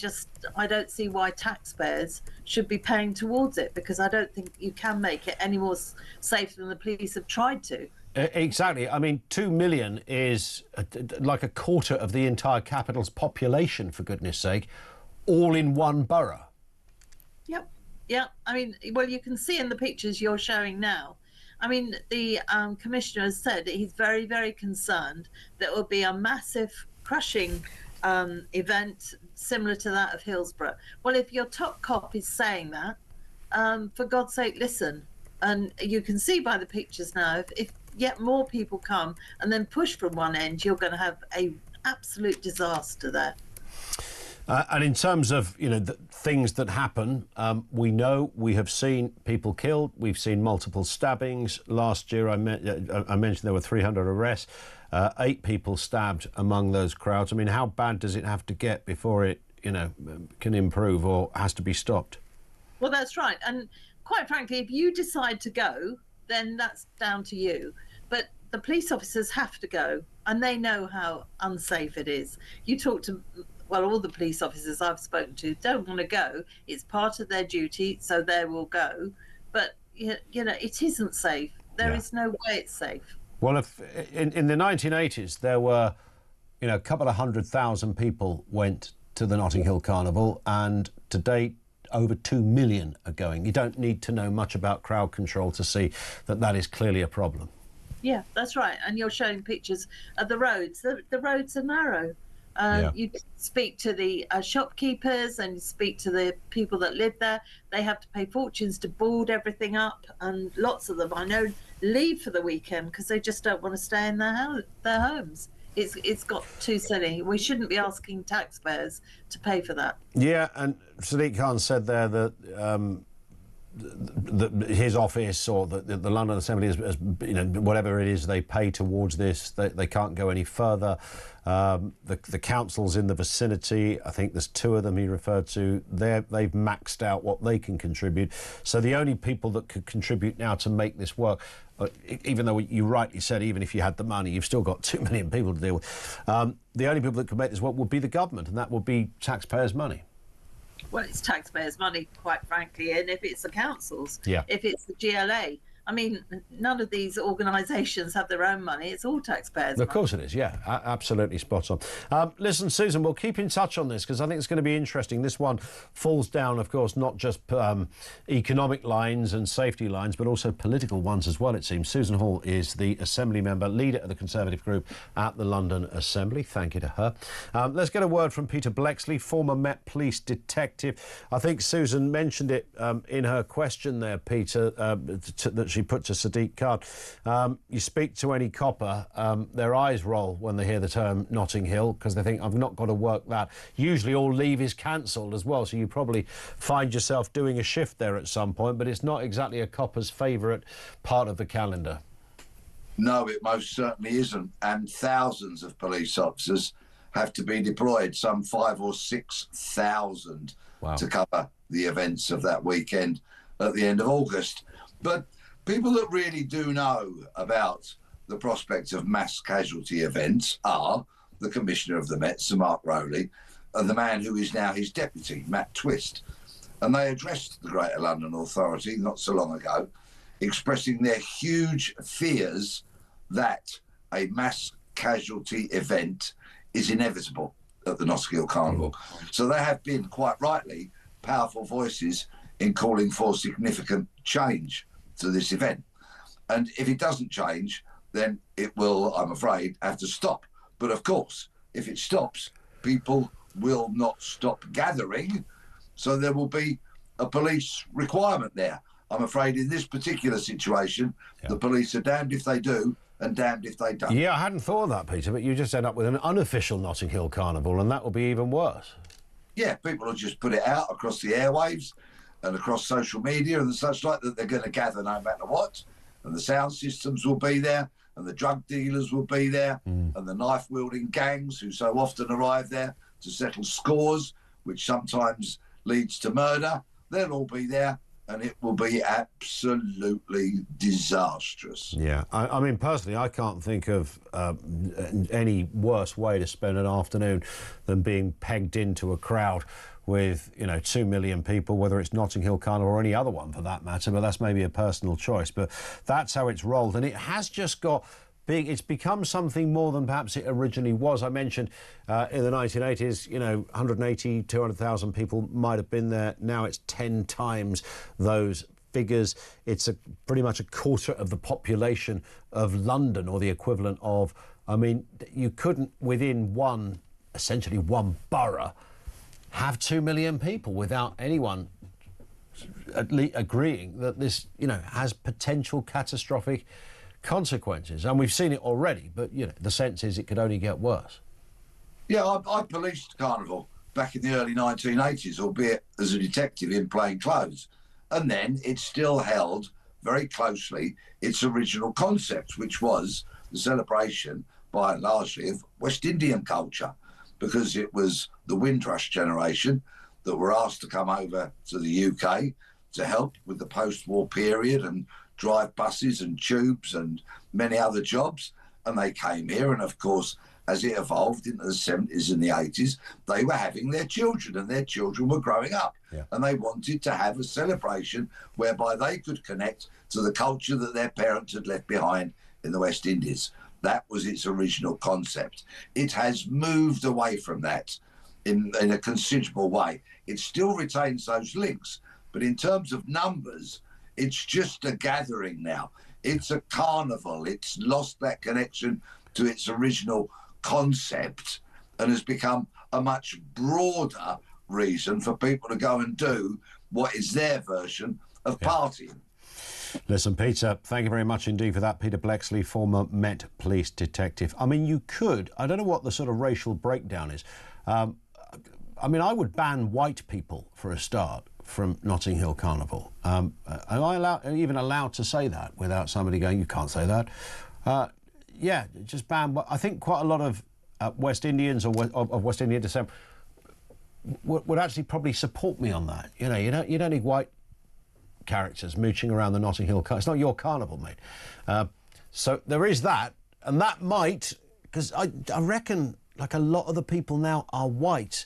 don't see why taxpayers should be paying towards it, because I don't think you can make it any more safe than the police have tried to. Exactly. I mean, 2 million is like a quarter of the entire capital's population, for goodness sake, all in one borough. Yep. Yeah. I mean, well, you can see in the pictures you're showing now. I mean, the commissioner has said that he's very, very concerned that it will be a massive crushing event similar to that of Hillsborough. Well, if your top cop is saying that, for God's sake, listen. And you can see by the pictures now, if yet more people come and then push from one end, you're going to have an absolute disaster there. And in terms of, you know, the things that happen, we have seen people killed. We've seen multiple stabbings. Last year, I mentioned there were 300 arrests, 8 people stabbed among those crowds. I mean, how bad does it have to get before it, you know, can improve or has to be stopped? Well, that's right. And quite frankly, if you decide to go, then that's down to you. But the police officers have to go, and they know how unsafe it is. You talk to... Well, all the police officers I've spoken to don't want to go. It's part of their duty, so they will go. But, you know, it isn't safe. There is no way it's safe. Well, if in the 1980s, there were, you know, a couple of 100,000 people went to the Notting Hill Carnival, and to date, over 2 million are going. You don't need to know much about crowd control to see that that is clearly a problem. Yeah, that's right. And you're showing pictures of the roads. The roads are narrow. You speak to the shopkeepers and you speak to the people that live there. They have to pay fortunes to board everything up, and lots of them, I know, leave for the weekend because they just don't want to stay in their homes. It's got too silly. We shouldn't be asking taxpayers to pay for that. Yeah, and Sadiq Khan said there that his office or the London Assembly is, you know, whatever it is they pay towards this, they can't go any further. The councils in the vicinity, I think there's 2 of them he referred to, they've maxed out what they can contribute. So the only people that could contribute now to make this work, even though you rightly said, even if you had the money, you've still got 2 million people to deal with. The only people that could make this work would be the government, and that would be taxpayers' money. Well, it's taxpayers' money, quite frankly, and if it's the councils, if it's the GLA. I mean, none of these organisations have their own money. It's all taxpayers' money. Of course it is, yeah. Absolutely spot on. Listen, Susan, we'll keep in touch on this because I think it's going to be interesting. This one falls down, of course, not just economic lines and safety lines, but also political ones as well, it seems. Susan Hall is the Assembly member, leader of the Conservative group at the London Assembly. Thank you to her. Let's get a word from Peter Blexley, former Met Police detective. I think Susan mentioned it in her question there, Peter, that she put to Sadiq Khan. You speak to any copper, their eyes roll when they hear the term Notting Hill because they think, I've not got to work that. Usually all leave is cancelled as well, so you probably find yourself doing a shift there at some point, but it's not exactly a copper's favourite part of the calendar. No, it most certainly isn't, and thousands of police officers have to be deployed, some 5,000 or 6,000 to cover the events of that weekend at the end of August. But people that really do know about the prospect of mass casualty events are the Commissioner of the Met, Sir Mark Rowley, and the man who is now his deputy, Matt Twist. And they addressed the Greater London Authority not so long ago, expressing their huge fears that a mass casualty event is inevitable at the Notting Hill Carnival. So they have been, quite rightly, powerful voices in calling for significant change to this event. And if it doesn't change, then it will, I'm afraid, have to stop. But of course, if it stops, people will not stop gathering, so there will be a police requirement there. I'm afraid in this particular situation, the police are damned if they do and damned if they don't. Yeah, I hadn't thought of that, Peter, but you just end up with an unofficial Notting Hill Carnival, and that will be even worse. Yeah, people will just put it out across the airwaves, and across social media and such like, that they're going to gather no matter what, and the sound systems will be there, and the drug dealers will be there, and the knife-wielding gangs who so often arrive there to settle scores, which sometimes leads to murder. They'll all be there, and it will be absolutely disastrous. Yeah, I mean, personally, I can't think of any worse way to spend an afternoon than being pegged into a crowd with, 2 million people, whether it's Notting Hill Carnival or any other one for that matter, but that's maybe a personal choice. But that's how it's rolled, and it has just got big. It's become something more than perhaps it originally was. I mentioned in the 1980s, 180, 200,000 people might have been there. Now it's 10 times those figures. It's pretty much a quarter of the population of London, or the equivalent of. I mean, you couldn't, within essentially one borough, have 2 million people without anyone at least agreeing that this, has potential catastrophic consequences. And we've seen it already, but, the sense is it could only get worse. Yeah, I policed Carnival back in the early 1980s, albeit as a detective in plain clothes. And then it still held very closely its original concept, which was the celebration, by and largely, of West Indian culture, because it was the Windrush generation that were asked to come over to the UK to help with the post-war period and drive buses and tubes and many other jobs. And they came here, and of course, as it evolved into the 70s and the 80s, they were having their children, and their children were growing up. Yeah. And they wanted to have a celebration whereby they could connect to the culture that their parents had left behind in the West Indies. That was its original concept. It has moved away from that in a considerable way. It still retains those links, but in terms of numbers, it's just a gathering now. It's a carnival. It's lost that connection to its original concept and has become a much broader reason for people to go and do what is their version of partying. Listen, Peter, thank you very much indeed for that. Peter Blexley, former Met Police detective. I mean, you could, I don't know what the sort of racial breakdown is. I mean, I would ban white people for a start from Notting Hill Carnival. Am I even allowed to say that without somebody going, you can't say that? Yeah, just ban. I think quite a lot of West Indians or of West Indian descent would actually probably support me on that. You don't need white characters mooching around the Notting Hill Carnival. It's not your carnival, mate. So there is that, and that might, because I reckon like a lot of the people now are white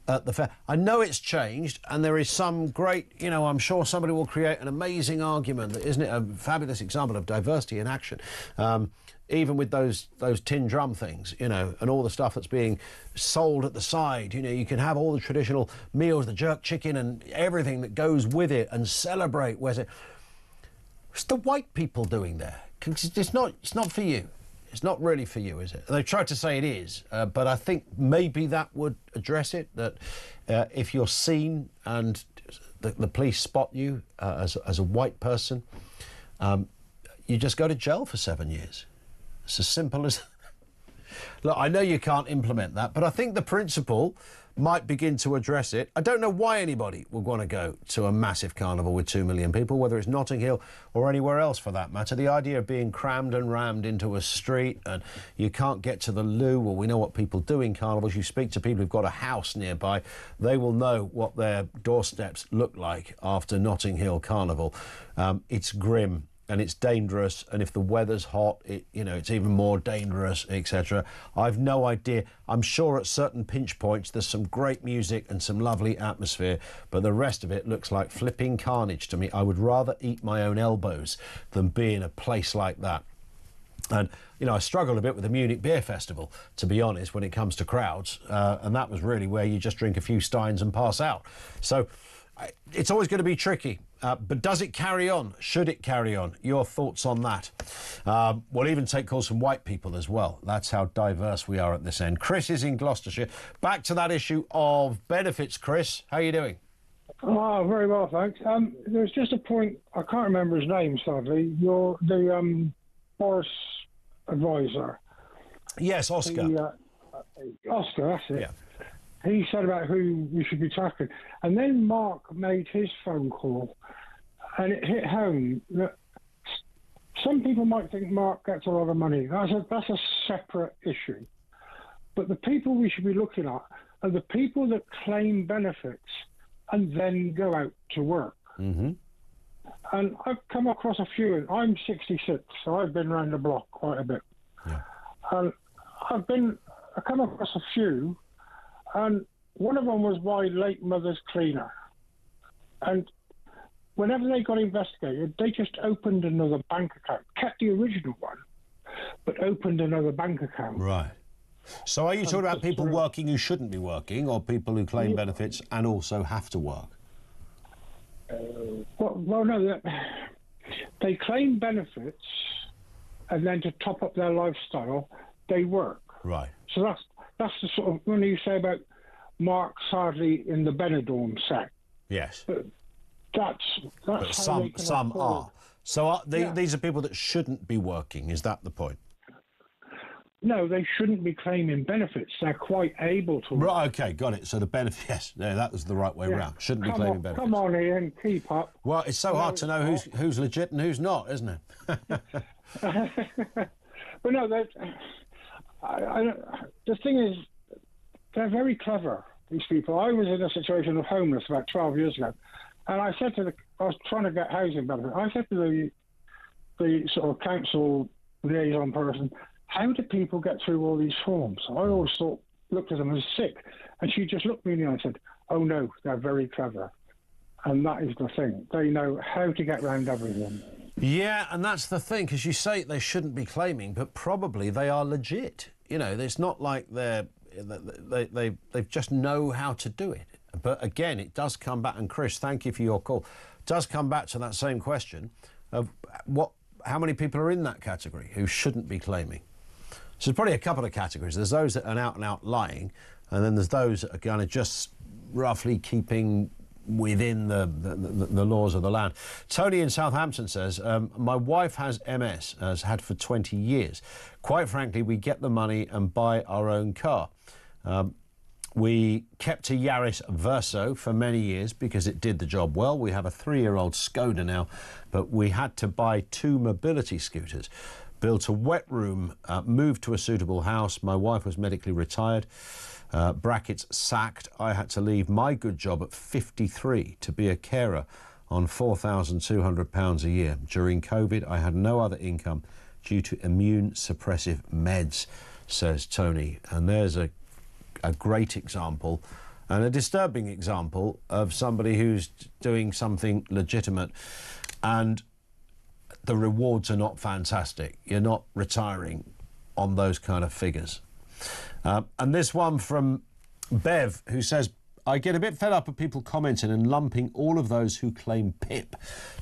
at the fair. I know it's changed, and there is some great, I'm sure somebody will create an amazing argument that, isn't it a fabulous example of diversity in action? Even with those tin drum things, and all the stuff that's being sold at the side, you can have all the traditional meals, the jerk chicken and everything that goes with it, and celebrate. Where's it? What's the white people doing there? It's not for you. It's not really for you, is it? They've tried to say it is, but I think maybe that would address it, that if you're seen and the police spot you as a white person, you just go to jail for 7 years. It's as simple as... Look, I know you can't implement that, but I think the principle might begin to address it. I don't know why anybody would want to go to a massive carnival with 2 million people, whether it's Notting Hill or anywhere else for that matter. The idea of being crammed and rammed into a street and you can't get to the loo. Well, we know what people do in carnivals. You speak to people who've got a house nearby, they will know what their doorsteps look like after Notting Hill Carnival. It's grim. And it's dangerous, and if the weather's hot, it's even more dangerous, etc. I've no idea. I'm sure at certain pinch points there's some great music and some lovely atmosphere, but the rest of it looks like flipping carnage to me. I would rather eat my own elbows than be in a place like that. And, I struggled a bit with the Munich Beer Festival, to be honest, when it comes to crowds, and that was really where you just drink a few steins and pass out. So it's always going to be tricky. But does it carry on? Should it carry on? Your thoughts on that? We'll even take calls from white people as well. That's how diverse we are at this end. Chris is in Gloucestershire. Back to that issue of benefits, Chris. How are you doing? Oh, very well, thanks. There's just a point, I can't remember his name, sadly. You're the Boris advisor. Yes, Oscar. Oscar, that's it. Yeah. he said about who we should be tackling. And then Mark made his phone call, and it hit home that some people might think Mark gets a lot of money. That's a separate issue. But the people we should be looking at are the people that claim benefits and then go out to work. Mm-hmm. And I've come across a few. I'm 66, so I've been around the block quite a bit. Yeah. And I've come across a few, and one of them was my late mother's cleaner. And whenever they got investigated, they just opened another bank account, kept the original one, but opened another bank account. Right. So are you talking about people working who shouldn't be working, or people who claim benefits and also have to work? Well, no, they claim benefits, and then to top up their lifestyle, they work. Right. So that's the sort of, when you say about Mark hardly in the Benidorm set. Yes. That's but some are. So these are people that shouldn't be working. Is that the point? No, they shouldn't be claiming benefits. They're quite able to. Right, okay, got it. So the benefit, yes, yeah, that was the right way round. Shouldn't be claiming benefits. Come on, Ian, keep up. Well, it's so hard to know who's legit and who's not, isn't it? But no, the thing is, they're very clever, these people. I was in a situation of homeless about 12 years ago, and I said I was trying to get housing benefit. I said to the sort of council liaison person, how do people get through all these forms? I always looked at them as sick. And she just looked me in the eye and said, oh no, they're very clever. And that is the thing. They know how to get around everything. Yeah, and that's the thing, because you say they shouldn't be claiming, but probably they are legit. You know, it's not like they just know how to do it. But again, it does come back, and Chris, thank you for your call, does come back to that same question of how many people are in that category who shouldn't be claiming. So there's probably a couple of categories. There's those that are out and out lying, and then there's those that are kind of just roughly keeping within the laws of the land. Tony in Southampton says, my wife has MS, has had for 20 years. Quite frankly, we get the money and buy our own car. We kept a Yaris Verso for many years because it did the job well. We have a 3-year-old Skoda now, but we had to buy 2 mobility scooters. Built a wet room, moved to a suitable house. My wife was medically retired, brackets sacked. I had to leave my good job at 53 to be a carer on £4,200 a year. During COVID, I had no other income due to immune suppressive meds, says Tony. And there's a great example and a disturbing example of somebody who's doing something legitimate, and the rewards are not fantastic. You're not retiring on those kind of figures. And this one from Bev, who says, I get a bit fed up of people commenting and lumping all of those who claim PIP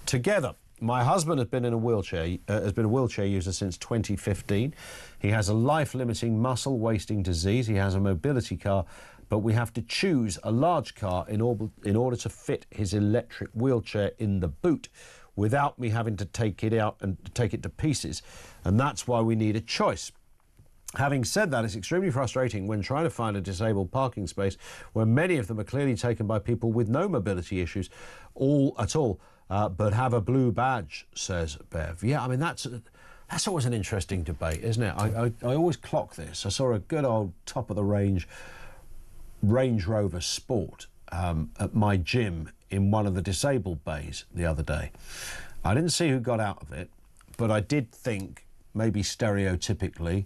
together. My husband has been a wheelchair user since 2015. He has a life-limiting muscle wasting disease. He has a mobility car, but we have to choose a large car in order to fit his electric wheelchair in the boot, without me having to take it out and take it to pieces. And that's why we need a choice. Having said that, it's extremely frustrating when trying to find a disabled parking space where many of them are clearly taken by people with no mobility issues at all, but have a blue badge, says Bev. Yeah, I mean, that's always an interesting debate, isn't it? I always clock this. I saw a good old top-of-the-range Range Rover Sport at my gym in one of the disabled bays the other day. I didn't see who got out of it, but I did think, maybe stereotypically,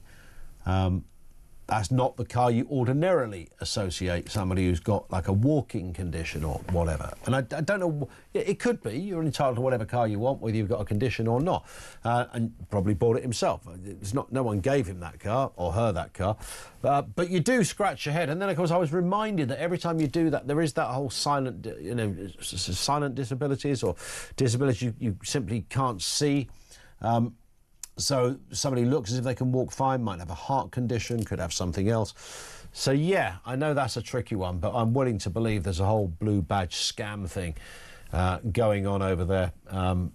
that's not the car you ordinarily associate somebody who's got like a walking condition or whatever. And I don't know, it could be, you're entitled to whatever car you want, whether you've got a condition or not, and probably bought it himself. No one gave him that car or her that car, but you do scratch your head. And then of course I was reminded that every time you do that, there is that whole silent, silent disabilities, or disabilities you simply can't see. So somebody looks as if they can walk fine, might have a heart condition, could have something else. So yeah, I know that's a tricky one, but I'm willing to believe there's a whole blue badge scam thing going on over there on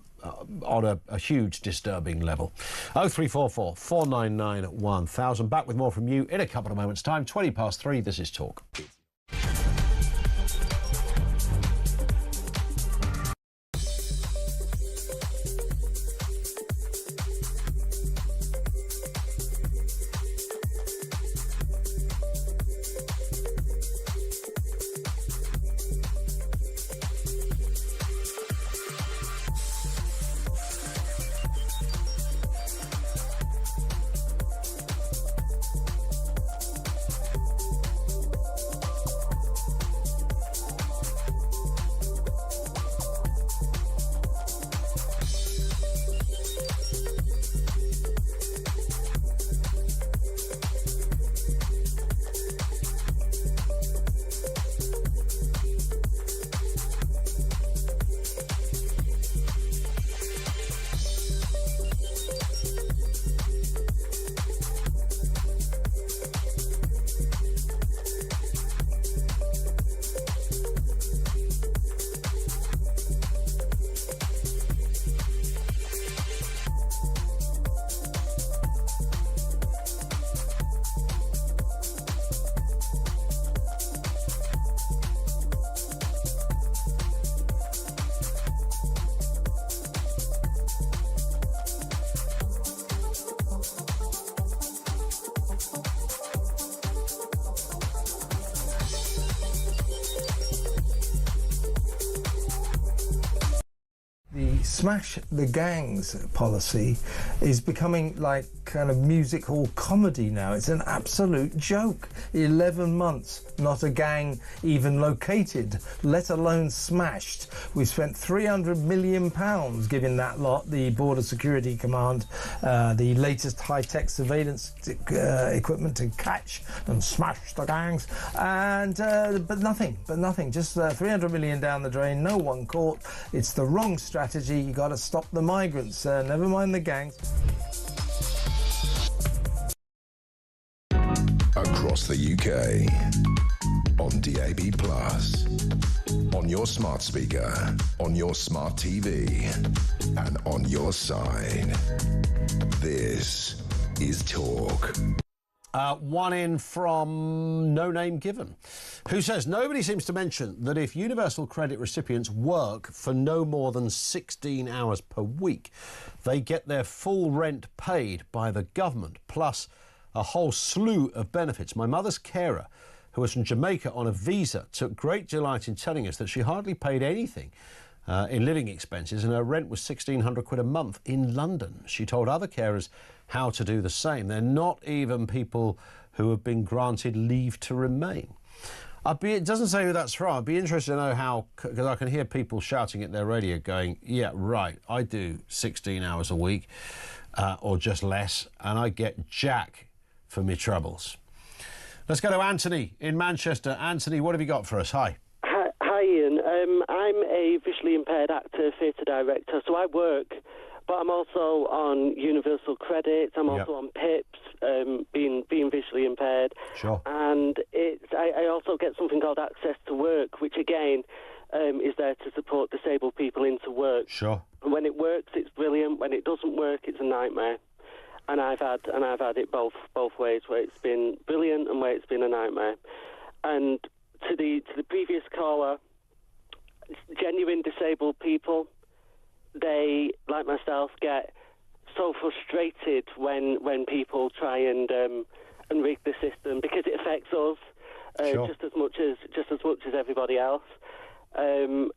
a huge disturbing level. 0344 499 1000. Back with more from you in a couple of moments' time. 3:20. This is Talk. smash the gangs policy is becoming like kind of music hall comedy now. It's an absolute joke. 11 months, not a gang even located, let alone smashed. We've spent £300 million giving that lot, the Border Security Command, the latest high-tech surveillance equipment to catch and smash the gangs, and but nothing, just 300 million down the drain, no one caught. It's the wrong strategy. You got to stop the migrants, never mind the gangs. Across the UK, on DAB+, on your smart speaker, on your smart TV, and on your side. This is Talk. One in from No Name Given, who says, nobody seems to mention that if universal credit recipients work for no more than 16 hours per week, they get their full rent paid by the government, plus a whole slew of benefits. My mother's carer, who was from Jamaica on a visa, took great delight in telling us that she hardly paid anything in living expenses, and her rent was £1,600 a month in London. She told other carers how to do the same. They're not even people who have been granted leave to remain. It doesn't say who that's from. I'd be interested to know how, because I can hear people shouting at their radio going, yeah, right, I do 16 hours a week or just less, and I get jack for me troubles. Let's go to Anthony in Manchester. Anthony, what have you got for us? Hi. Hi, Ian. I'm a visually impaired actor, theatre director, so I work, but I'm also on universal credit. I'm also on PIPs, being visually impaired. Sure. And I also get something called access to work, which again is there to support disabled people into work. Sure. And when it works, it's brilliant. When it doesn't work, it's a nightmare. And I've had it both ways, where it's been brilliant and where it's been a nightmare. And to the previous caller, genuine disabled people, they, like myself, get so frustrated when people try and rig the system, because it affects us Sure. just as much as everybody else. And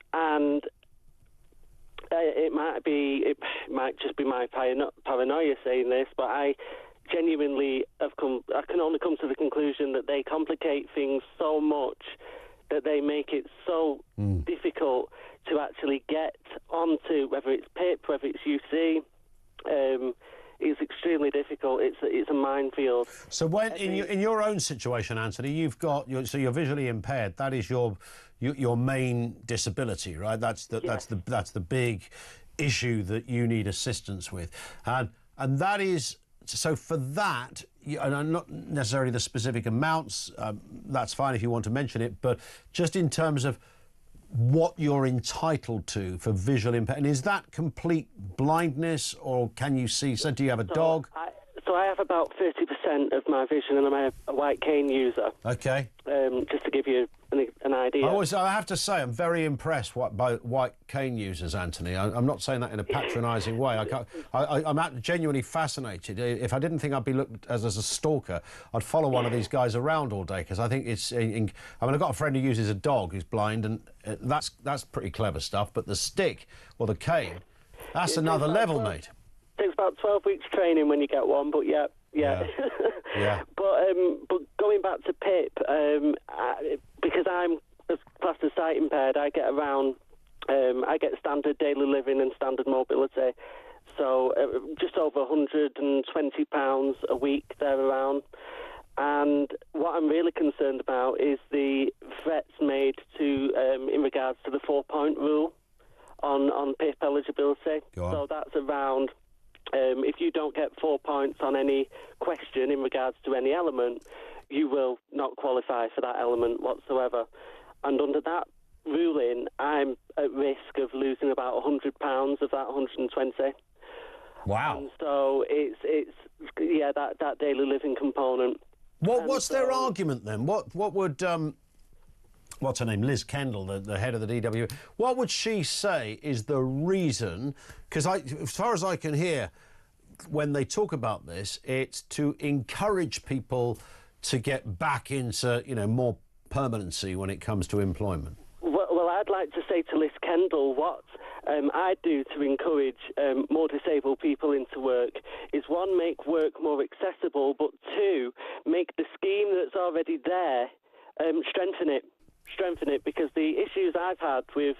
it might just be my paranoia saying this, but I genuinely I can only come to the conclusion that they complicate things so much that they make it so difficult to actually get onto, whether it's PIP, whether it's UC. It's extremely difficult. It's a minefield. So when in your own situation, Anthony, you're visually impaired. That is your main disability, right? That's the big issue that you need assistance with, and that is so for that. And not necessarily the specific amounts. That's fine if you want to mention it, but just in terms of what you're entitled to for visual impairment. And is that complete blindness, or can you see? So do you have a dog? So I have about 30% of my vision, and I'm a white cane user. Okay. Just to give you an idea. I have to say, I'm very impressed by white cane users, Anthony. I'm not saying that in a patronising way. I'm genuinely fascinated. If I didn't think I'd be looked as a stalker, I'd follow one of these guys around all day, because I think it's. I've got a friend who uses a dog who's blind, and that's pretty clever stuff. But the stick or the cane, that's another level, mate. It takes about 12 weeks training when you get one, but yeah. Yeah. But going back to PIP, because I'm classed as sight impaired, I get around. I get standard daily living and standard mobility, so just over £120 a week there around. And what I'm really concerned about is the threats made to in regards to the 4-point rule on PIP eligibility. So that's around. If you don't get 4 points on any question in regards to any element, you will not qualify for that element whatsoever. And under that ruling, I'm at risk of losing about £100 of that 120. Wow. And so it's that daily living component. What's their argument then? What would what's her name, Liz Kendall, the head of the DW, what would she say is the reason? Because as far as I can hear, when they talk about this, it's to encourage people to get back into, more permanency when it comes to employment. Well, I'd like to say to Liz Kendall, what I'd do to encourage more disabled people into work is, one, make work more accessible, but two, make the scheme that's already there, strengthen it, because the issues I've had with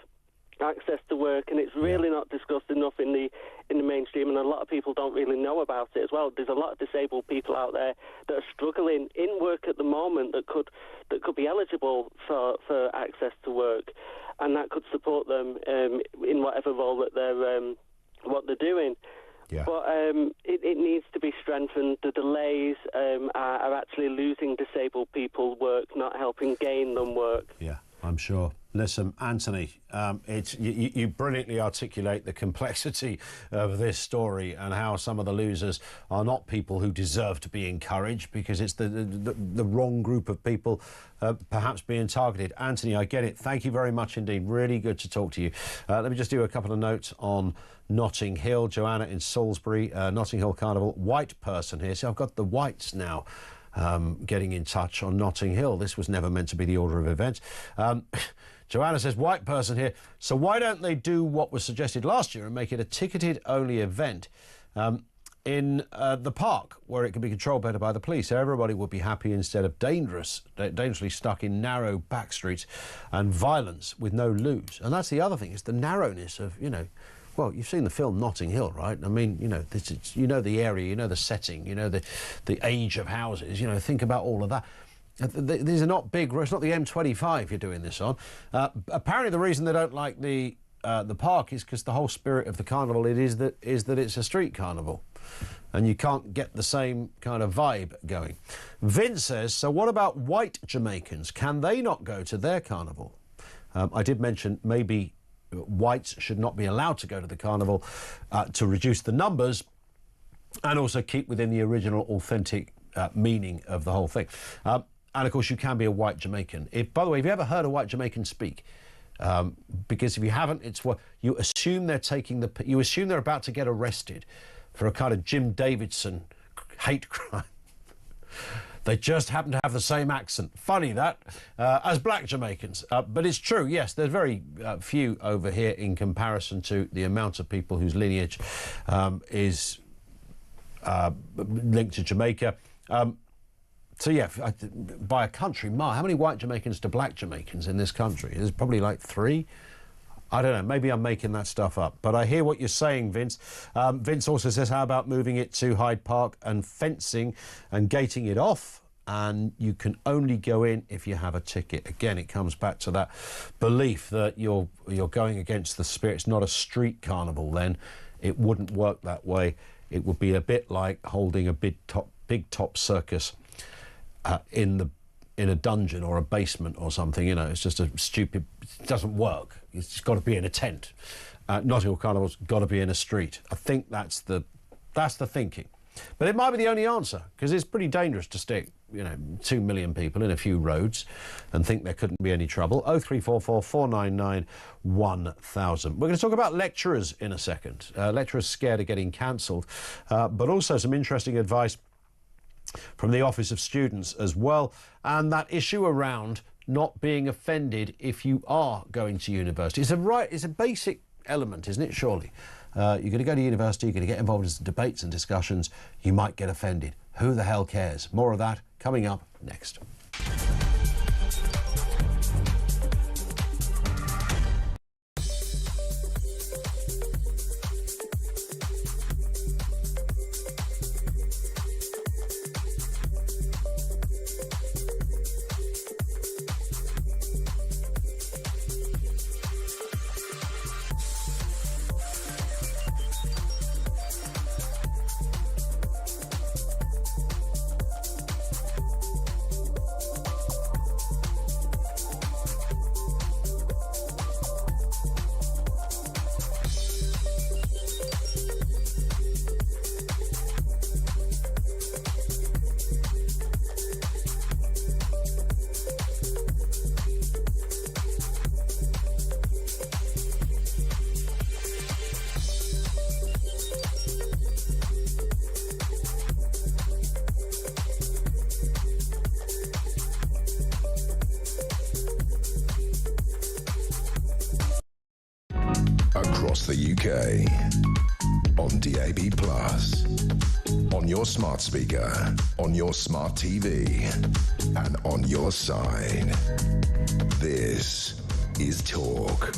access to work, and it's really not discussed enough in the mainstream, and a lot of people don't really know about it as well. There's a lot of disabled people out there that are struggling in work at the moment that could be eligible for access to work, and that could support them in whatever role that they're doing. Yeah. But it needs to be strengthened. The delays are actually losing disabled people work, not helping gain them work. Yeah, I'm sure. Listen, Anthony, you brilliantly articulate the complexity of this story and how some of the losers are not people who deserve to be encouraged, because it's the wrong group of people perhaps being targeted. Anthony, I get it. Thank you very much indeed. Really good to talk to you. Let me just do a couple of notes on Notting Hill. Joanna in Salisbury, Notting Hill Carnival. White person here. So I've got the whites now getting in touch on Notting Hill. This was never meant to be the order of events. Joanna says, white person here. So why don't they do what was suggested last year and make it a ticketed-only event in the park, where it can be controlled better by the police? So everybody would be happy, instead of dangerously stuck in narrow back streets and violence with no loose. And that's the other thing, is the narrowness of, well, you've seen the film Notting Hill, right? I mean, you know the area, you know the setting, you know the age of houses, think about all of that. These are not big, it's not the M25 you're doing this on. Apparently the reason they don't like the park is because the whole spirit of the carnival is that it's a street carnival, and you can't get the same kind of vibe going. Vince says, so what about white Jamaicans? Can they not go to their carnival? I did mention maybe whites should not be allowed to go to the carnival to reduce the numbers and also keep within the original authentic meaning of the whole thing. And of course, you can be a white Jamaican. By the way, have you ever heard a white Jamaican speak? Because if you haven't, it's what you assume you assume they're about to get arrested for a kind of Jim Davidson hate crime. They just happen to have the same accent. Funny that, as black Jamaicans. But it's true, yes, there's very few over here in comparison to the amount of people whose lineage is linked to Jamaica. So yeah, by a country mile, how many white Jamaicans to black Jamaicans in this country? There's probably like 3. I don't know, maybe I'm making that stuff up. But I hear what you're saying, Vince. Vince also says, how about moving it to Hyde Park and fencing and gating it off? And you can only go in if you have a ticket. Again, it comes back to that belief that you're going against the spirit. It's not a street carnival then. It wouldn't work that way. It would be a bit like holding a big top circus in a dungeon or a basement or something. It's just a stupid, it doesn't work. It's got to be in a tent. Notting Hill Carnival's got to be in a street. I think that's the thinking. But it might be the only answer, because it's pretty dangerous to stick 2 million people in a few roads and think there couldn't be any trouble. 0344 499 1000. We're going to talk about lecturers in a second. Lecturers scared of getting cancelled, but also some interesting advice from the Office of Students as well, and that issue around not being offended if you are going to university. It's a basic element, isn't it, surely? You're going to go to university, you're going to get involved in some debates and discussions, you might get offended. Who the hell cares? More of that coming up next. the UK. On DAB+, on your smart speaker, on your smart TV, and on your side. This is Talk.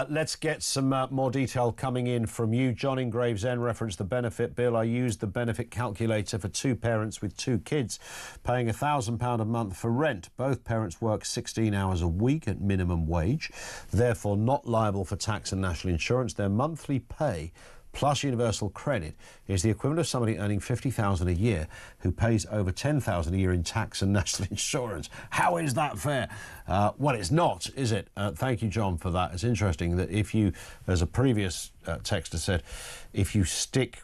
Let's get some more detail coming in from you. John in Gravesend referenced the benefit bill. I used the benefit calculator for two parents with two kids, paying £1,000 a month for rent. Both parents work 16 hours a week at minimum wage, therefore not liable for tax and national insurance. Their monthly pay plus universal credit is the equivalent of somebody earning £50,000 a year who pays over £10,000 a year in tax and national insurance. How is that fair? Well, it's not, is it? Thank you, John, for that. It's interesting that if you, as a previous texter said, if you stick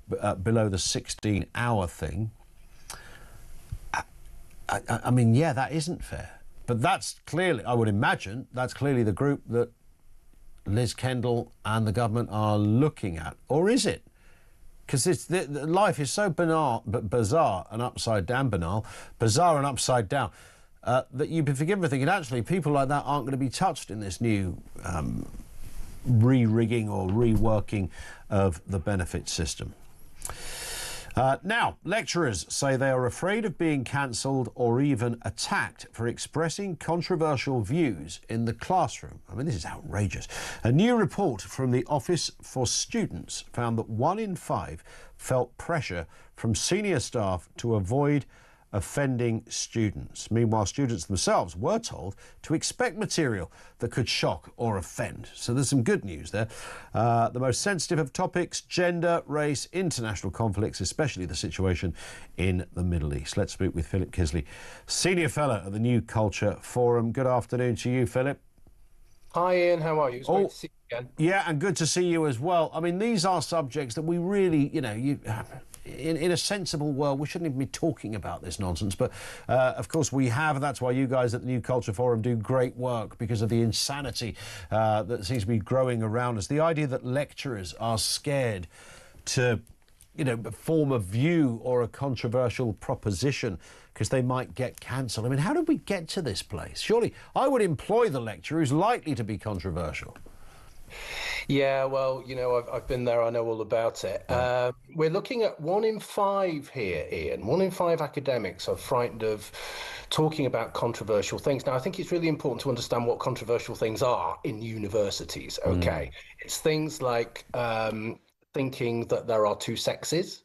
below the 16-hour thing, I mean, yeah, that isn't fair. But that's clearly, I would imagine, that's clearly the group that Liz Kendall and the government are looking at, or is it? Because life is so bizarre and upside down, bizarre and upside down, that you'd be forgiven for thinking actually people like that aren't going to be touched in this new re-rigging or reworking of the benefit system. Now, lecturers say they are afraid of being cancelled or even attacked for expressing controversial views in the classroom. I mean, this is outrageous. A new report from the Office for Students found that 1 in 5 felt pressure from senior staff to avoid offending students. Meanwhile, students themselves were told to expect material that could shock or offend. So there's some good news there. The most sensitive of topics: gender, race, international conflicts, especially the situation in the Middle East. Let's speak with Philip Kisley, Senior Fellow at the New Culture Forum. Good afternoon to you, Philip. Hi, Ian. How are you? It's great to see you again. Yeah, and good to see you as well. I mean, these are subjects that we really, in a sensible world, we shouldn't even be talking about this nonsense. But, of course, we have. That's why you guys at the New Culture Forum do great work, because of the insanity that seems to be growing around us. The idea that lecturers are scared to, form a view or a controversial proposition because they might get cancelled. I mean, how did we get to this place? Surely I would employ the lecturer who's likely to be controversial. Yeah, well, I've been there. I know all about it. We're looking at 1 in 5 here, Ian. 1 in 5 academics are frightened of talking about controversial things. Now, I think it's really important to understand what controversial things are in universities, okay? It's things like thinking that there are two sexes,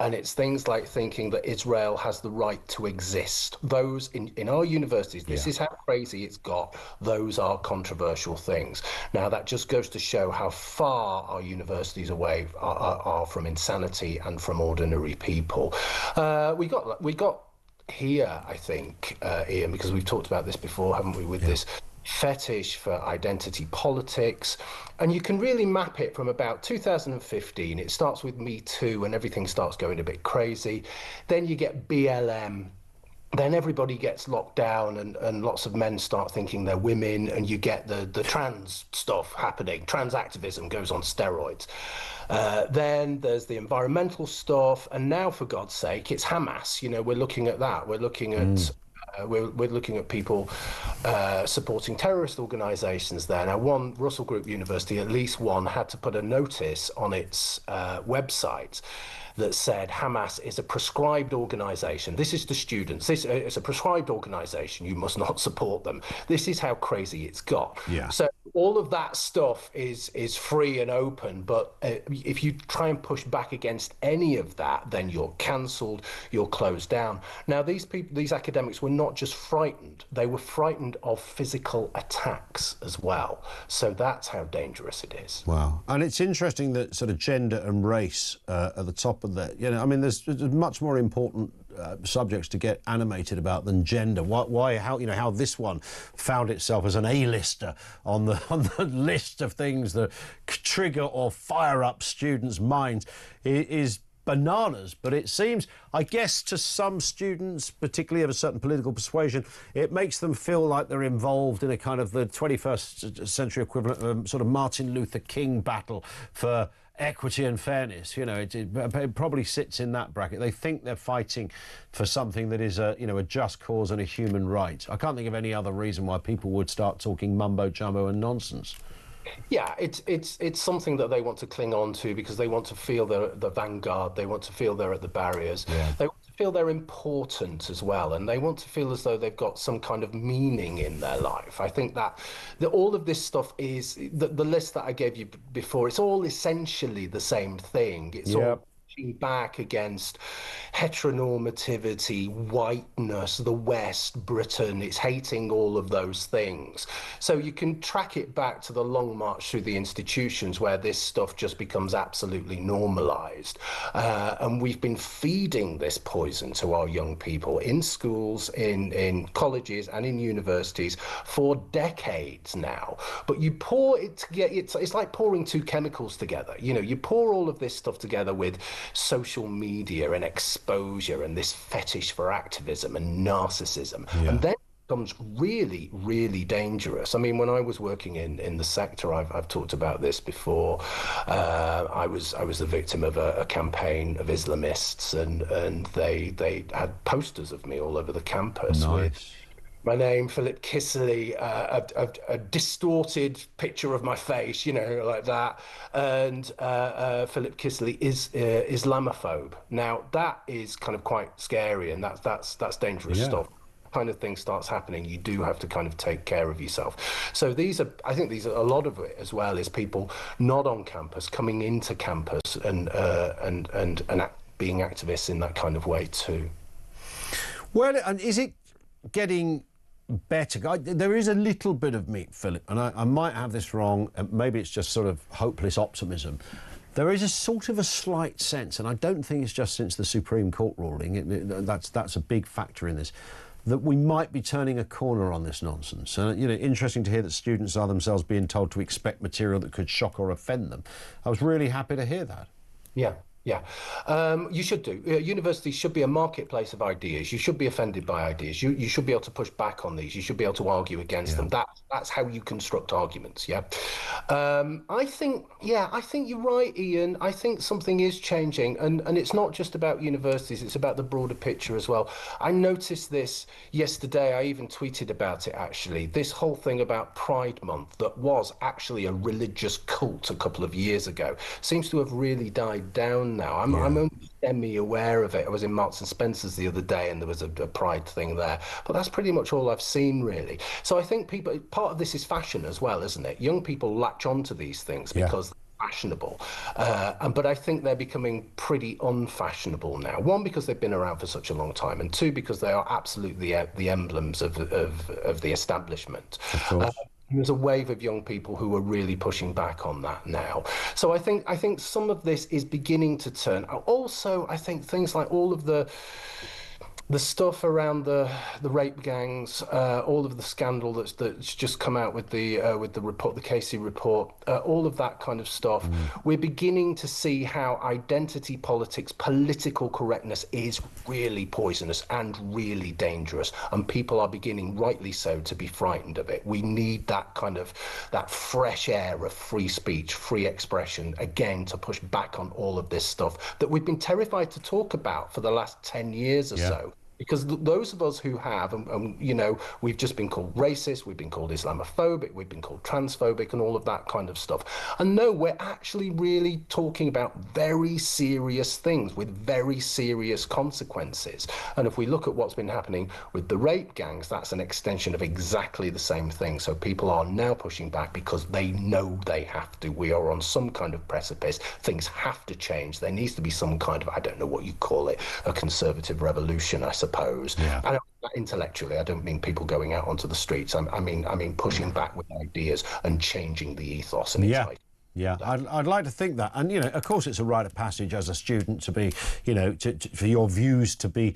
and it's things like thinking that Israel has the right to exist. Those in our universities, this is how crazy it's got. Those are controversial things. Now, that just goes to show how far our universities are from insanity and from ordinary people. We got here, I think, Ian, because we've talked about this before, haven't we, with this fetish for identity politics, and you can really map it from about 2015. It starts with Me Too and everything starts going a bit crazy. Then you get BLM. Then everybody gets locked down and lots of men start thinking they're women, and you get the trans stuff happening. Trans activism goes on steroids. Then there's the environmental stuff, and now, for God's sake, it's Hamas. We're looking at that. We're looking at we're looking at people supporting terrorist organisations there. Now, one Russell Group University, at least one, had to put a notice on its website that said Hamas is a proscribed organisation. This is to students. It's a proscribed organisation. You must not support them. This is how crazy it's got. Yeah. So all of that stuff is free and open, but if you try and push back against any of that, then you're cancelled, you're closed down. Now, these academics were not just frightened, they were frightened of physical attacks as well. So that's how dangerous it is. Wow. And it's interesting that sort of gender and race at the top of that. I mean, there's much more important subjects to get animated about than gender. How this one found itself as an A-lister on the list of things that trigger or fire up students' minds is bananas. But it seems, I guess, to some students, particularly of a certain political persuasion, it makes them feel like they're involved in a kind of the 21st century equivalent of sort of Martin Luther King battle for equity and fairness. It probably sits in that bracket. They think they're fighting for something that is a just cause and a human right. I can't think of any other reason why people would start talking mumbo jumbo and nonsense. Yeah, it's something that they want to cling on to because they want to feel they're at the vanguard. They want to feel they're at the barriers. Yeah. They want to feel they're important as well, and they want to feel as though they've got some kind of meaning in their life. I think that all of this stuff is the list that I gave you before. It's all essentially the same thing. It's all back against heteronormativity, whiteness, the West, Britain. It's hating all of those things. So you can track it back to the long march through the institutions where this stuff just becomes absolutely normalized. And we've been feeding this poison to our young people in schools, in colleges and in universities for decades now. But you pour it together, it's like pouring two chemicals together. You know, you pour all of this stuff together with social media and exposure and this fetish for activism and narcissism, and then it becomes really, really dangerous. I mean, when I was working in the sector, I've talked about this before. I was the victim of a campaign of Islamists, and they had posters of me all over the campus with my name, Philip Kissley, a distorted picture of my face, you know, like that, and Philip Kissley is Islamophobe. Now that is kind of quite scary, and that's dangerous stuff. Kind of thing starts happening, you do have to kind of take care of yourself. So I think these are a lot of it as well is people not on campus coming into campus and being activists in that kind of way too. Well, and is it getting better? There is a little bit of meat, Philip, and I might have this wrong, and maybe it's just sort of hopeless optimism. There is a sort of a slight sense, and I don't think it's just since the Supreme Court ruling, that's a big factor in this, that we might be turning a corner on this nonsense. And, you know, interesting to hear that students are themselves being told to expect material that could shock or offend them. I was really happy to hear that. Yeah. You should do. Universities should be a marketplace of ideas. You should be offended by ideas. You should be able to push back on these. You should be able to argue against them. That's how you construct arguments. I think you're right, Ian. I think something is changing, and it's not just about universities. It's about the broader picture as well. I noticed this yesterday. I even tweeted about it, actually. This whole thing about Pride Month that was actually a religious cult a couple of years ago seems to have really died down now. I'm only semi-aware of it. I was in Marks and Spencer's the other day and there was a Pride thing there, but that's pretty much all I've seen, really. So I think part of this is fashion as well, isn't it? Young people latch onto these things because they're fashionable, but I think they're becoming pretty unfashionable now. One, because they've been around for such a long time, and two, because they are absolutely the emblems of the establishment. Of course. There's a wave of young people who are really pushing back on that now. So I think some of this is beginning to turn. Also, I think things like all of the stuff around the rape gangs, all of the scandal that's just come out with the report, the Casey report, all of that kind of stuff. We're beginning to see how identity politics, political correctness is really poisonous and really dangerous, and people are beginning, rightly so, to be frightened of it. We need that fresh air of free speech, free expression, again, to push back on all of this stuff that we've been terrified to talk about for the last 10 years or so. Because those of us who have, you know, we've just been called racist, we've been called Islamophobic, we've been called transphobic and all of that kind of stuff. And no, we're actually really talking about very serious things with very serious consequences. And if we look at what's been happening with the rape gangs, that's an extension of exactly the same thing. So people are now pushing back because they know they have to. We are on some kind of precipice. Things have to change. There needs to be some kind of, I don't know what you call it, a conservative revolution, I suppose. I don't mean intellectually. I don't mean people going out onto the streets. I mean pushing back with ideas and changing the ethos. And I'd like to think that. And, you know, of course, it's a rite of passage as a student to be, you know, for your views to be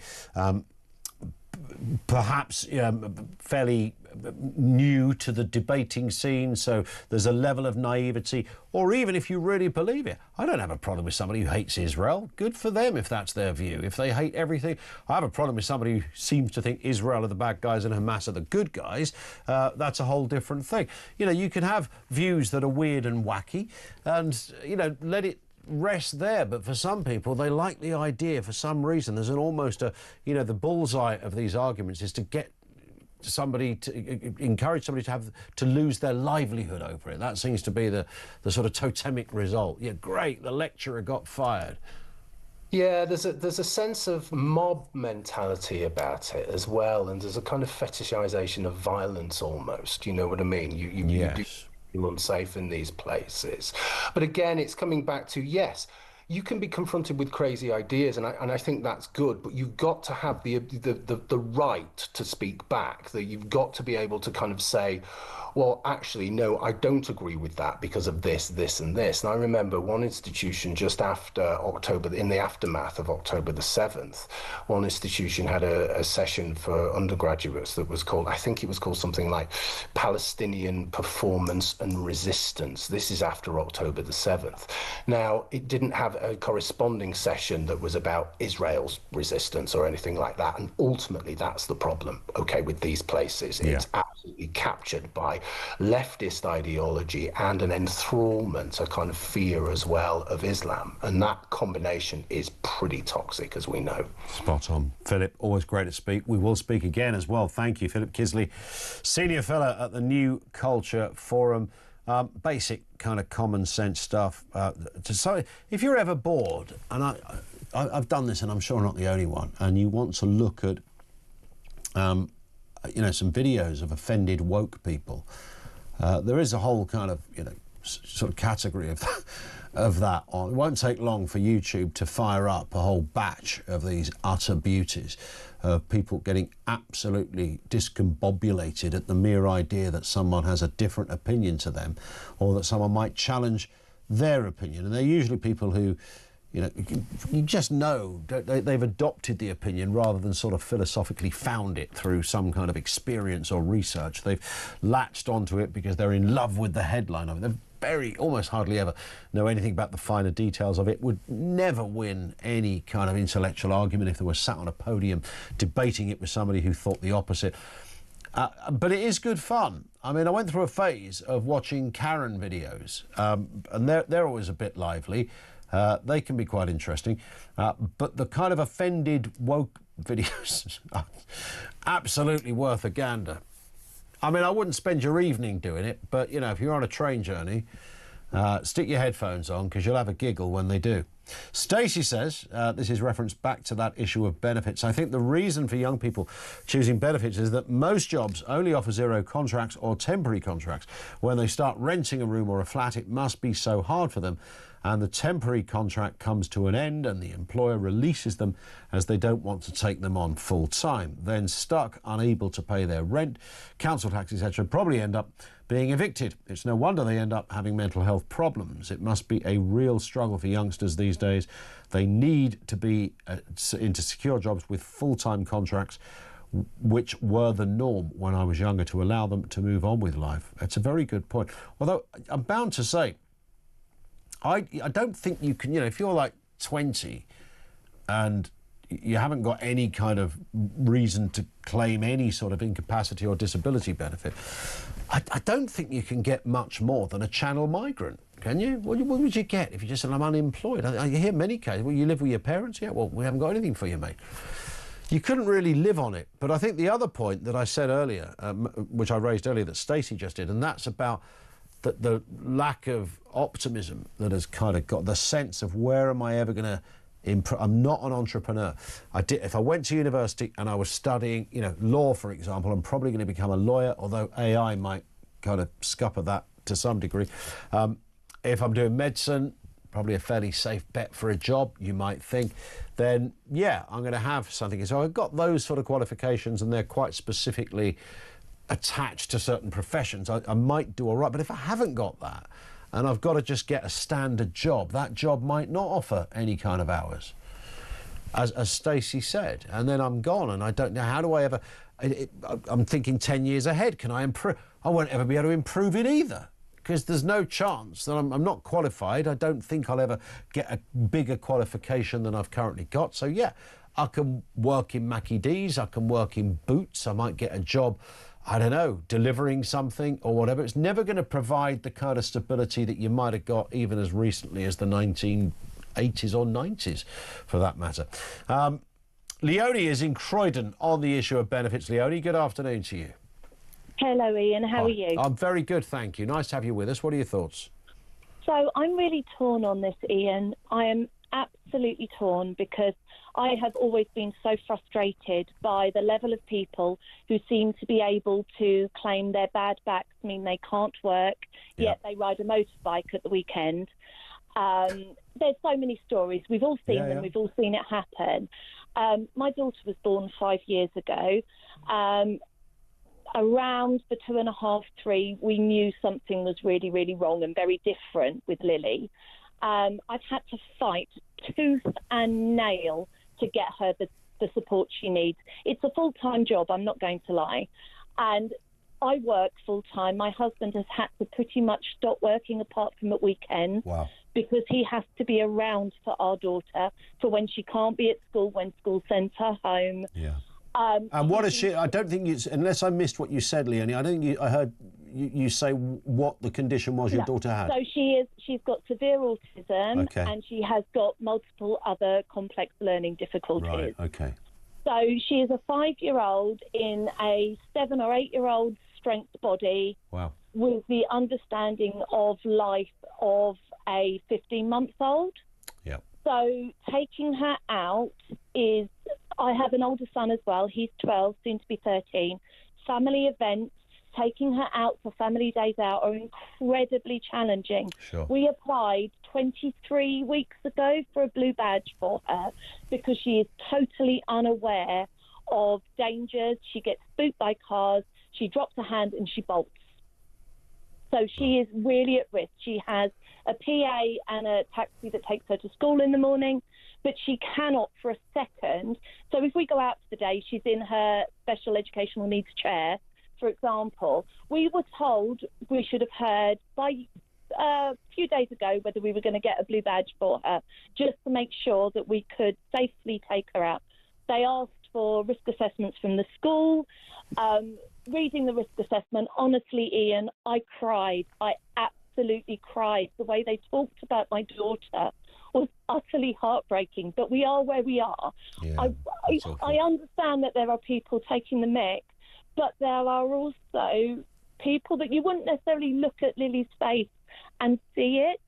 perhaps fairly new to the debating scene, so there's a level of naivety, or even if you really believe it. I don't have a problem with somebody who hates Israel. Good for them if that's their view. If they hate everything, I have a problem with somebody who seems to think Israel are the bad guys and Hamas are the good guys. That's a whole different thing. You know, you can have views that are weird and wacky, and, you know, let it rest there. But for some people, they like the idea for some reason. There's almost the bullseye of these arguments is to get somebody to encourage somebody to lose their livelihood over it. That seems to be the sort of totemic result. Yeah, great, the lecturer got fired. Yeah, there's a sense of mob mentality about it as well, and there's a kind of fetishization of violence almost. You know what I mean? You do feel unsafe in these places, but again, it's coming back to yes. You can be confronted with crazy ideas, and I think that's good. But you've got to have the right to speak back. That you've got to be able to kind of say, well, actually, no, I don't agree with that because of this, this, and this. And I remember one institution just after October, in the aftermath of October the 7th, one institution had a session for undergraduates that was called, I think it was called something like Palestinian Performance and Resistance. This is after October the 7th. Now, it didn't have a corresponding session that was about Israel's resistance or anything like that. And ultimately, that's the problem, okay, with these places. It's absolutely captured by leftist ideology and an enthrallment, a kind of fear as well of Islam. And that combination is pretty toxic, as we know. Spot on. Philip, always great to speak. We will speak again as well. Thank you, Philip Kisley, Senior Fellow at the New Culture Forum. Basic kind of common sense stuff. So if you're ever bored, and I've done this and I'm sure I'm not the only one, and you want to look at some videos of offended woke people. There is a whole kind of, sort of category of that on. It won't take long for YouTube to fire up a whole batch of these utter beauties of people getting absolutely discombobulated at the mere idea that someone has a different opinion to them, or that someone might challenge their opinion. And they're usually people who, you just know they've adopted the opinion rather than sort of philosophically found it through some kind of experience or research. They've latched onto it because they're in love with the headline of it. They're almost hardly ever know anything about the finer details of it, would never win any kind of intellectual argument if they were sat on a podium debating it with somebody who thought the opposite. But it is good fun. I mean, I went through a phase of watching Karen videos, and they're always a bit lively. They can be quite interesting, but the kind of offended woke videos are absolutely worth a gander. I mean, I wouldn't spend your evening doing it, but, if you're on a train journey, stick your headphones on because you'll have a giggle when they do. Stacey says, this is reference back to that issue of benefits. I think the reason for young people choosing benefits is that most jobs only offer zero contracts or temporary contracts. When they start renting a room or a flat, it must be so hard for them. And the temporary contract comes to an end and the employer releases them as they don't want to take them on full time. Then stuck, unable to pay their rent, council tax, etc., probably end up being evicted. It's no wonder they end up having mental health problems. It must be a real struggle for youngsters these days. They need to be into secure jobs with full-time contracts, which were the norm when I was younger, to allow them to move on with life. It's a very good point. Although I'm bound to say, I don't think you can, if you're like 20 and you haven't got any kind of reason to claim any sort of incapacity or disability benefit, I don't think you can get much more than a channel migrant, can you? What would you get if you just said, I'm unemployed? You hear many cases, well, you live with your parents? Yeah, well, we haven't got anything for you, mate. You couldn't really live on it. But I think the other point that I said earlier, which I raised earlier that Stacey just did, and that's about the lack of optimism that has kind of got the sense of where am I ever going to improve. I'm not an entrepreneur. If I went to university and I was studying, law, for example, I'm probably going to become a lawyer, although AI might kind of scupper that to some degree. If I'm doing medicine, probably a fairly safe bet for a job, you might think, then yeah, I'm going to have something. So I've got those sort of qualifications and they're quite specifically attached to certain professions. I might do all right, but if I haven't got that and I've got to just get a standard job, that job might not offer any kind of hours, as Stacey said, and then I'm gone and I don't know, how do I ever, I'm thinking 10 years ahead, can I improve? I won't ever be able to improve it either, because there's no chance that I'm not qualified. I don't think I'll ever get a bigger qualification than I've currently got. So yeah, I can work in Mackie D's, I can work in Boots, I might get a job, I don't know, delivering something or whatever. It's never going to provide the kind of stability that you might have got even as recently as the 1980s or 90s, for that matter. Leonie is in Croydon on the issue of benefits. Leonie, good afternoon to you. Hello, Ian. How are you? I'm very good, thank you. Nice to have you with us. What are your thoughts? So I'm really torn on this, Ian. I am absolutely torn because I have always been so frustrated by the level of people who seem to be able to claim their bad backs mean they can't work, yet they ride a motorbike at the weekend. There's so many stories. We've all seen them. We've all seen it happen. My daughter was born 5 years ago. Around the 2.5, 3, we knew something was really, really wrong and very different with Lily. I've had to fight tooth and nail to get her the support she needs. It's a full-time job, I'm not going to lie. And I work full-time. My husband has had to pretty much stop working apart from at weekends. Wow. Because he has to be around for our daughter for when she can't be at school, when school sends her home. Yeah. And what is she? I don't think it's, unless I missed what you said, Leonie. I don't think I heard you say what the condition was your daughter had. So she's got severe autism, and she has got multiple other complex learning difficulties. Right. Okay. So she is a 5-year-old in a 7 or 8-year-old strength body. Wow. With the understanding of life of a 15-month-old. Yeah. So taking her out is, I have an older son as well. He's 12, soon to be 13. Family events, taking her out for family days out are incredibly challenging. Sure. We applied 23 weeks ago for a blue badge for her because she is totally unaware of dangers. She gets spooked by cars, she drops her hand and she bolts. So she is really at risk. She has a PA and a taxi that takes her to school in the morning, but she cannot for a second. So if we go out for the day, she's in her special educational needs chair, for example. We were told we should have heard by a few days ago whether we were going to get a blue badge for her, just to make sure that we could safely take her out. They asked for risk assessments from the school. Reading the risk assessment, honestly, Ian, I cried. I absolutely cried. The way they talked about my daughter was utterly heartbreaking. But we are where we are. Yeah, I understand that there are people taking the mick, but there are also people that you wouldn't necessarily look at Lily's face and see it.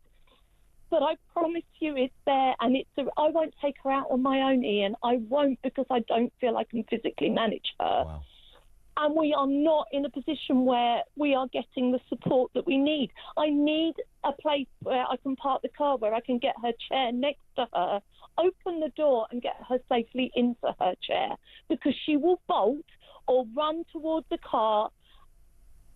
But I promise you it's there, and I won't take her out on my own, Ian. I won't, because I don't feel I can physically manage her. Wow. And we are not in a position where we are getting the support that we need. I need a place where I can park the car, where I can get her chair next to her, open the door and get her safely into her chair, because she will bolt or run towards the car.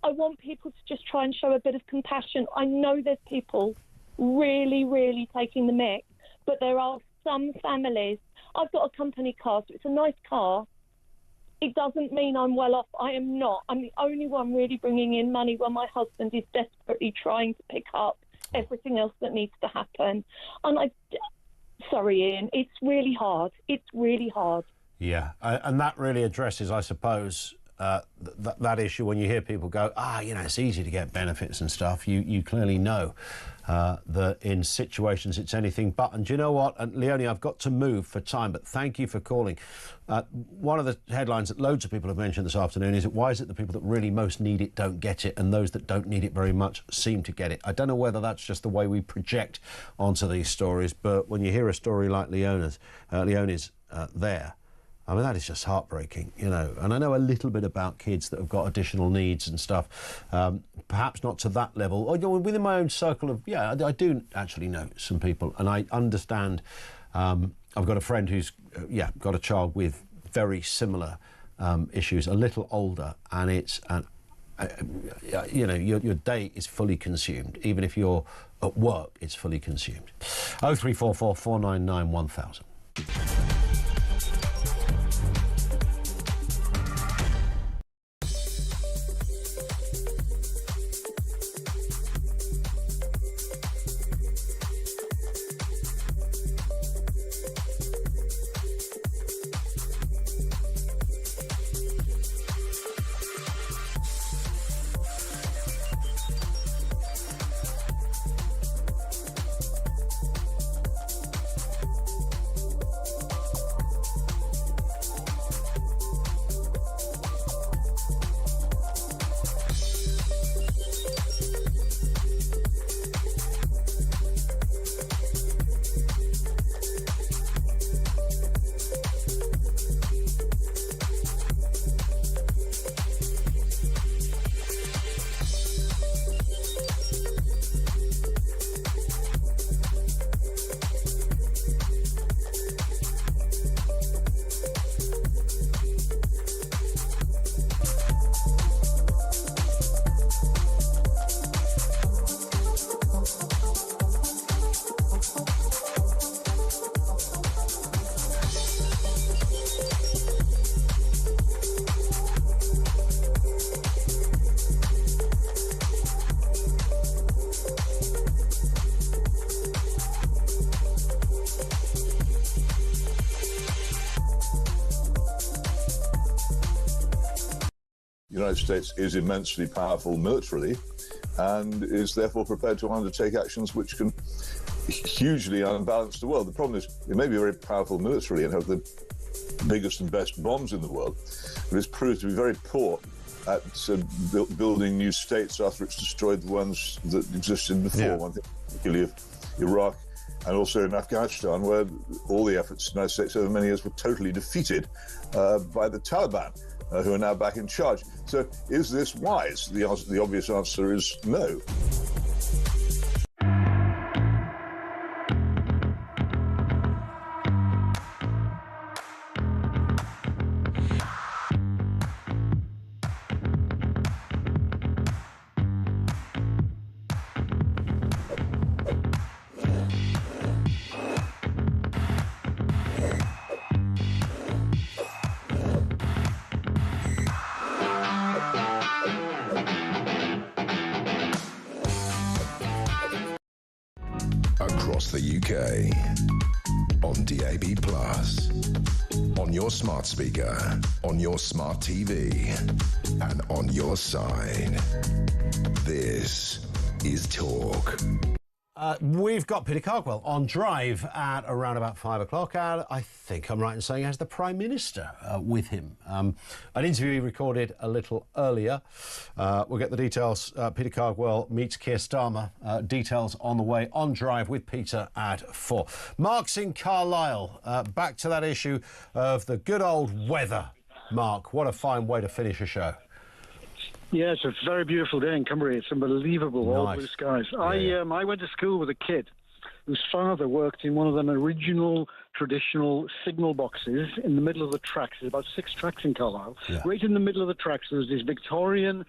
I want people to just try and show a bit of compassion. I know there's people really, really taking the mick, but there are some families. I've got a company car, so it's a nice car. It doesn't mean I'm well off. I am not. I'm the only one really bringing in money when my husband is desperately trying to pick up everything else that needs to happen. And sorry, Ian, it's really hard. It's really hard. Yeah, and that really addresses, I suppose, that issue when you hear people go, it's easy to get benefits and stuff. You clearly know that in situations it's anything but. And do you know what? And Leonie, I've got to move for time, but thank you for calling. One of the headlines that loads of people have mentioned this afternoon is, why is it the people that really most need it don't get it, and those that don't need it very much seem to get it? I don't know whether that's just the way we project onto these stories, but when you hear a story like Leonie's there, I mean, that is just heartbreaking, And I know a little bit about kids that have got additional needs and stuff, perhaps not to that level. Within my own circle of, I do actually know some people, and I understand. I've got a friend who's, got a child with very similar issues, a little older, and it's, your day is fully consumed. Even if you're at work, it's fully consumed. 0344 499 1000. the United States is immensely powerful militarily and is therefore prepared to undertake actions which can hugely unbalance the world. The problem is it may be very powerful militarily and have the biggest and best bombs in the world, but it's proved to be very poor at building new states after it's destroyed the ones that existed before. Yeah. One thing particularly of Iraq and also in Afghanistan, where all the efforts of the United States over many years were totally defeated by the Taliban, who are now back in charge. So is this wise? The obvious answer is no. Across the UK, on DAB+, on your smart speaker, on your smart TV, and on your side. This is Talk. We've got Peter Cardwell on Drive at around about 5 o'clock, and I think I'm right in saying he has the Prime Minister with him. An interview he recorded a little earlier. We'll get the details. Peter Cardwell meets Keir Starmer. Details on the way on Drive with Peter at 4. Mark's in Carlisle. Back to that issue of the good old weather. Mark, what a fine way to finish a show. Yeah, it's a very beautiful day in Cumbria. It's unbelievable, all blue skies. I went to school with a kid whose father worked in one of them original, traditional signal boxes in the middle of the tracks. There's about 6 tracks in Carlisle. Yeah. Right in the middle of the tracks, there was this Victorian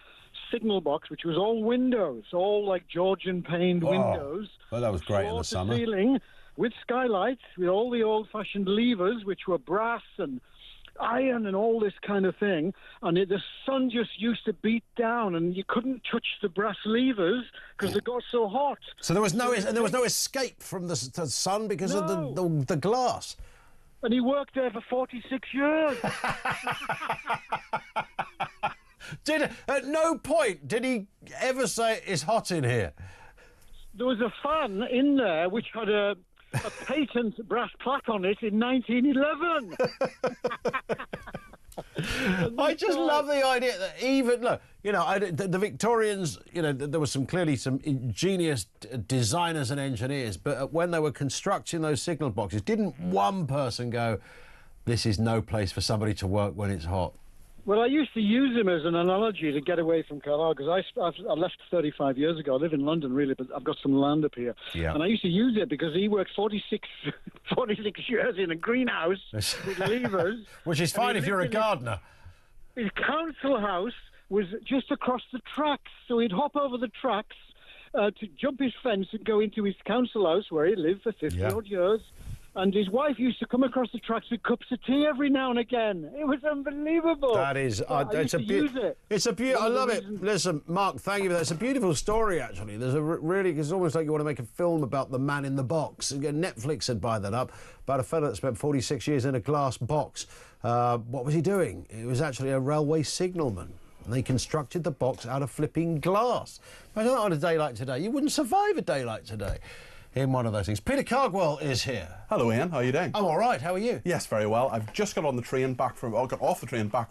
signal box, which was all windows, all like Georgian paned windows. Well, that was great in the summer. Ceiling, with skylights, with all the old-fashioned levers, which were brass and iron and all this kind of thing, and the sun just used to beat down, and you couldn't touch the brass levers because they got so hot. So there was no escape from the sun because of the glass. And he worked there for 46 years. At no point did he ever say it's hot in here? There was a fan in there which had a patent brass plaque on it in 1911. I just love the idea that even, look, you know, the Victorians, you know, there was clearly some ingenious designers and engineers, but when they were constructing those signal boxes, didn't one person go, this is no place for somebody to work when it's hot? Well, I used to use him as an analogy to get away from Carlisle, because I left 35 years ago. I live in London, really, but I've got some land up here. Yeah. And I used to use it because he worked 46 years in a greenhouse with levers. Which is fine if you're a gardener. His council house was just across the tracks, so he'd hop over the tracks to jump his fence and go into his council house where he lived for 50-odd years. And his wife used to come across the tracks with cups of tea every now and again. It was unbelievable. That is, it's a beautiful. I love it. Listen, Mark, thank you for that. It's a beautiful story, actually. There's it's almost like you want to make a film about the man in the box. Netflix had buy that up about a fellow that spent 46 years in a glass box. What was he doing? It was actually a railway signalman. And they constructed the box out of flipping glass. Imagine that on a day like today. You wouldn't survive a day like today in one of those things. Peter Cardwell is here. Hello, Ian. How are you doing? I'm all right. How are you? Yes, very well. I've just got off the train back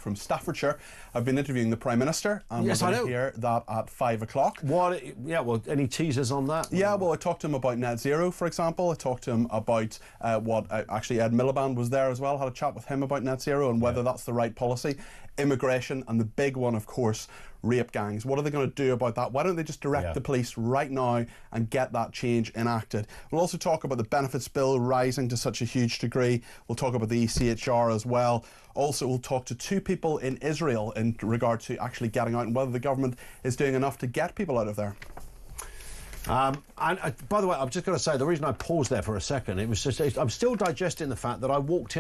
from Staffordshire. I've been interviewing the Prime Minister, and yes, we're going to hear that at 5 o'clock. What? Yeah. Well, any teasers on that? Yeah. Well, I talked to him about net zero, for example. I talked to him about actually Ed Miliband was there as well. Had a chat with him about net zero and whether that's the right policy. Immigration, and the big one, of course, rape gangs. What are they going to do about that? Why don't they just direct the police right now and get that change enacted? We'll also talk about the benefits bill rising to such a huge degree. We'll talk about the ECHR as well. Also, we'll talk to 2 people in Israel in regard to actually getting out and whether the government is doing enough to get people out of there. And by the way, I've just got to say, the reason I paused there for a second, it was just, I'm still digesting the fact that I walked in